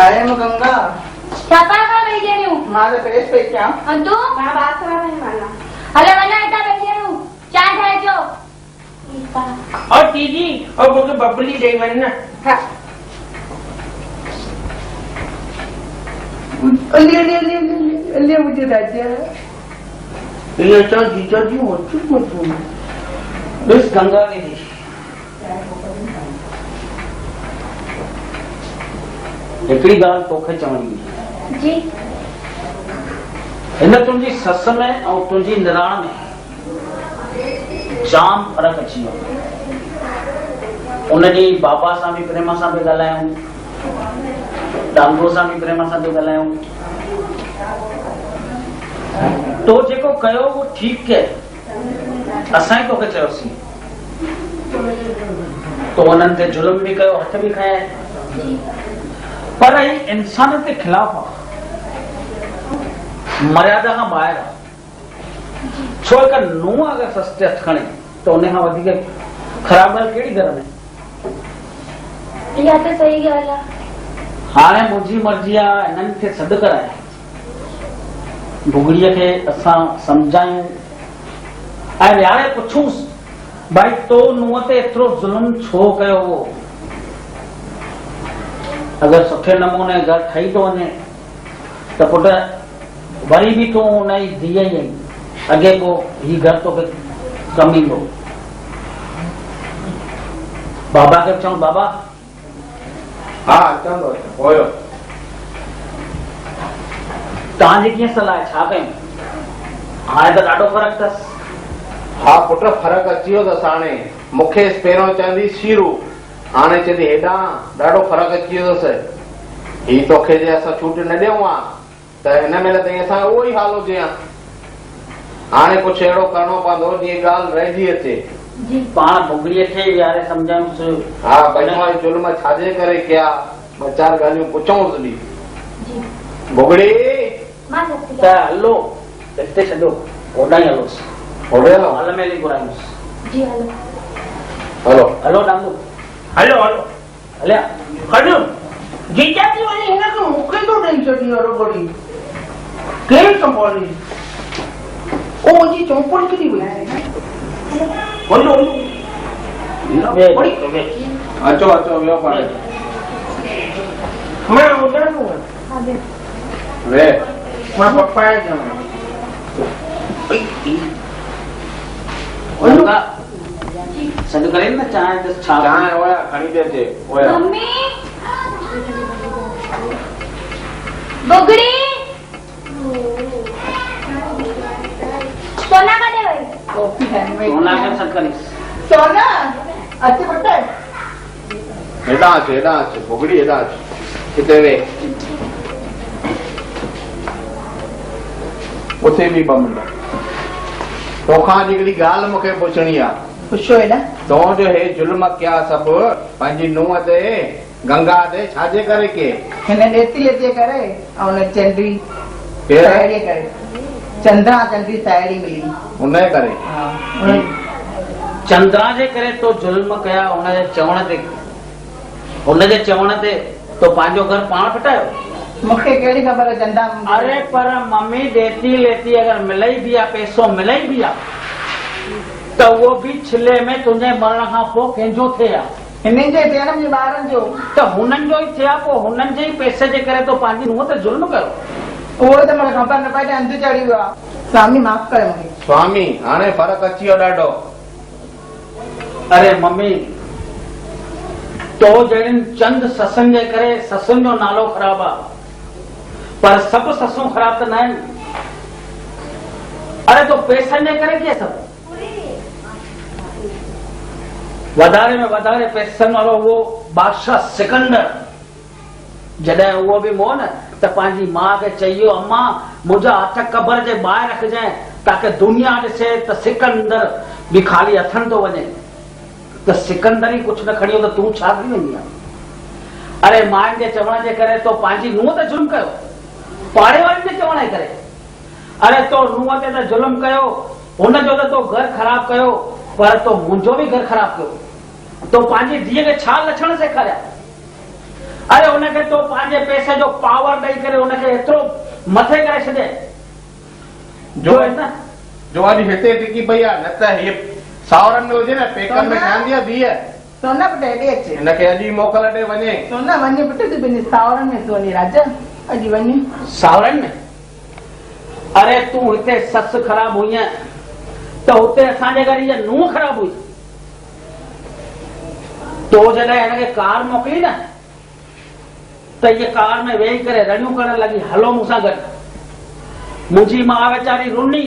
आए मैं गंगा छा था कर रही है मां तो फ्रेश पे क्या और तू मां बात करा नहीं माना हले वना इतना बैठे हूं चाय ठाए जो और दीदी और वो बबली दे वना हां ले मुझे राजा ये तो जीजा जी होती मत बस गंगा के दी हिकिड़ी ॻाल्हि तोखे चवणी हुई जी हिन तुंहिंजी सस में ऐं तुंहिंजी निराण में जाम फ़र्क़ु अची वियो उनजी बाबा सां बि प्रेम सां बि ॻाल्हायूं डांगो सां बि प्रेम सां बि ॻाल्हायूं तो जेको कयो उहो ठीकु कयो असां ई तोखे चयोसीं तो उन्हनि ते जुल्म बि कयो हथ बि खयां पर ही इंसानियत जे खिलाफ़ आहे मर्यादा खां ॿाहिरि आहे छो हिकु नुंहुं अगरि सस्ते हथ खणे त उन खां वधीक ख़राब ॻाल्हि कहिड़ी घर में इहा त सही ॻाल्हि आहे हाणे मुंहिंजी मर्ज़ी आहे हिननि खे सॾु कराए भुगड़ीअ खे असां सम्झायूं ऐं विहारे पुछूंसि भाई तो नुंहं ते एतिरो ज़ुल्म छो कयो हो? अगर सुठे नमूने घर ठही तो वञे त पुट वरी बि तूं हुनजी धीअ ई आहीं, अॻे पोइ ही घर तोखे कमु ईंदो। बाबा खे चऊं बाबा? हा अचंदो हुयो। तव्हांजी कीअं सलाह आहे, छा कयूं? हाणे त ॾाढो फ़र्क़ु अथसि। हा पुट फ़र्क़ु अची वियो अथसि हाणे। मूंखे पहिरियों चवंदी शीरू, हाणे चवंदी हेॾां, ॾाढो फ़र्क़ु अची वियो अथसि। ही तोखे जे असां छूट न ॾियूं हा त हिन महिल ताईं असां उहो ई हाल हुजे हा। हाणे कुझु अहिड़ो करिणो पवंदो जीअं ॻाल्हि रहिजी अचे। पाण भुगड़ीअ खे यारे सम्झायूंसि। हा भई तव्हां जुल्म छाजे करे कया, ॿ चारि ॻाल्हियूं पुछूंसि बि। भुगड़ी त हलो हिते छॾो, होॾां ई हलोसि। होॾे हलो, हल में घुरायूंसि। जी हलो। हलो हलो डांगू, हलो हलो हलिया हलो। जीजा जी वञी हिनखे मूंखे तो ॾेई छॾी हड़बड़ी। केरु संभाली? ओ मुंहिंजी चौपड़ किरी वई। हलो अचो अचो वियो पाण। मैं उधर हूँ। वे मैं पप्पा है जाऊँ। सॾु करे न चांहि त छा चांहि होया खणी दे अचे होया। मम्मी बुगड़ी सोना काॾे वई? सोना खे सॾु करीस। सोना अच पुट। हेॾां अच भुगड़ी हेॾां अच। हिते वे उते बि ॿ मिंट। तोखां हिकिड़ी ॻाल्हि मूंखे पुछणी आहे। पुछो हेॾा। तो जो हे जुल्म कया सभु पंहिंजी नुंहं ते गंगा ते छाजे करे के? हिन ॾेती लेती करे ऐं हुन चंडी केरु? साहेड़ी करे। चंद्रा चंडी साहेड़ी मिली उन करे। चंद्रा जे करे तो जुल्म कया, हुनजे चवण ते, हुनजे चवण ते तो पंहिंजो घर पाण फिटायो। मूंखे कहिड़ी ख़बर आहे चंदा? अरे पर मम्मी ॾेती लेती अगर मिलई भी आहे, पैसो मिलई भी आहे त उहो बि छिले में तुंहिंजे मरण खां पोइ कंहिंजो थिए आहे। हिननि जो थिए न, मुंहिंजे ॿारनि जो। त हुननि जो ई थिया, पोइ हुननि जे ई पैसे जे करे तो पंहिंजी नुंहं ते जुल्म कयो। उहो त मूंखे ख़बर न पई, अंधु चढ़ी वियो आहे। स्वामी माफ़ करे मूंखे। स्वामी हाणे फ़र्क़ु अची वियो ॾाढो। अरे मम्मी तो जहिड़ियुनि चंद सत्संग जे करे सत्संग जो नालो ख़राब आहे, पर सभु ससूं ख़राब त न आहिनि। अरे तो पैसनि जे करे कीअं सभु वधारे में वधारे पैसनि वारो उहो बादशाह सिकंदर, जॾहिं उहो बि मोह न त पंहिंजी माउ खे चइयो अम्मा मुंहिंजा हथ कबर जे ॿाहिरि रखजांइ ताकी दुनिया ॾिसे त सिकंदर बि ख़ाली हथनि थो वञे। त सिकंदर ई कुझु न खणियो त तूं छा थी वेंदी आहे? अरे माउनि जे चवण जे करे तो पंहिंजी नुंहं ते जुल्म कयो, पाड़े वारनि जे चवण जे करे। अरे तो नुंहं ते त जुल्म कयो, हुनजो त तो घर ख़राब कयो, पर तो मुंहिंजो बि घर ख़राब कयो। तो पंहिंजी धीअ खे छा लक्षण सेखारिया? अरे हुनखे तो पंहिंजे पैसे जो पावर ॾेई करे हुनखे एतिरो मथे करे छॾे जो अॼु हिते टिकी पई आहे, न त हीअ सावरनि में हुजे न पेकनि में ठहंदी आहे धीअ। सोना पुट हेॾे अचे। हिनखे अॼु ई मोकल ॾे वञे। सोना वञे पुट, तूं पंहिंजे सावरनि में थो वञे राजा, अॼु वञे सावरनि में। अरे तूं हिते ससु ख़राब हुई त हुते असांजे घर इहा नुंहं ख़राब हुई। तो जॾहिं हिनखे कार मोकिली न त इहा कार में वेही करे रड़ियूं करण लॻी, हलो मूंसां गॾु। मुंहिंजी माउ वीचारी रुनी,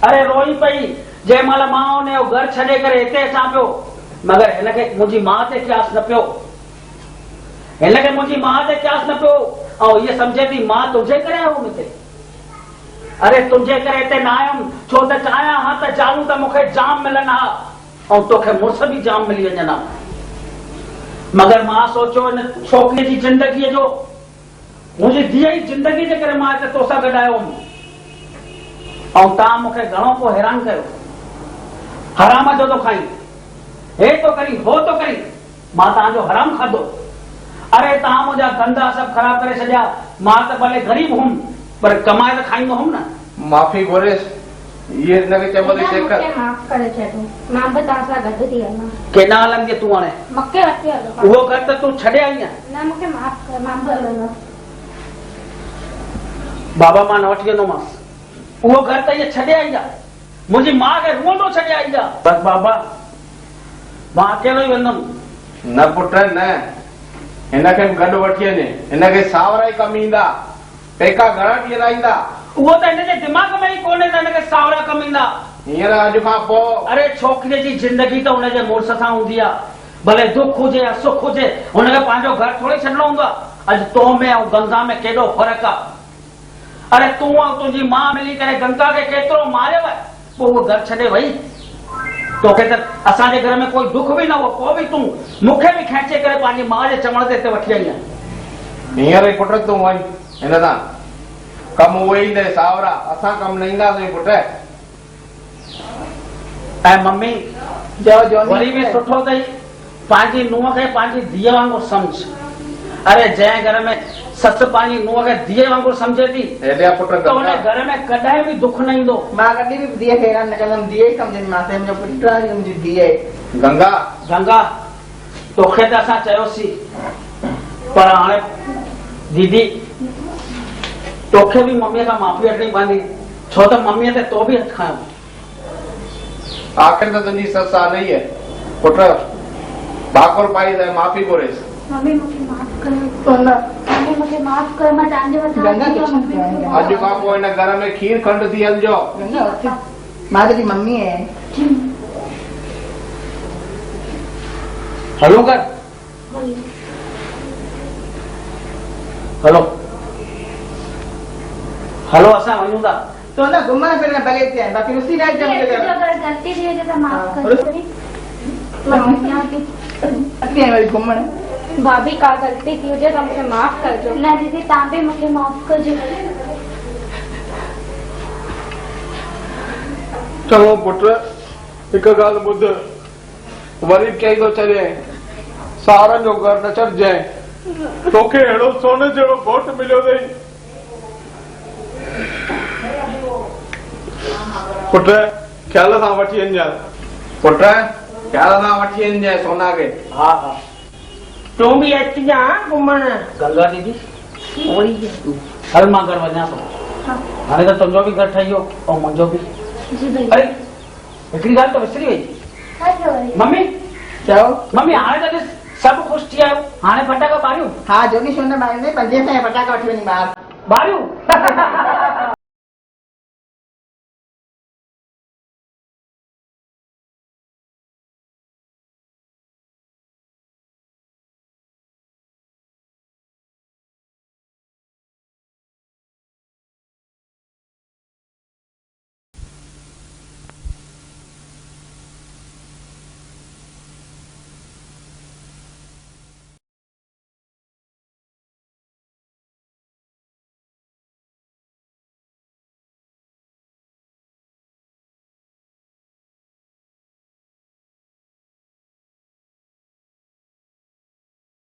अरे रोई पई जंहिं महिल मां हुनजो घर छॾे करे हिते अचां पियो, मगर हिनखे मुंहिंजी माउ ते क्यास न पियो। हिनखे मुंहिंजी माउ ते क्यास न पियो ऐं हीअ सम्झे थी मां तुंहिंजे करे आयुमि हिते। अरे तुंहिंजे करे हिते न आयुमि छो त चाहियां हा त चालू त मूंखे जाम मिलनि हा ऐं तोखे मुड़ुस बि जाम मिली वञनि हा। मगर मां सोचियो हिन छोकिरे जी ज़िंदगीअ जो, मुंहिंजी धीअ जी ज़िंदगी जे करे मां हिते तोसां गॾु आयो हुउमि। ऐं तव्हां मूंखे घणो को हैरान कयो, हराम जो तो खाई, हे तो करी हो तो करी, मां तव्हांजो हराम खाधो। अरे तव्हां मुंहिंजा धंधा सभु ख़राब करे छॾिया। मां त भले ग़रीब हुउमि पर कमाए त खाईंदो हुउमि न। माफ़ी घुरेसि, ये हिनखे चइबो अथई शेखर। मूंखे माफ़ करे छॾो, मां बि तव्हां सां गॾु थी वञां। केॾा हलंदी तूं हाणे? मूंखे वठी हलो। उहो घर त तूं छॾे आई आहीं। न मूंखे माफ़ कर, मां बि हलंदमि। बाबा मां न वठी वेंदोमांसि। उहो घर त इहे छॾे आई आहे, मुंहिंजी माउ खे रुअंदो छॾे आई आहे। बसि बाबा मां अकेलो ई वेंदुमि। न पुट न, हिनखे बि गॾु वठी वञे। हिनखे सावरा ई कमु ईंदा, पेका घणा ॾींहं रहंदा। उहो त हिनजे दिमाग़ में ई कोन्हे त हिनखे सावरा कमु ईंदा। हींअर अॼु खां पोइ अरे छोकिरे जी ज़िंदगी त हुनजे मुड़ुस सां हूंदी आहे, भले दुख हुजे या सुख हुजे, हुनखे पंहिंजो घर थोरी छॾिणो हूंदो आहे। अॼु तो में ऐं गंगा में केॾो फ़र्क़ु आहे। अरे तूं ऐं तुंहिंजी माउ मिली करे गंगा खे केतिरो मारियव, पोइ उहो घर छॾे वई। तोखे त असांजे घर में कोई दुख बि न हो, पोइ बि तूं मूंखे बि खींचे करे पंहिंजी माउ जे चवण ते हिते वठी आई आहे। हींअर ई पुट तूं वञ, हिन सां कमु उहे ईंदे सावरा, असां कमु न ईंदासीं पुट। ऐं मम्मी वरी बि सुठो अथई, पंहिंजी नुंहं खे पंहिंजी धीअ वांगुरु सम्झ। अरे जंहिं घर में ससु पंहिंजी नुंहं खे धीअ वांगुरु सम्झे थी त हुन घर में कॾहिं बि दुख न ईंदो। मां कॾहिं बि धीअ खे हैरान न कंदमि, धीअ ई सम्झंदीमांसि। मुंहिंजो पुटु आहे, मुंहिंजी धीअ आहे। गंगा गंगा तोखे त असां चयोसीं, पर हाणे दीदी तोखे बि मम्मीअ खां माफ़ी वठणी पवंदी, छो त मम्मीअ ते तो बि हथु खयो। आख़िर त तुंहिंजी ससु आहे नहीं है पुट, भाकुर पाई त माफ़ी घुरेसि। मम्मी मूंखे माफ़ कर, मम्मी मूंखे माफ़ कर, मां तव्हांजे मथां अॼु खां पोइ हिन घर में खीर खंड थी हलजो। मां तुंहिंजी मम्मी आहे। हलो कर, हलो हलो असां वञूं था। तो न घुमण फिरण भले थिए, बाक़ी उसी रात जब गलती थी वई त माफ़ कर। अॻिते वरी घुमण भाभी का गलती थी हुजे त मूंखे माफ़ कजो। न दीदी तव्हां बि मूंखे माफ़ कजो। चङो पुट, हिकु ॻाल्हि ॿुध, वरी चई थो छॾे सारनि जो घर न छॾिजांइ। तोखे अहिड़ो सोने जहिड़ो घोटु मिलियो अथई पुट, ख्याल सां वठी वञजांइ। पुट ख्याल सां वठी वञजांइ सोना खे। हा हा तूं बि अचिजां घुमण। गंगा दीदी हल मां घर वञा थो। हाणे त तुंहिंजो बि घर ठही वियो ऐं मुंहिंजो बि। अरे हिकिड़ी ॻाल्हि त विसरी वई मम्मी। चओ मम्मी, हाणे त ॾिस सभु ख़ुशि थी आहियो, हाणे फटाका ॿारियूं। हा जोगी छो न ॿारियूं, 5 फटाका वठी वञी ॿाहिरि ॿारियूं।